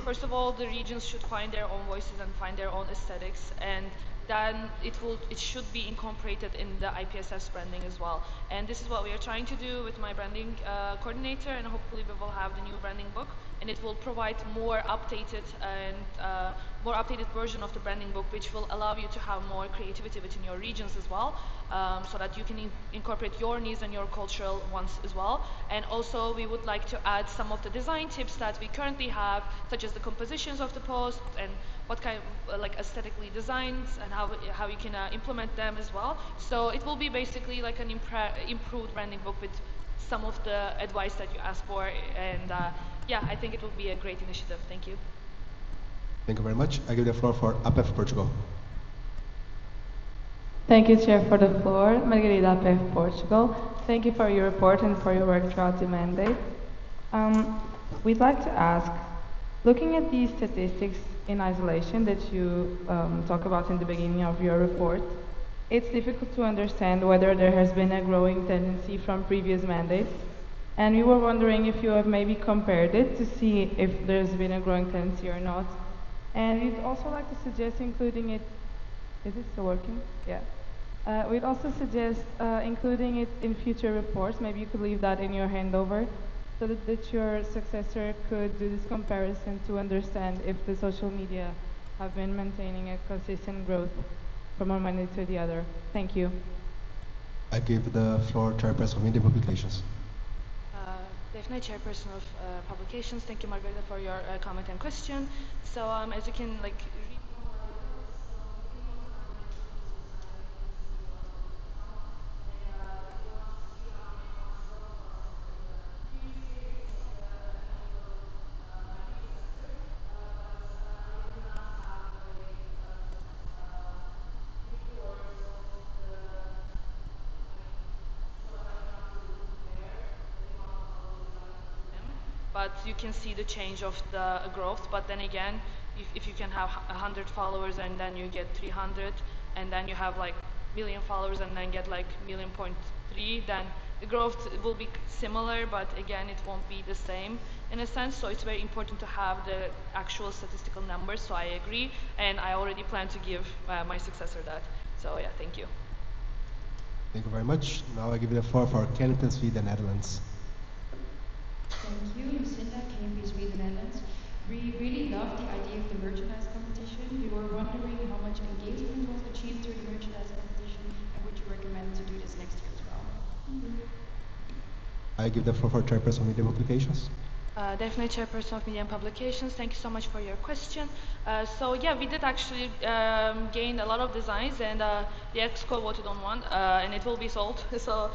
[SPEAKER 11] first of all, the regions should find their own voices and find their own aesthetics, and then it should be incorporated in the IPSF branding as well. And this is what we are trying to do with my branding coordinator, and hopefully we will have the new branding book, and it will provide more updated version of the branding book, which will allow you to have more creativity within your regions as well, so that you can incorporate your needs and your cultural ones as well. And also we would like to add some of the design tips that we currently have, such as the compositions of the post and what kind of like aesthetically designs and how you can implement them as well. So it will be basically like an improved branding book with some of the advice that you asked for, and yeah, I think it will be a great initiative. Thank you.
[SPEAKER 3] Thank you very much. I give the floor for APEF Portugal.
[SPEAKER 16] Thank you, Chair, for the floor. Margarida APF Portugal. Thank you for your report and for your work throughout the mandate. We'd like to ask, looking at these statistics in isolation that you talk about in the beginning of your report, it's difficult to understand whether there has been a growing tendency from previous mandates. And we were wondering if you have maybe compared it to see if there's been a growing tendency or not. And we'd also like to suggest including it, is it still working? Yeah. We'd also suggest including it in future reports. Maybe you could leave that in your handover so that your successor could do this comparison to understand if the social media have been maintaining a consistent growth from one mandate to the other. Thank you.
[SPEAKER 3] I give the floor to Chairperson of Media Publications.
[SPEAKER 11] Definitely, Chairperson of Publications. Thank you, Margarita, for your comment and question. So as you can read, but you can see the change of the growth. But then again, if you can have 100 followers and then you get 300, and then you have like million followers and then get like 1.3, then the growth will be similar, but again, it won't be the same in a sense. So it's very important to have the actual statistical numbers. So I agree, and I already plan to give my successor that. So yeah, thank you.
[SPEAKER 3] Thank you very much. Now I give the floor for Kenneth Sweden, Netherlands.
[SPEAKER 5] Thank you, Lucinda, KMP Sweden, Netherlands. We really love the idea of the merchandise competition. We were wondering how much engagement was achieved through the merchandise competition, and would you recommend to do this next year as well?
[SPEAKER 3] I give the floor for Chairperson of Media Publications.
[SPEAKER 11] Definitely, Chairperson of Media and Publications. Thank you so much for your question. So yeah, we did actually gain a lot of designs, and the EXCO voted on one, and it will be sold. So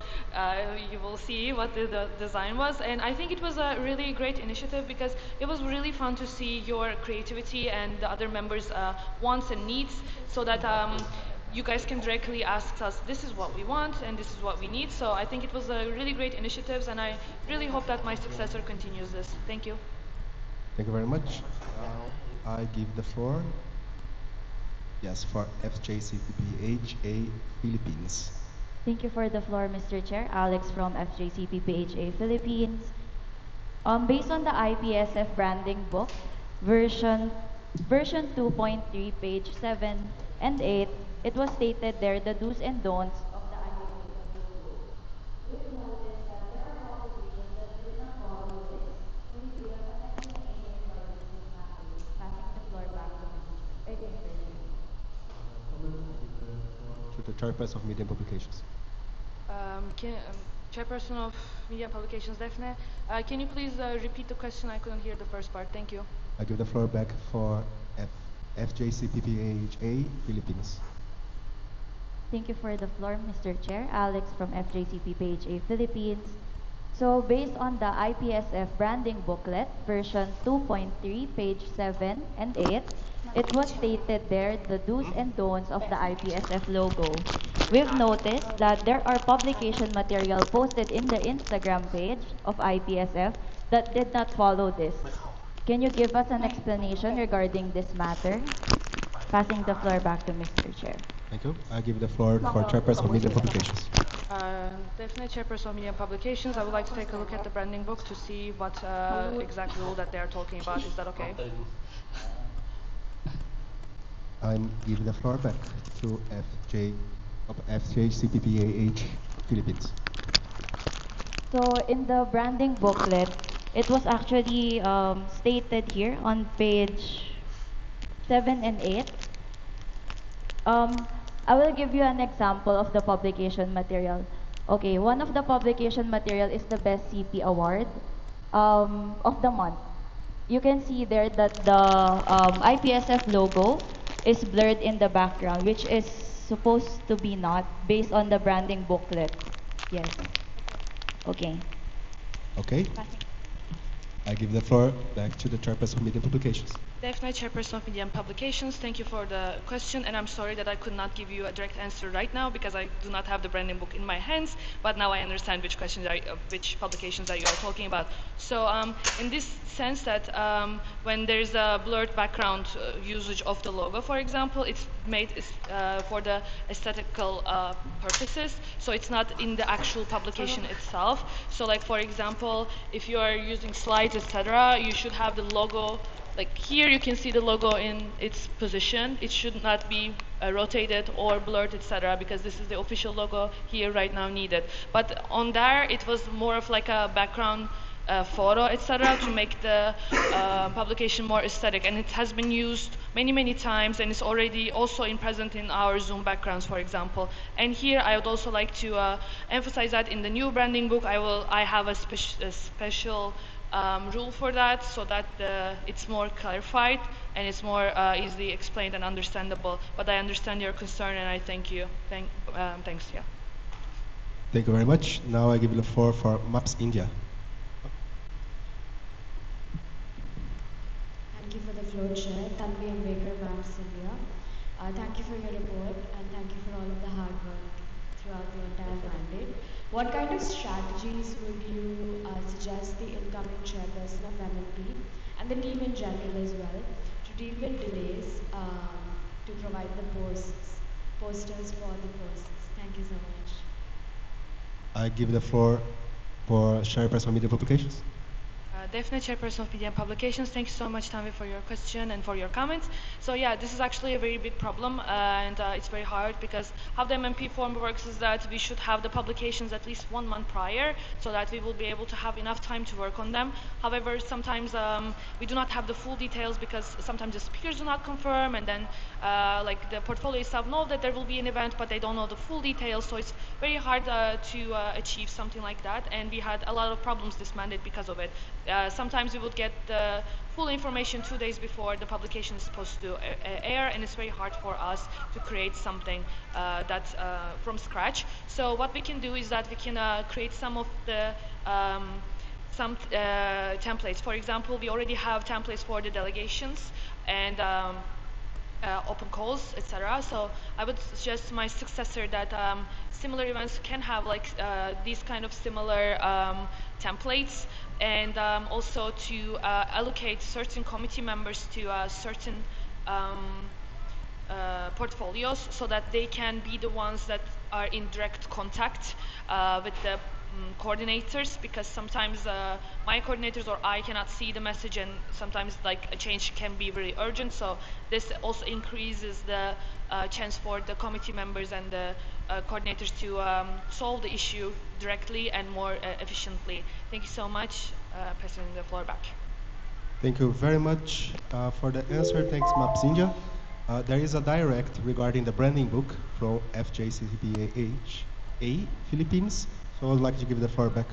[SPEAKER 11] you will see what the design was, and I think it was a really great initiative because it was really fun to see your creativity and the other members' wants and needs, so that you guys can directly ask us, this is what we want and this is what we need. So I think it was a really great initiative, and I really hope that my successor continues this. Thank you.
[SPEAKER 3] Thank you very much. Now I give the floor, yes, for FJCPPHA Philippines.
[SPEAKER 13] Thank you for the floor, Mr. Chair. Alex from FJCPPHA Philippines. Based on the IPSF branding book, version 2.3, page 7 and 8, it was stated there the do's and don'ts of the IPSF group. We've noticed that there are a couple regions that did not follow this. Can you give us an explanation regarding this matter? Passing the floor back to Mr.
[SPEAKER 3] To the Chairperson of Media Publications.
[SPEAKER 11] Chairperson of Media and Publications, Daphne, can you please repeat the question? I couldn't hear the first part. Thank you.
[SPEAKER 3] I give the floor back for FJCPPAHA Philippines.
[SPEAKER 13] Thank you for the floor, Mr. Chair. Alex from FJCPPHA Philippines. So based on the IPSF branding booklet, version 2.3, page 7 and 8, it was stated there the do's and don'ts of the IPSF logo. We've noticed that there are publication material posted in the Instagram page of IPSF that did not follow this. Can you give us an explanation regarding this matter? Passing the floor back to Mr. Chair.
[SPEAKER 3] Thank you. I give the floor for Chairperson of Media Publications.
[SPEAKER 11] Definitely Chairperson of Media and Publications. I would like to take a look at the branding book to see what exact rule that they are talking about. Is that okay?
[SPEAKER 3] I give the floor back to FJCPPAH Philippines.
[SPEAKER 13] So in the branding booklet, it was actually stated here on page 7 and 8. I will give you an example of the publication material. Okay, one of the publication material is the Best CP Award of the month. You can see there that the IPSF logo is blurred in the background, which is supposed to be not based on the branding booklet. Yes. Okay.
[SPEAKER 3] Okay. I give the floor back to the Chairperson of Media Publications.
[SPEAKER 11] Definitely Chairperson of Media and Publications. Thank you for the question, and I'm sorry that I could not give you a direct answer right now because I do not have the branding book in my hands, but now I understand which publications that you are talking about. So in this sense that when there's a blurred background usage of the logo, for example, it's made for the aesthetical purposes, so it's not in the actual publication itself. So like for example, if you are using slides, etc., you should have the logo. Like here you can see the logo in its position. It should not be rotated or blurred, etc., because this is the official logo here right now needed. But on there it was more of like a background photo, etc., to make the publication more aesthetic, and it has been used many times, and it's already also present in our Zoom backgrounds, for example. And here I would also like to emphasize that in the new branding book I have a special rule for that, so that it's more clarified and it's more easily explained and understandable. But I understand your concern, and I thank you. Thanks. Yeah.
[SPEAKER 3] Thank you very much. Now I give the floor for Maps India.
[SPEAKER 15] Thank you for the floor, Chair. Tanvi Ambekar, Maps India. Thank you for your report, and thank you for all of the hard work throughout the entire mandate. What kind of strategies would you suggest the incoming chairperson of MNP and the team in general as well to deal with delays to provide the posters for the posts? Thank you so much.
[SPEAKER 3] I give the floor for Chairperson of Media Publications.
[SPEAKER 11] Definitely Chairperson of Media and Publications. Thank you so much, Tanvi, for your question and for your comments. So yeah, this is actually a very big problem, and it's very hard because how the MMP form works is that we should have the publications at least 1 month prior so that we will be able to have enough time to work on them. However, sometimes we do not have the full details because sometimes the speakers do not confirm, and then like the portfolio itself know that there will be an event, but they don't know the full details, so it's very hard to achieve something like that, and we had a lot of problems this mandate because of it. Sometimes we would get the full information 2 days before the publication is supposed to air, and it's very hard for us to create something that's from scratch. So what we can do is that we can create some of the templates. For example, we already have templates for the delegations and open calls, etc. So I would suggest my successor that similar events can have like these kind of similar templates, and also to allocate certain committee members to certain portfolios so that they can be the ones that are in direct contact with the coordinators, because sometimes my coordinators or I cannot see the message, and sometimes like a change can be very urgent. So this also increases the chance for the committee members and the coordinators to solve the issue directly and more efficiently. Thank you so much. Passing the floor back.
[SPEAKER 3] Thank you very much for the answer. Thanks, Maps India. There is a direct regarding the branding book from FJCPAHA Philippines. So So I would like to give the floor back.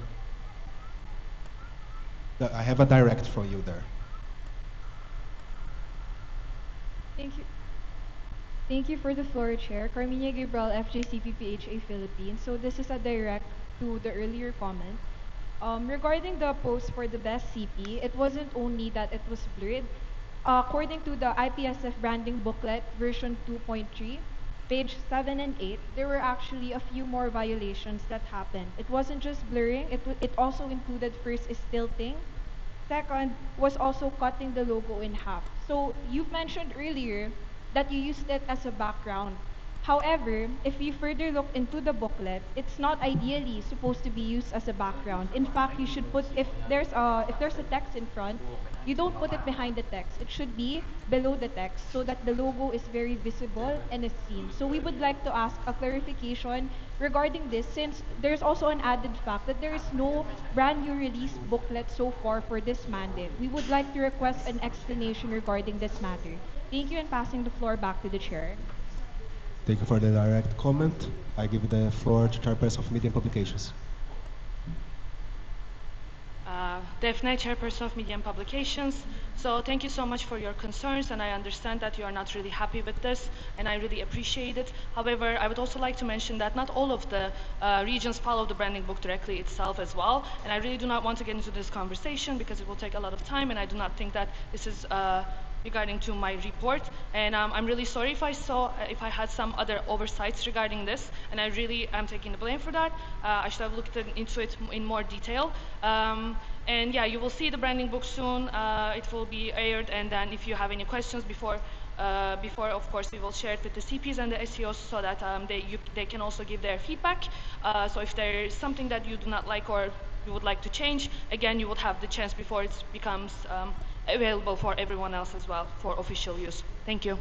[SPEAKER 3] I have a direct from you there.
[SPEAKER 4] Thank you. Thank you for the floor, Chair. Carmina Gabriel, FJCPPHA Philippines. So this is a direct to the earlier comment. Regarding the post for the best CP, it wasn't only that it was blurred. According to the IPSF branding booklet version 2.3, page 7 and 8, there were actually a few more violations that happened. It wasn't just blurring, it also included first is tilting. Second was also cutting the logo in half. So you've mentioned earlier that you used it as a background. However, if you further look into the booklet, it's not ideally supposed to be used as a background. In fact, you should put if there's a text in front, you don't put it behind the text. It should be below the text so that the logo is very visible and is seen. So we would like to ask a clarification regarding this since there's also an added fact that there is no brand new release booklet so far for this mandate. We would like to request an explanation regarding this matter. Thank you and passing the floor back to the chair.
[SPEAKER 3] Thank you for the direct comment. I give the floor to Chairperson of Media and Publications.
[SPEAKER 11] Daphne, Chairperson of Media and Publications. So thank you so much for your concerns, and I understand that you are not really happy with this, and I really appreciate it. However, I would also like to mention that not all of the regions follow the branding book directly itself as well, and I really do not want to get into this conversation because it will take a lot of time, and I do not think that this is regarding to my report, and I'm really sorry if I had some other oversights regarding this, and I really am taking the blame for that. I should have looked into it in more detail. And yeah, you will see the branding book soon. It will be aired, and then if you have any questions before, of course, we will share it with the CPs and the SEOs so that they can also give their feedback. So if there is something that you do not like or you would like to change, again, you would have the chance before it becomes available for everyone else as well for official use. Thank you.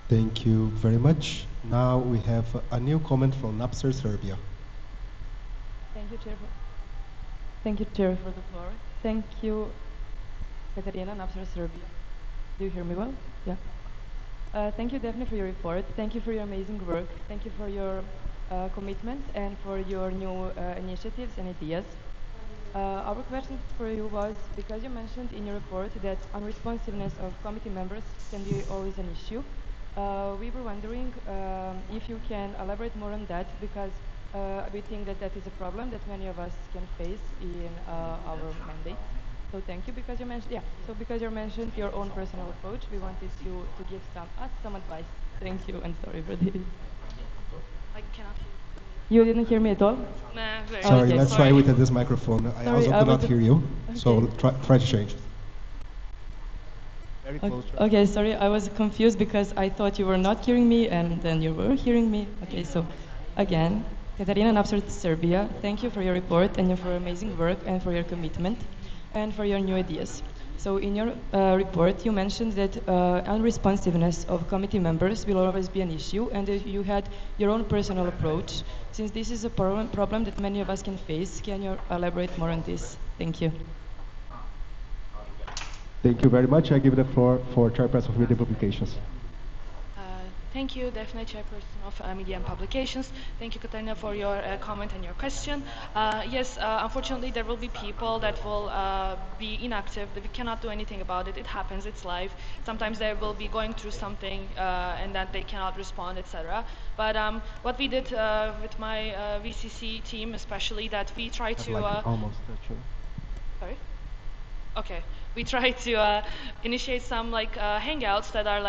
[SPEAKER 3] Thank you very much. Now we have a new comment from Napster Serbia.
[SPEAKER 17] Thank you, Chair. Thank you, Chair, for the floor. Thank you, Katarina, Napster Serbia. Do you hear me well? Yeah. Thank you, Daphne, for your report. Thank you for your amazing work. Thank you for your commitment and for your new initiatives and ideas. Our question for you was, because you mentioned in your report that unresponsiveness of committee members can be always an issue, we were wondering if you can elaborate more on that, because we think that that is a problem that many of us can face in our mandate. So thank you, because you mentioned, because you mentioned your own personal approach, we wanted you to give some advice. Thank you, and sorry for this.
[SPEAKER 11] I cannot hear.
[SPEAKER 17] You didn't hear me at all?
[SPEAKER 11] Nah, very
[SPEAKER 3] Sorry,
[SPEAKER 11] okay,
[SPEAKER 3] let's try with this microphone. I also could not hear you, so try to change. Very close.
[SPEAKER 17] Okay, sorry, I was confused because I thought you were not hearing me and then you were hearing me. Okay, so again, Katarina Napster, Serbia, thank you for your report and for your amazing work and for your commitment and for your new ideas. So in your report, you mentioned that unresponsiveness of committee members will always be an issue, and that you had your own personal approach. Since this is a problem that many of us can face, can you elaborate more on this? Thank you.
[SPEAKER 3] Thank you very much. I give the floor for Chairperson of Media Publications.
[SPEAKER 11] Thank you, Daphne, Chairperson of Media and Publications. Thank you, Katarina, for your comment and your question. Yes, unfortunately, there will be people that will be inactive. We cannot do anything about it. It happens. It's life. Sometimes they will be going through something and that they cannot respond, etc. But what we did with my VCC team, especially, that we try to...
[SPEAKER 3] almost
[SPEAKER 11] Sorry? Okay. We try to initiate some hangouts that are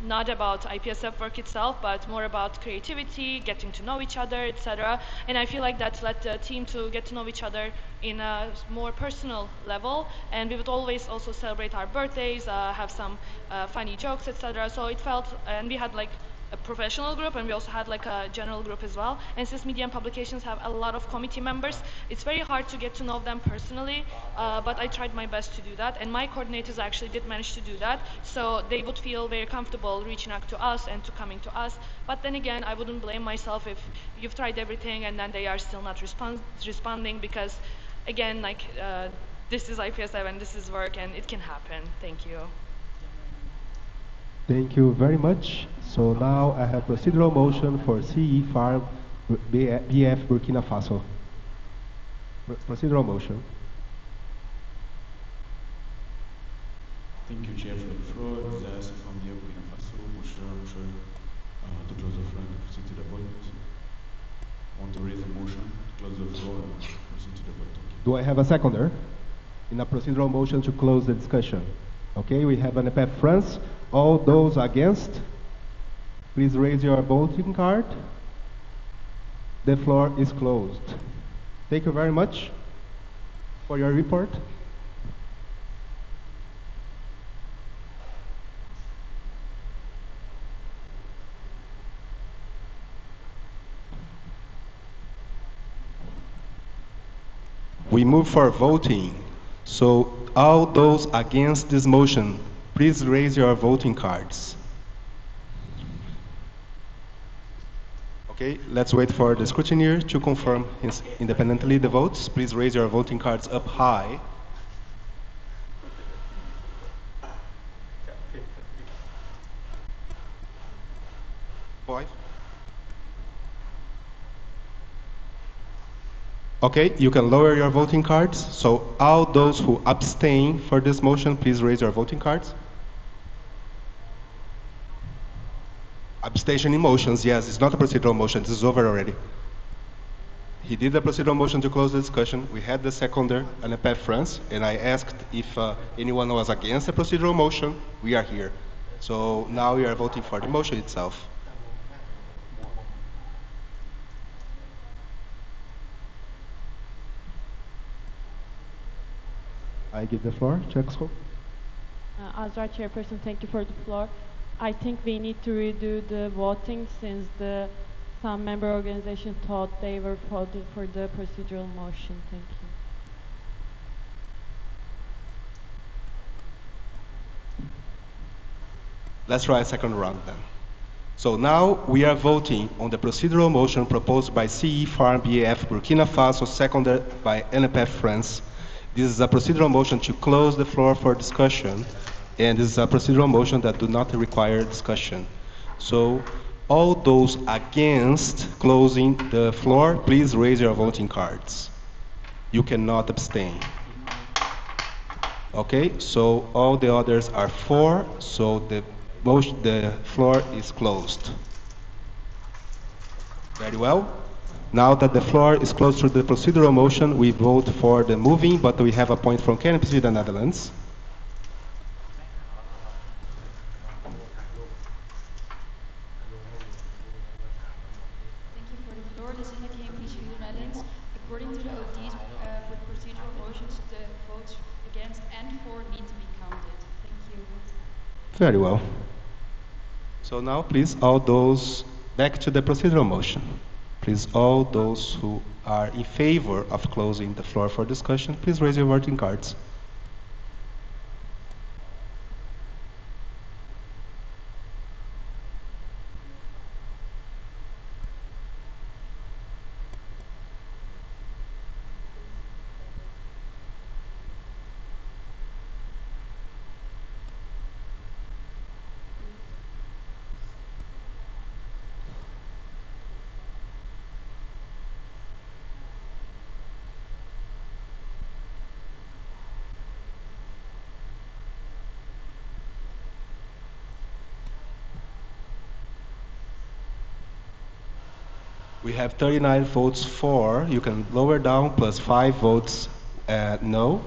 [SPEAKER 11] not about IPSF work itself, but more about creativity, getting to know each other, etc. And I feel like that led the team to get to know each other in a more personal level. And we would always also celebrate our birthdays, have some funny jokes, etc. So it felt, and we had a professional group, and we also had a general group as well. And since Media and Publications have a lot of committee members, it's very hard to get to know them personally, but I tried my best to do that, and my coordinators actually did manage to do that, so they would feel very comfortable reaching out to us and to coming to us. But then again, I wouldn't blame myself if you've tried everything and then they are still not responding, because again, this is IPSF and this is work, and it can happen. Thank you.
[SPEAKER 3] Thank you very much. So now I have procedural motion for CE Farm
[SPEAKER 8] BF Burkina Faso. Procedural motion.
[SPEAKER 1] Thank you, Chair, for the floor. This is from the Burkina Faso. Motion to close the floor and proceed to the vote. Want to raise a motion to close the floor and proceed to the vote.
[SPEAKER 8] Do I have a seconder? In a procedural motion to close the discussion. Okay, we have an EPF France. All those against, please raise your voting card. The floor is closed. Thank you very much for your report. We move for voting. So all those against this motion, please raise your voting cards. Okay, let's wait for the scrutineer to confirm independently the votes. Please raise your voting cards up high. Five. Okay, you can lower your voting cards. So all those who abstain for this motion, please raise your voting cards. Abstention in motions, yes, it's not a procedural motion, this is over already. He did a procedural motion to close the discussion. We had the seconder, an EPF France, and I asked if anyone was against the procedural motion. We are here. So now we are voting for the motion itself. I give the floor to Exco.
[SPEAKER 18] Azra Chairperson, thank you for the floor. I think we need to redo the voting since some member organization thought they were voting for the procedural motion. Thank you.
[SPEAKER 8] Let's try a second round then. So now we are voting on the procedural motion proposed by CE Farm BAF Burkina Faso, seconded by NPF France. This is a procedural motion to close the floor for discussion, and this is a procedural motion that do not require discussion. So all those against closing the floor, please raise your voting cards. You cannot abstain. Okay, so all the others are for, so the floor is closed. Very well. Now that the floor is closed to the procedural motion, we vote for the moving, but we have a point from IPSF, the Netherlands.
[SPEAKER 5] Thank you for the floor. This is the KMPC of the Netherlands. According to the ODs, with procedural motions, the votes against and for need to be counted. Thank you.
[SPEAKER 8] Very well. So now, please, all those back to the procedural motion. Please, all those who are in favor of closing the floor for discussion, please raise your voting cards. We have 39 votes for. You can lower down, plus 5 votes no,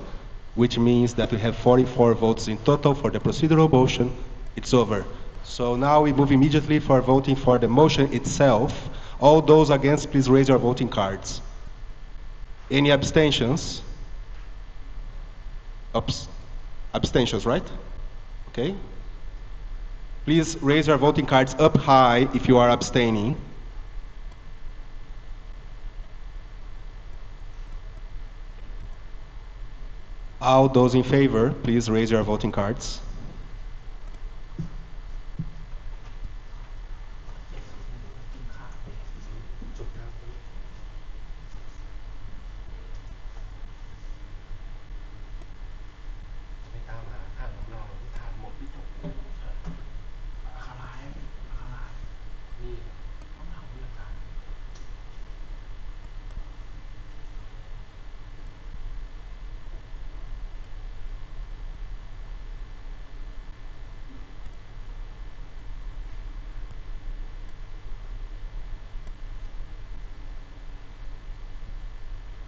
[SPEAKER 8] which means that we have 44 votes in total for the procedural motion. It's over. So now we move immediately for voting for the motion itself. All those against, please raise your voting cards. Any abstentions? Abstentions, right? Okay. Please raise your voting cards up high if you are abstaining. All those in favor, please raise your voting cards.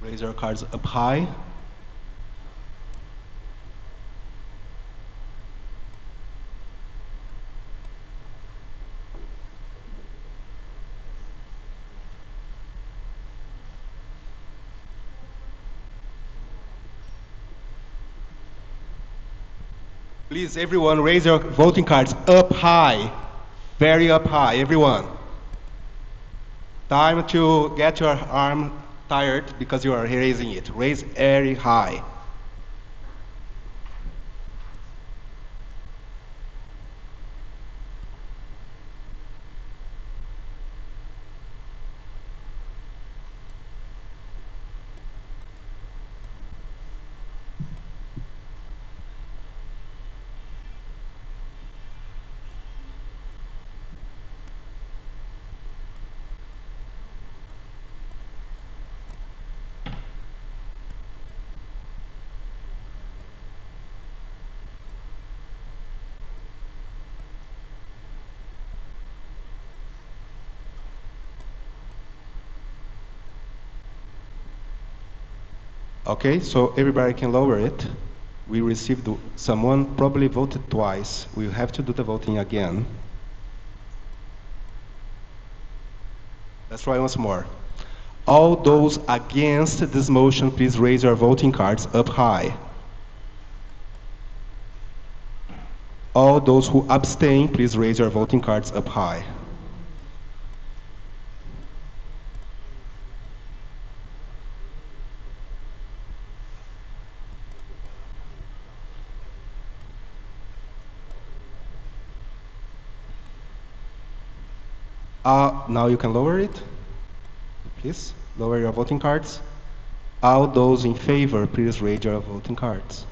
[SPEAKER 3] Raise your cards up high. Please, everyone, raise your voting cards up high. Very up high, everyone. Time to get your arm tired because you are raising it. Raise very high. Okay, so everybody can lower it. We received someone probably voted twice. We have to do the voting again. Let's try once more. All those against this motion, please raise your voting cards up high. All those who abstain, please raise your voting cards up high. Now you can lower it. Please, lower your voting cards. All those in favor, please raise your voting cards.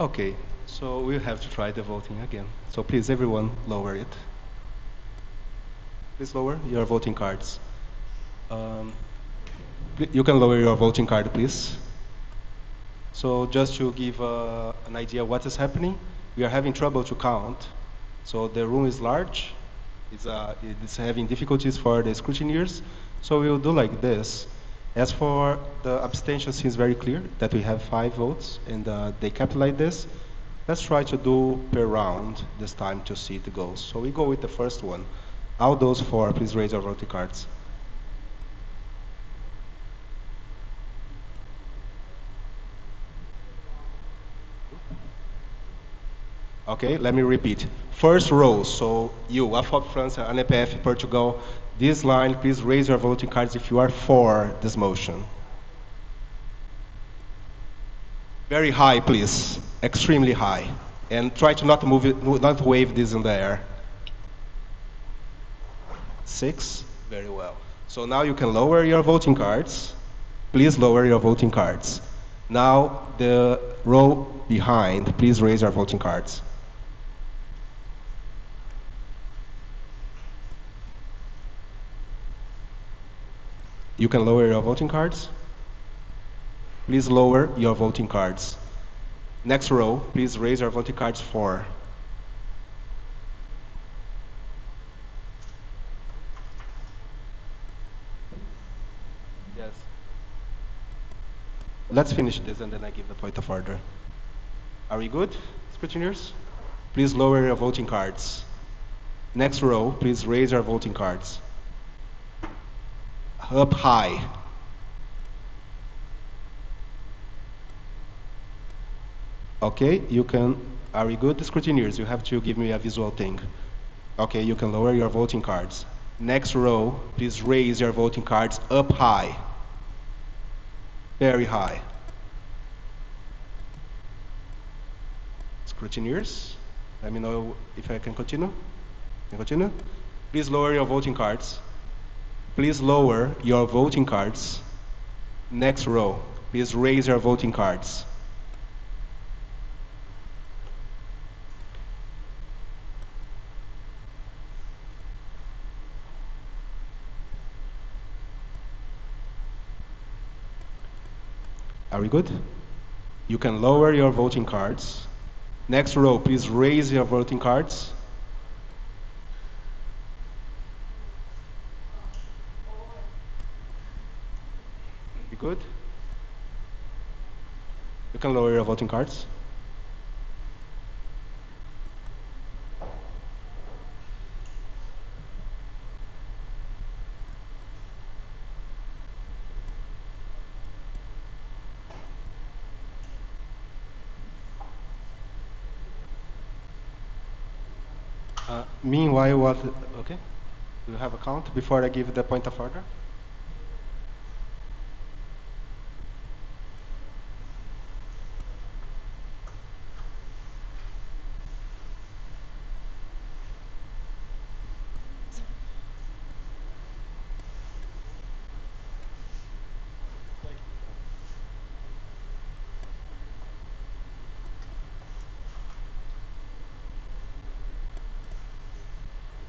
[SPEAKER 3] Okay, so we'll have to try the voting again. So please, everyone, lower it. Please lower your voting cards. You can lower your voting card, please. So just to give an idea what is happening, we are having trouble to count. So the room is large. It's having difficulties for the scrutineers. So we'll do like this. As for the abstention, seems very clear that we have 5 votes, and they kept like this. Let's try to do per round this time to see the goals. So we go with the first one. All those 4, please raise your voting cards. Okay, let me repeat. First row, so you, AFOP France, ANEPF, Portugal, this line, please raise your voting cards if you are for this motion. Very high, please, extremely high. And try to not move it, not wave this in the air. 6, very well.
[SPEAKER 8] So now you can lower your voting cards. Please lower your voting cards. Now the row behind, please raise your voting cards. You can lower your voting cards. Please lower your voting cards. Next row, please raise your voting cards for. Yes. Let's finish this and then I give the point of order. Are we good, scrutineers? Please lower your voting cards. Next row, please raise your voting cards. Up high. Okay, you can, are we good, scrutineers? You have to give me a visual thing. Okay, you can lower your voting cards. Next row, please raise your voting cards up high. Very high. Scrutineers, let me know if I can continue. Can I continue? Please lower your voting cards. Please lower your voting cards. Next row, please raise your voting cards. Are we good? You can lower your voting cards. Next row, please raise your voting cards. We good? You can lower your voting cards. Meanwhile, what? Okay. Do you have a count before I give the point of order?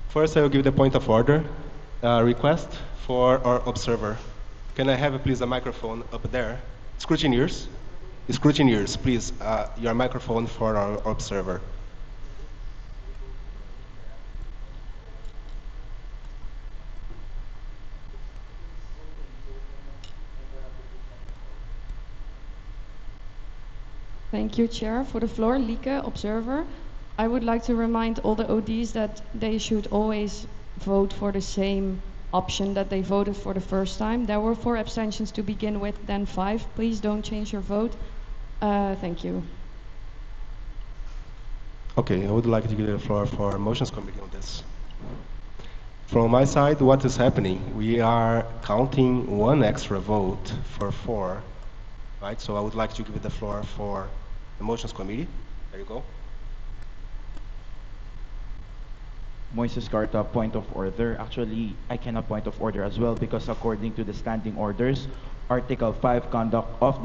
[SPEAKER 8] First, I will give the point of order. Request for our observer. Can I have, please, a microphone up there? Scrutineers? Scrutineers, please, your microphone for our observer.
[SPEAKER 18] Thank you, Chair. For the floor, Lieke, observer. I would like to remind all the ODs that they should always vote for the same option that they voted for the first time. There were 4 abstentions to begin with, then 5. Please don't change your vote. Thank you.
[SPEAKER 8] Okay, I would like to give the floor for motions committee on this. From my side, what is happening? We are counting 1 extra vote for 4, right? So I would like to give the floor for the motions committee. There you go.
[SPEAKER 14] Moises Carta, point of order. Actually, I cannot point of order as well because according to the standing orders, Article 5, conduct of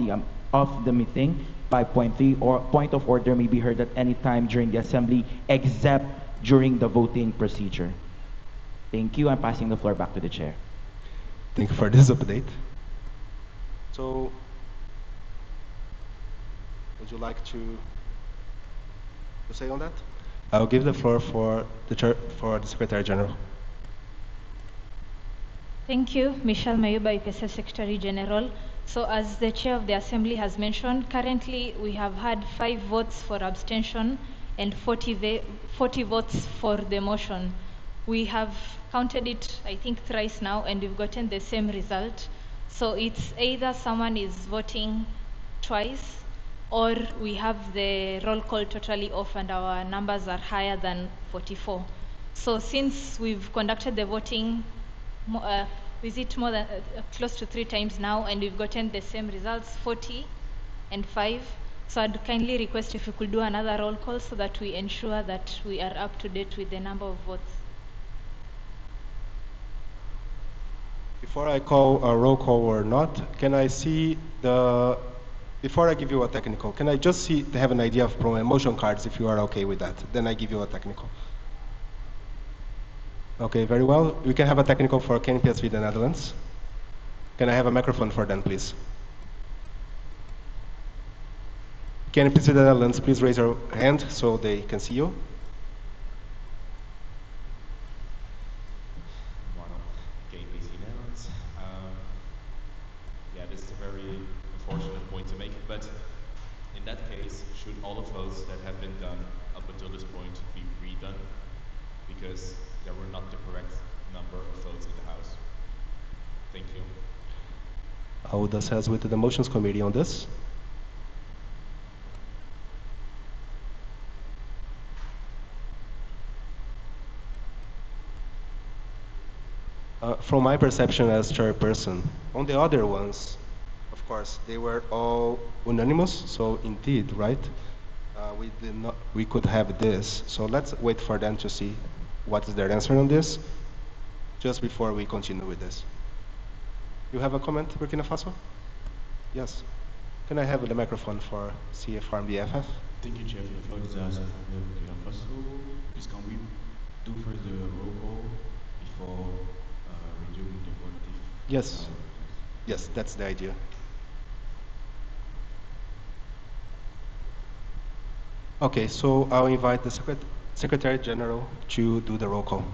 [SPEAKER 14] the meeting, 5.3, or point of order may be heard at any time during the assembly except during the voting procedure. Thank you. I'm passing the floor back to the chair.
[SPEAKER 8] Thank you for this update. So, would you like to say on that? I'll give the floor for the Secretary General.
[SPEAKER 21] Thank you, Michelle Mayuba, IPSF Secretary General. So as the Chair of the Assembly has mentioned, currently we have had 5 votes for abstention and 40 votes for the motion. We have counted it, I think, thrice now, and we've gotten the same result. So it's either someone is voting twice, or we have the roll call totally off and our numbers are higher than 44. So since we've conducted the voting, more than close to 3 times now, and we've gotten the same results, 40 and 5. So I'd kindly request if we could do another roll call so that we ensure that we are up to date with the number of votes.
[SPEAKER 3] Before I call a roll call or not, can I see the, before I give you a technical, can I just see to have an idea of promotion cards if you are okay with that? Then I give you a technical. Okay, very well. We can have a technical for KNPSV the Netherlands. Can I have a microphone for them, please? KNPSV the Netherlands, please raise your hand so they can see you.
[SPEAKER 12] KNPSV Netherlands. Yeah, this is a very unfortunate point to make, but in that case, should all the votes that have been done up until this point be redone? Because there were not the correct number of votes in the House. Thank you.
[SPEAKER 3] I will discuss with the motions committee on this. From my perception as chairperson, on the other ones, of course, they were all unanimous, so indeed, right? We could have this. So let's wait for them to see what is their answer on this, just before we continue with this. You have a comment, Burkina Faso? Yes. Can I have the microphone for CFR BFF?
[SPEAKER 1] Thank you, Chair, for the floor. This is Asa from Burkina Faso. Please, can we do first the roll call before resuming the vote?
[SPEAKER 3] Yes. Yes, that's the idea. Okay, so I'll invite the Secretary General to do the roll call.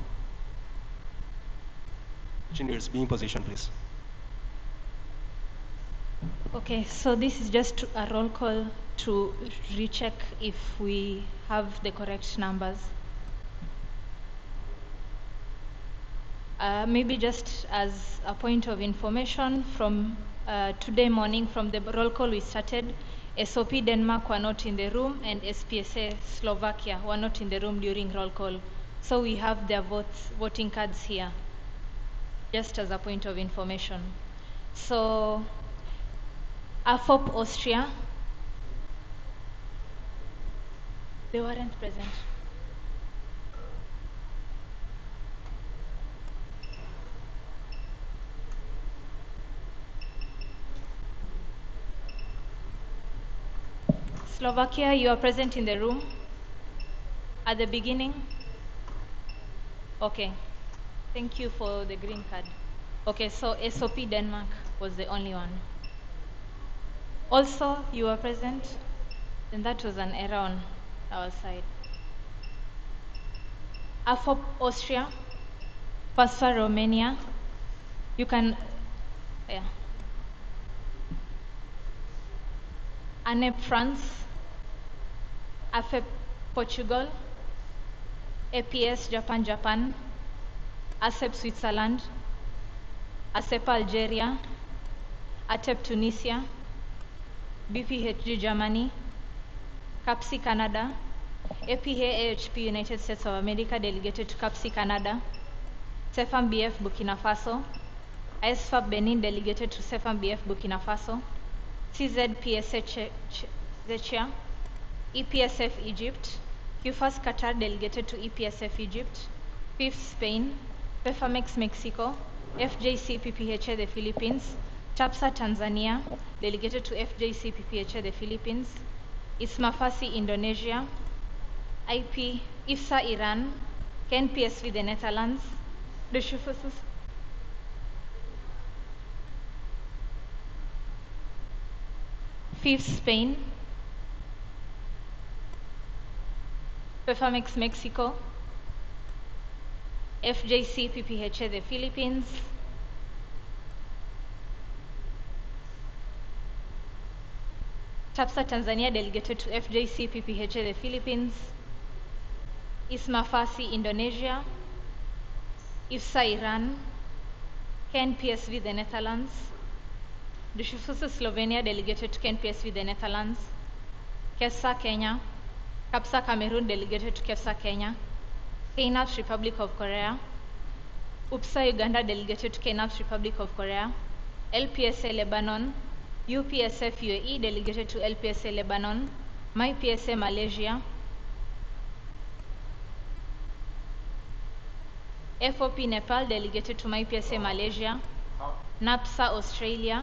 [SPEAKER 3] Engineers, be in position, please.
[SPEAKER 21] Okay, so this is just a roll call to recheck if we have the correct numbers. Maybe just as a point of information, from today morning, from the roll call we started, SOP Denmark were not in the room and SPSA Slovakia were not in the room during roll call. So we have their voting cards here, just as a point of information. So AFOP Austria, they weren't present. Slovakia, you are present in the room at the beginning? Okay, thank you for the green card. Okay, so SOP Denmark was the only one. Also, you were present, and that was an error on our side. AFOP Austria, PASFA Romania, you can, yeah. ANEP France, AFEP Portugal, APS Japan, ASEP Switzerland, ASEP Algeria, ATEP Tunisia, BPHG Germany, CAPSI Canada, APA AHP United States of America delegated to CAPSI Canada, CEFAM BF Burkina Faso, ISFAB Benin delegated to CEFAM BF Burkina Faso, CZPSA Czechia, IPSF Egypt, QFAS Qatar delegated to IPSF Egypt, FIF Spain, PEFAMEX Mexico, FJC PPHA the Philippines, TAPSA Tanzania delegated to FJC PPHA the Philippines, ISMAFASI Indonesia, IFSA Iran, KNPSV the Netherlands, FIF Spain, PEFAMEX Mexico, FJC PPHA the Philippines, TAPSA Tanzania delegated to FJC PPHA the Philippines, ISMAFASI Indonesia, IFSA Iran, KNPSV the Netherlands, Dushufusu Slovenia delegated to KNPSV the Netherlands, KEFSA Kenya, CAPSA Cameroon delegated to KEFSA Kenya, KNAPS Republic of Korea, UPSA Uganda delegated to KNAPS Republic of Korea, LPSA Lebanon, UPSF UAE delegated to LPSA Lebanon, MyPSA Malaysia, FOP Nepal delegated to MyPSA Malaysia, NAPSA Australia,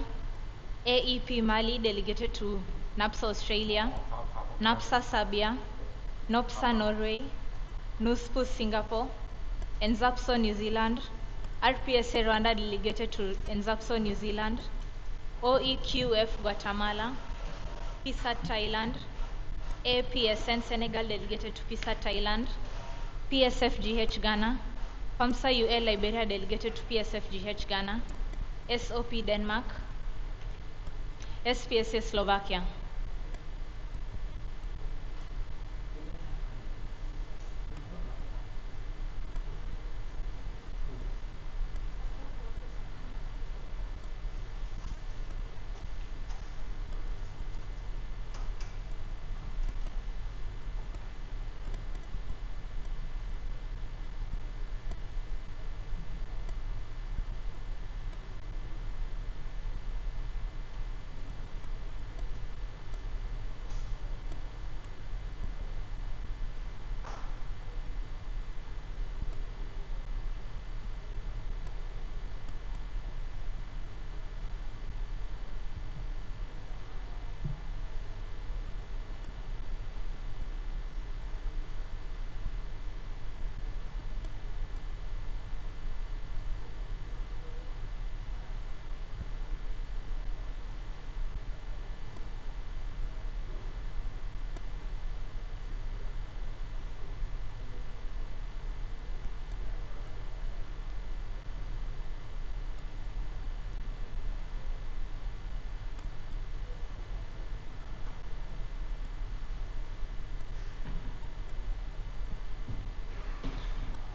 [SPEAKER 21] AEP Mali delegated to NAPSA Australia, NAPSA Serbia, NOPSA Norway, NUSPU Singapore, NZAPSO New Zealand, RPSA Rwanda delegated to NZAPSO New Zealand, OEQF Guatemala, PISA Thailand, APSN Senegal delegated to PISA Thailand, PSFGH Ghana, PAMSA UL Liberia delegated to PSFGH Ghana, SOP Denmark, SPSA Slovakia.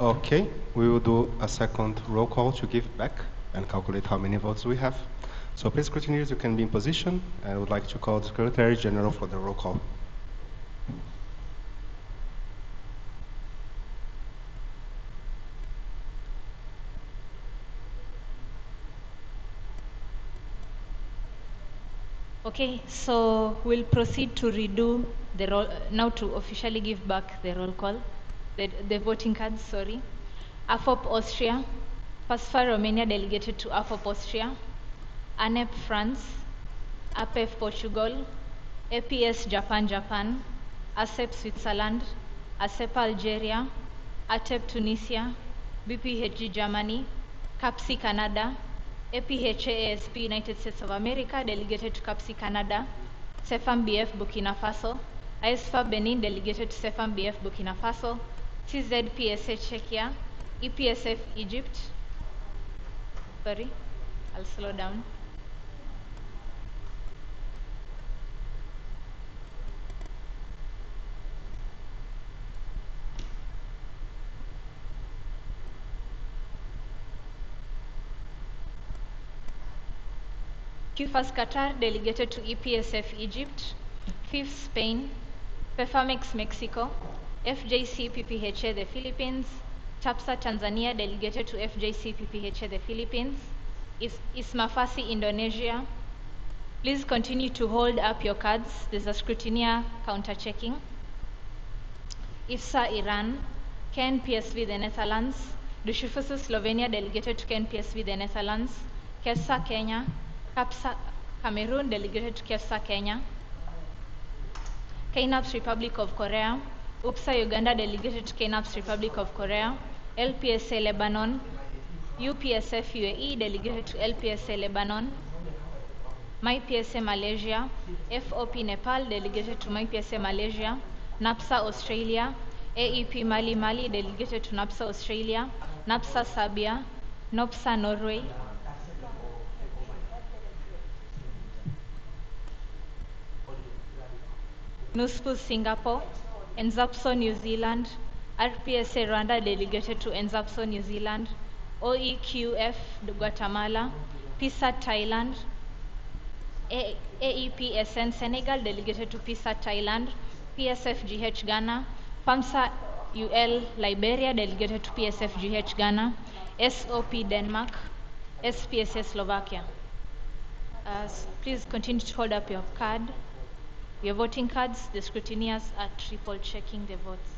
[SPEAKER 3] Okay, we will do a second roll call to give back and calculate how many votes we have. So please, scrutineers, you can be in position. I would like to call the Secretary General for the roll call.
[SPEAKER 21] Okay, so we'll proceed to redo the roll, now to officially give back the roll call, the voting cards, sorry. AFOP Austria, PASFA Romania delegated to AFOP Austria, ANEP France, APEF Portugal, APS Japan, ASEP Switzerland, ASEP Algeria, ATEP Tunisia, BPHG Germany, CAPSI Canada, APHA ASP United States of America delegated to CAPSI Canada, CEFAM BF Burkina Faso, ISFA Benin delegated to CEFAM BF Burkina Faso, TZPSA Czechia, IPSF Egypt. Sorry, I'll slow down. QFAS Qatar delegated to EPSF Egypt, FIF Spain, PEFAMEX Mexico, FJC PPHA the Philippines, TAPSA Tanzania delegated to FJC PPHA the Philippines, ISMAFASI Indonesia. Please continue to hold up your cards. There's a scrutineer counter checking. IFSA Iran, Ken PSV the Netherlands, Dushifusu Slovenia delegated to Ken PSV the Netherlands, KEFSA Kenya, CAPSA Cameroon delegated to KEFSA Kenya, KNAPS Republic of Korea, UPSA Uganda delegated to KNAPS Republic of Korea, LPSA Lebanon, UPSF UAE delegated to LPSA Lebanon, MyPSA Malaysia, FOP Nepal delegated to MyPSA Malaysia, NAPSA Australia, AEP Mali delegated to NAPSA Australia, NAPSA Serbia, NOPSA Norway, NUSPU Singapore, NZAPSO New Zealand, RPSA Rwanda delegated to NZAPSO New Zealand, OEQF Guatemala, PISA Thailand, AEPSN Senegal delegated to PISA Thailand, PSFGH Ghana, PAMSA UL Liberia delegated to PSFGH Ghana, SOP Denmark, SPSA Slovakia. Please continue to hold up your card. Your voting cards, the scrutineers are triple checking the votes.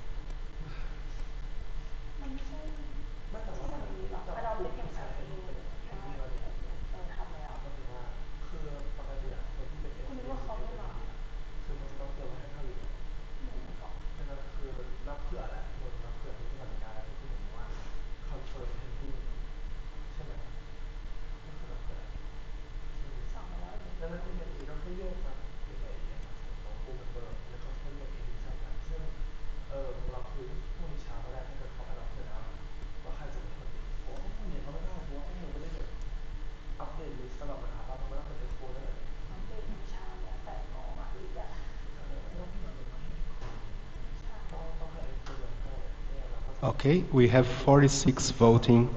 [SPEAKER 8] Okay, we have 46 voting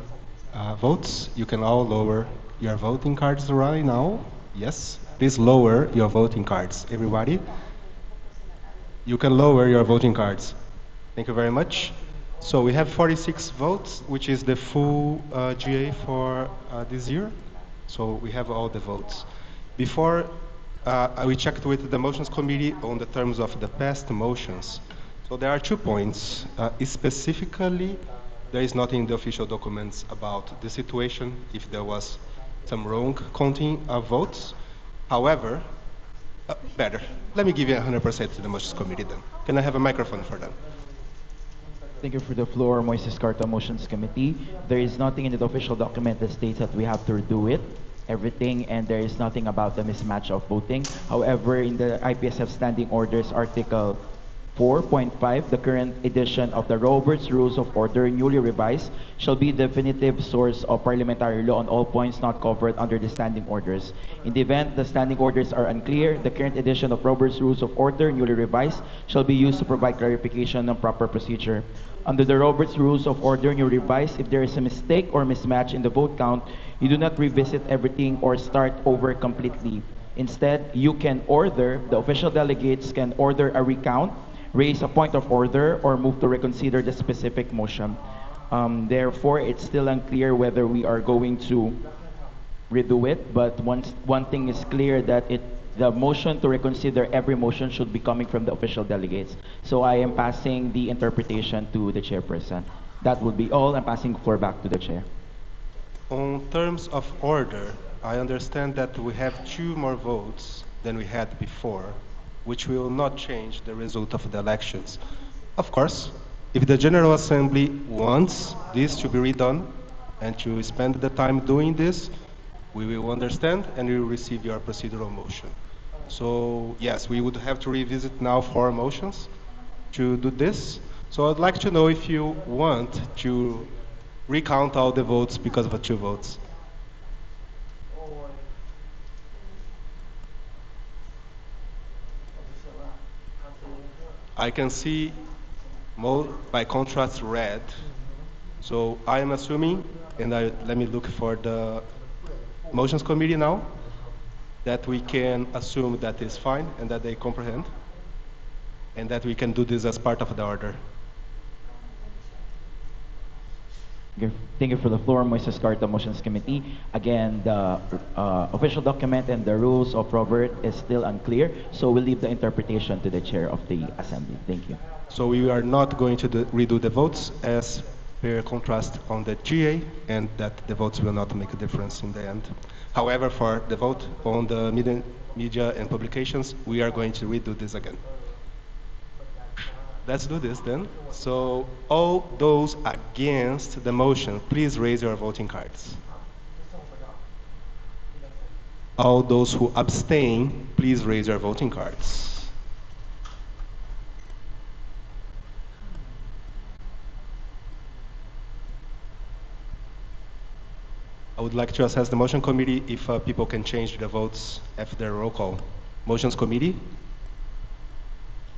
[SPEAKER 8] votes. You can all lower your voting cards right now. Yes, please lower your voting cards, everybody. You can lower your voting cards. Thank you very much. So we have 46 votes, which is the full GA for this year. So we have all the votes. Before, we checked with the motions committee on the terms of the past motions. So there are 2 points. Specifically, there is nothing in the official documents about the situation if there was some wrong counting of votes. However, better. Let me give you 100% to the motions committee then. Can I have a microphone for them?
[SPEAKER 14] Thank you for the floor, Moises Carta Motions Committee. There is nothing in the official document that states that we have to redo it, everything, and there is nothing about the mismatch of voting. However, in the IPSF Standing Orders Article 4.5, the current edition of the Roberts Rules of Order, newly revised, shall be definitive source of parliamentary law on all points not covered under the standing orders. In the event the standing orders are unclear, the current edition of Roberts Rules of Order, newly revised, shall be used to provide clarification on proper procedure. Under the Roberts Rules of Order, newly revised, if there is a mistake or mismatch in the vote count, you do not revisit everything or start over completely. Instead, you can order, the official delegates can order a recount, raise a point of order, or move to reconsider the specific motion. Therefore, it's still unclear whether we are going to redo it, but one thing is clear, that the motion to reconsider every motion should be coming from the official delegates. So I am passing the interpretation to the chairperson. That would be all. I'm passing the floor back to the chair.
[SPEAKER 8] On terms of order, I understand that we have 2 more votes than we had before, which will not change the result of the elections. Of course, if the General Assembly wants this to be redone and to spend the time doing this, we will understand and we will receive your procedural motion. So yes, we would have to revisit now 4 motions to do this. So I'd like to know if you want to recount all the votes because of the 2 votes. I can see by contrast red. So I am assuming, and let me look for the motions committee now, that we can assume that is fine and that they comprehend, and that we can do this as part of the order.
[SPEAKER 14] Thank you for the floor, Moises Carta Motions Committee. Again, the official document and the rules of Robert is still unclear, so we'll leave the interpretation to the chair of the assembly. Thank you.
[SPEAKER 8] So we are not going to redo the votes as per contrast on the GA, and that the votes will not make a difference in the end. However, for the vote on the media and publications, we are going to redo this again. Let's do this then. So all those against the motion, please raise your voting cards. All those who abstain, please raise your voting cards. I would like to assess the motion committee if people can change the votes after roll call. Motions committee?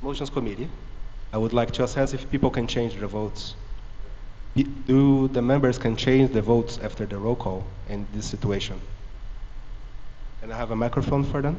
[SPEAKER 8] Motions committee? I would like to assess if people can change the votes. Do the members can change the votes after the roll call in this situation? Can I have a microphone for them?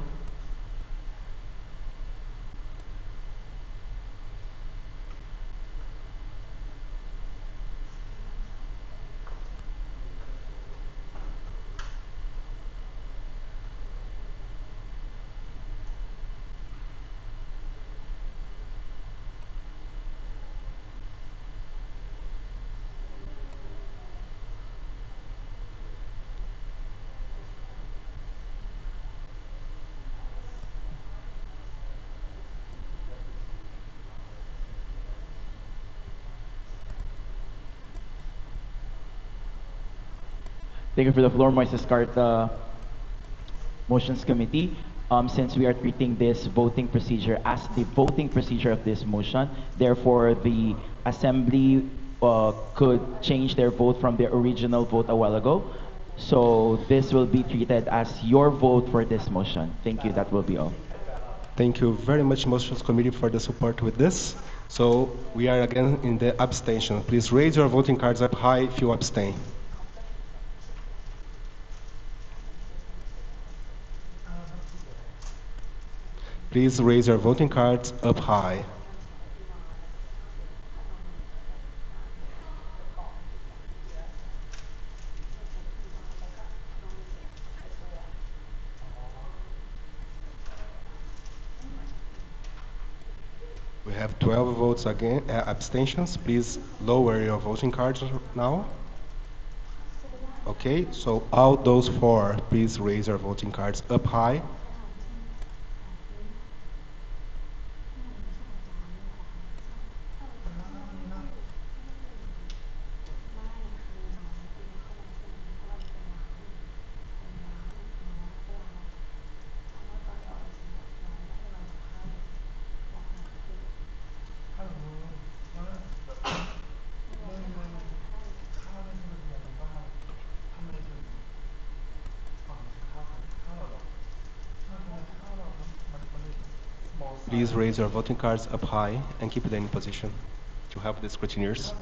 [SPEAKER 14] Thank you for the floor, Moises Carta Motions Committee. since we are treating this voting procedure as the voting procedure of this motion, therefore the assembly could change their vote from their original vote a while ago. So this will be treated as your vote for this motion. Thank you. That will be all.
[SPEAKER 8] Thank you very much, Motions Committee, for the support with this. So we are again in the abstention. Please raise your voting cards up high if you abstain. Please raise your voting cards up high. We have 12 votes again, abstentions. Please lower your voting cards now. Okay, so all those for, please raise your voting cards up high. Please raise your voting cards up high and keep them in position to help the scrutineers.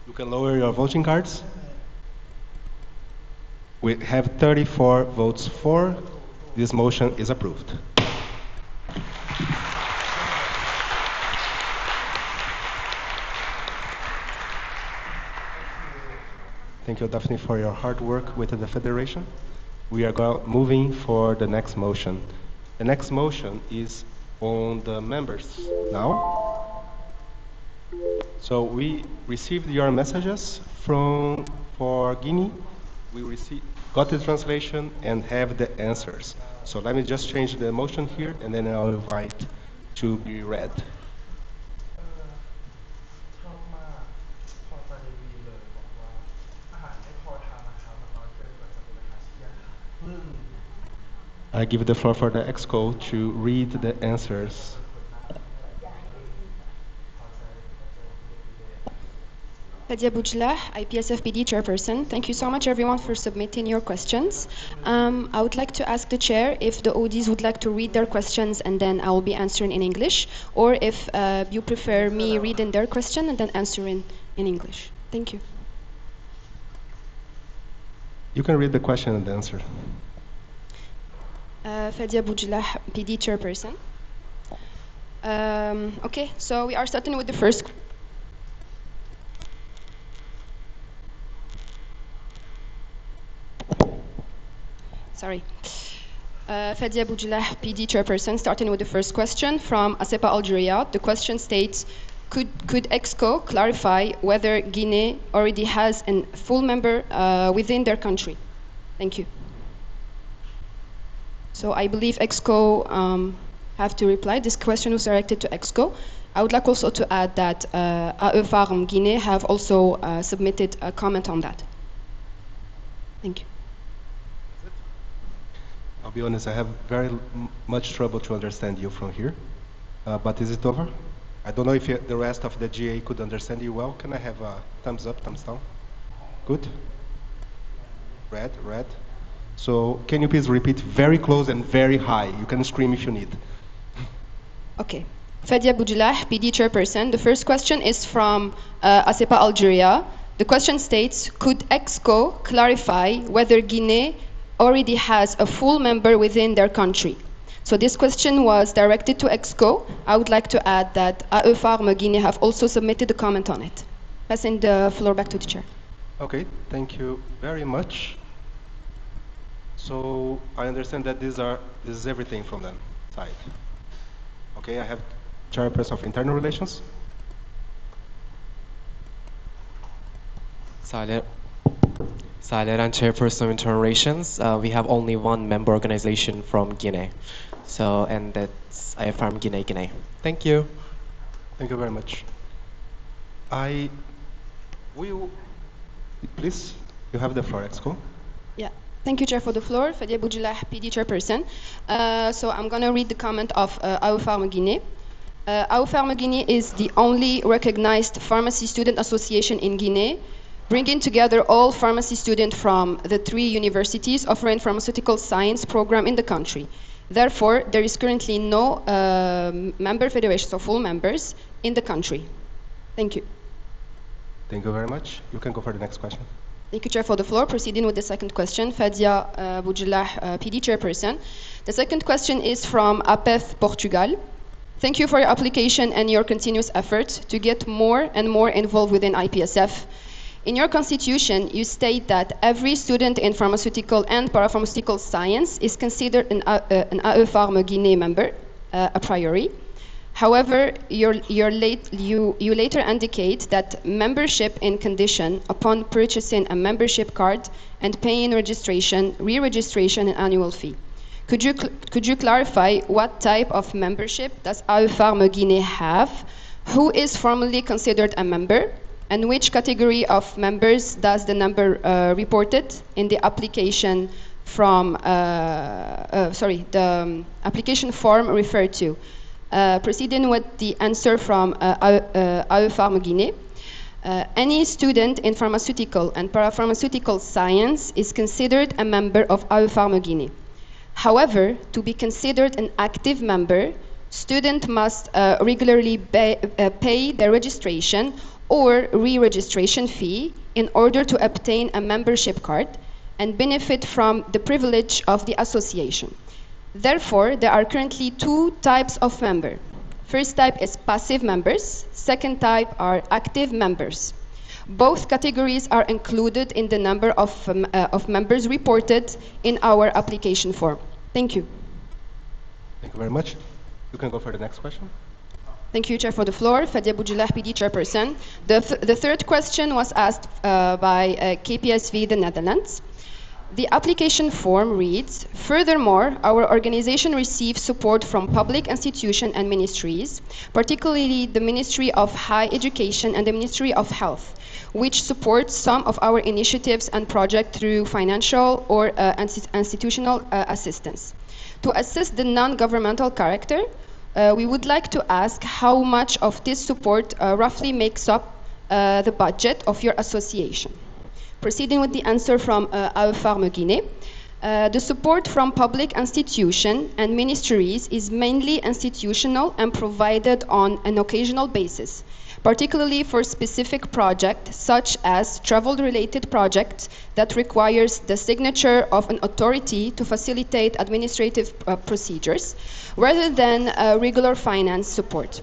[SPEAKER 8] You can lower your voting cards. We have 34 votes for. This motion is approved. Thank you, Daphne, for your hard work with the Federation. We are moving for the next motion. The next motion is on the members now. So we received your messages for Guinea. We got the translation and have the answers. So let me just change the motion here, and then I'll invite to be read. I give the floor for the EXCO to read the answers.
[SPEAKER 6] Fadia Boujlah, IPSF PD chairperson. Thank you so much, everyone, for submitting your questions. I would like to ask the chair if the ODs would like to read their questions and then I will be answering in English, or if you prefer me reading their question and then answering in English. Thank you.
[SPEAKER 8] You can read the question and answer.
[SPEAKER 6] Fadia Boujlah, PD chairperson. Okay, so we are starting with the first. Sorry. Fadia Boujlah, PD chairperson, starting with the first question from ASEPA Algeria. The question states, could EXCO clarify whether Guinea already has a full member within their country? Thank you. So I believe EXCO have to reply. This question was directed to EXCO. I would like also to add that AE Farm Guinea have also submitted a comment on that. Thank you.
[SPEAKER 8] I'll be honest, I have very much trouble to understand you from here. But is it over? I don't know if the rest of the GA could understand you well. Can I have a thumbs up, thumbs down? Good? Red, red. So can you please repeat very close and very high? You can scream if you need.
[SPEAKER 6] Okay. Fadia Boujlah, PD chairperson. The first question is from ASEPA Algeria. The question states, could EXCO clarify whether Guinea already has a full member within their country? So this question was directed to EXCO. I would like to add that AE Farm Guinea have also submitted a comment on it. Passing the floor back to the chair.
[SPEAKER 8] Okay, thank you very much. So I understand that this is everything from them side. Okay, I have chairperson of internal relations.
[SPEAKER 22] Saler and chairperson of internal relations. We have only one member organization from Guinea.
[SPEAKER 7] So, and that's IFARM Guinea Guinea. Thank you.
[SPEAKER 3] Thank you very much. Please, you have the floor, Exco.
[SPEAKER 6] Yeah. Thank you, Chair, for the floor. Fadia Boujlah, PD Chairperson. So I'm going to read the comment of IFARM Guinea. IFARM Guinea is the only recognized pharmacy student association in Guinea, bringing together all pharmacy students from the 3 universities offering pharmaceutical science program in the country. Therefore, there is currently no member federation, so full members, in the country. Thank you.
[SPEAKER 3] Thank you very much. You can go for the next question.
[SPEAKER 6] Thank you, Chair, for the floor. Proceeding with the second question, Fadia Boujlah, PD Chairperson. The second question is from APEF Portugal. Thank you for your application and your continuous effort to get more and more involved within IPSF. In your constitution, you state that every student in pharmaceutical and parapharmaceutical science is considered an AEPharm Guinea member a priori. However, you later indicate that membership in condition upon purchasing a membership card and paying registration, re-registration, and annual fee. Could you clarify what type of membership does IPSF Guinea have? Who is formally considered a member? And which category of members does the number reported in the application from, the application form referred to? Proceeding with the answer from IPSF Guinea. Any student in pharmaceutical and parapharmaceutical science is considered a member of IPSF Guinea. However, to be considered an active member, student must regularly pay the registration or re-registration fee in order to obtain a membership card and benefit from the privilege of the association. Therefore, there are currently 2 types of members. First type is passive members. Second type are active members. Both categories are included in the number of members reported in our application form. Thank you.
[SPEAKER 3] Thank you very much. You can go for the next question.
[SPEAKER 6] Thank you, Chair, for the floor. Fadia Boujlah, PD Chairperson. The third question was asked by KPSV, the Netherlands. The application form reads, furthermore, our organization receives support from public institutions and ministries, particularly the Ministry of Higher Education and the Ministry of Health, which supports some of our initiatives and projects through financial or institutional assistance. To assess the non-governmental character, we would like to ask how much of this support roughly makes up the budget of your association. Proceeding with the answer from IPSF Guinea, the support from public institutions and ministries is mainly institutional and provided on an occasional basis, particularly for specific projects such as travel-related projects that requires the signature of an authority to facilitate administrative procedures, rather than regular finance support.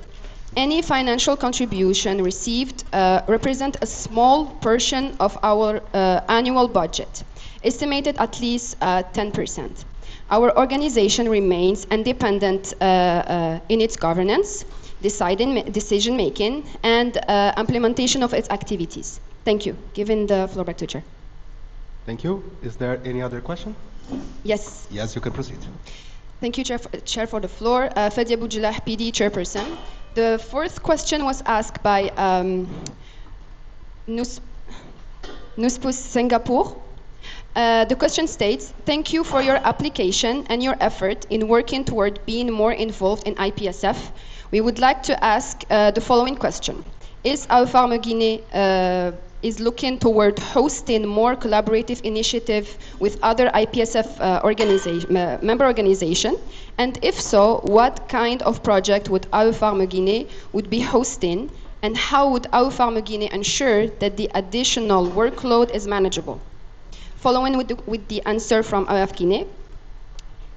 [SPEAKER 6] Any financial contribution received represent a small portion of our annual budget, estimated at least 10%. Our organization remains independent in its governance, decision-making, and implementation of its activities. Thank you. Giving the floor back to Chair.
[SPEAKER 3] Thank you. Is there any other question?
[SPEAKER 6] Yes.
[SPEAKER 3] Yes, you can proceed.
[SPEAKER 6] Thank you, Chair, for the floor. Fadia Boujlah, PD Chairperson. The fourth question was asked by Nuspus Singapore. The question states, thank you for your application and your effort in working toward being more involved in IPSF. We would like to ask the following question. Is IPSF Guinea is looking toward hosting more collaborative initiative with other IPSF member organization? And if so, what kind of project would IPSF Guinea would be hosting? And how would IPSF Guinea ensure that the additional workload is manageable? Following with the answer from IPSF Guinea.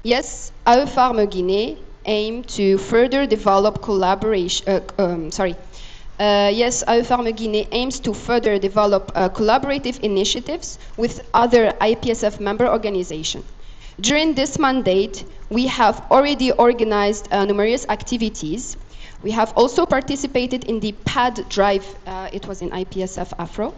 [SPEAKER 6] Yes, IPSF Guinea aim to further develop collaboration, yes, IPSF Guinea aims to further develop collaborative initiatives with other IPSF member organizations. During this mandate, we have already organized numerous activities. We have also participated in the PAD drive, it was in IPSF Afro,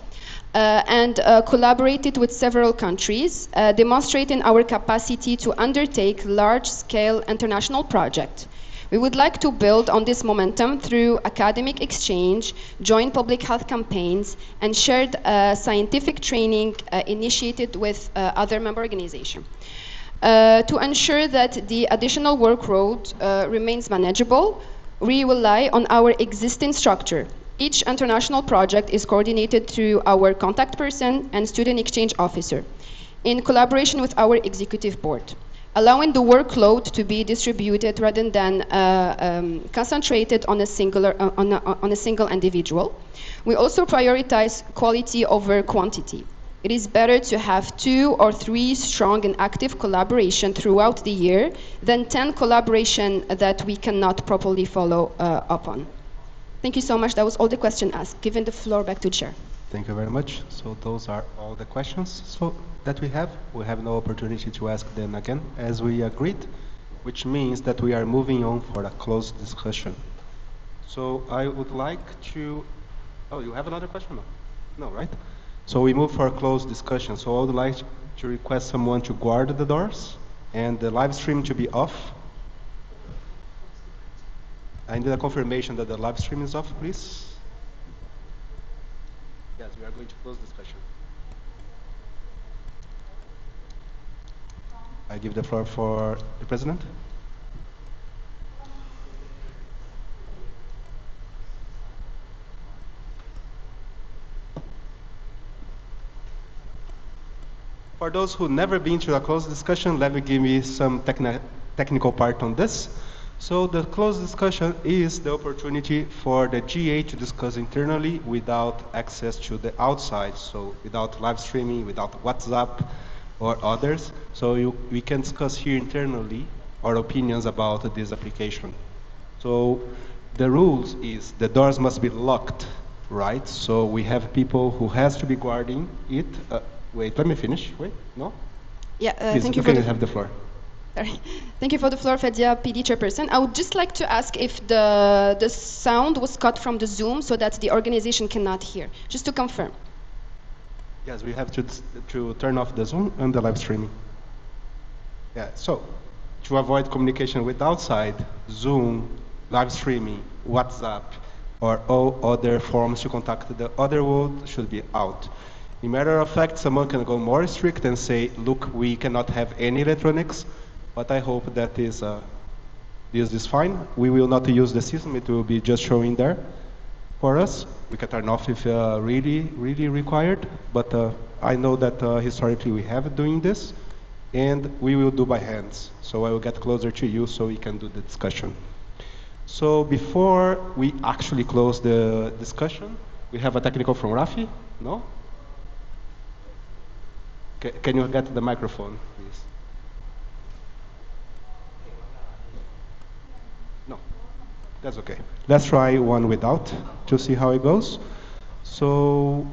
[SPEAKER 6] and collaborated with several countries, demonstrating our capacity to undertake large-scale international projects. We would like to build on this momentum through academic exchange, joint public health campaigns, and shared scientific training initiated with other member organizations. To ensure that the additional workload remains manageable, we rely on our existing structure. Each international project is coordinated through our contact person and student exchange officer, in collaboration with our executive board, allowing the workload to be distributed rather than concentrated on a single individual. We also prioritize quality over quantity. It is better to have 2 or 3 strong and active collaboration throughout the year than 10 collaboration that we cannot properly follow up on. Thank you so much. That was all the question asked. Giving the floor back to Chair.
[SPEAKER 8] Thank you very much. So those are all the questions that we have. We have no opportunity to ask them again as we agreed, which means that we are moving on for a closed discussion. So I would like to, oh, you have another question? No, right? So we move for a closed discussion. So I would like to request someone to guard the doors and the live stream to be off. I need a confirmation that the live stream is off, please. Yes, we are going to close discussion. I give the floor for the President. For those who never been to a closed discussion, let me give me some technical part on this. So the closed discussion is the opportunity for the GA to discuss internally without access to the outside, so without live streaming, without WhatsApp or others. So we can discuss here internally our opinions about this application. So the rules is the doors must be locked, right? So we have people who has to be guarding it. Wait, let me finish. Wait, no?
[SPEAKER 6] Yeah,
[SPEAKER 8] Please,
[SPEAKER 6] thank you
[SPEAKER 8] you
[SPEAKER 6] for
[SPEAKER 8] have the floor.
[SPEAKER 6] Sorry. Thank you for the floor, Fedia PD Chairperson. I would just like to ask if the sound was cut from the Zoom so that the organization cannot hear, just to confirm.
[SPEAKER 8] Yes, we have to turn off the Zoom and the live streaming. Yeah, so to avoid communication with outside, Zoom, live streaming, WhatsApp, or all other forms to contact the other world should be out. In matter of fact, someone can go more strict and say, look, we cannot have any electronics, but I hope that this is fine. We will not use the system, it will be just showing there for us. We can turn off if really required, but I know that historically we have doing this, and we will do by hands. So I will get closer to you so we can do the discussion. So before we actually close the discussion, we have a technical from Rafi, no? Can you get the microphone, please? No, that's okay. Let's try one without to see how it goes. So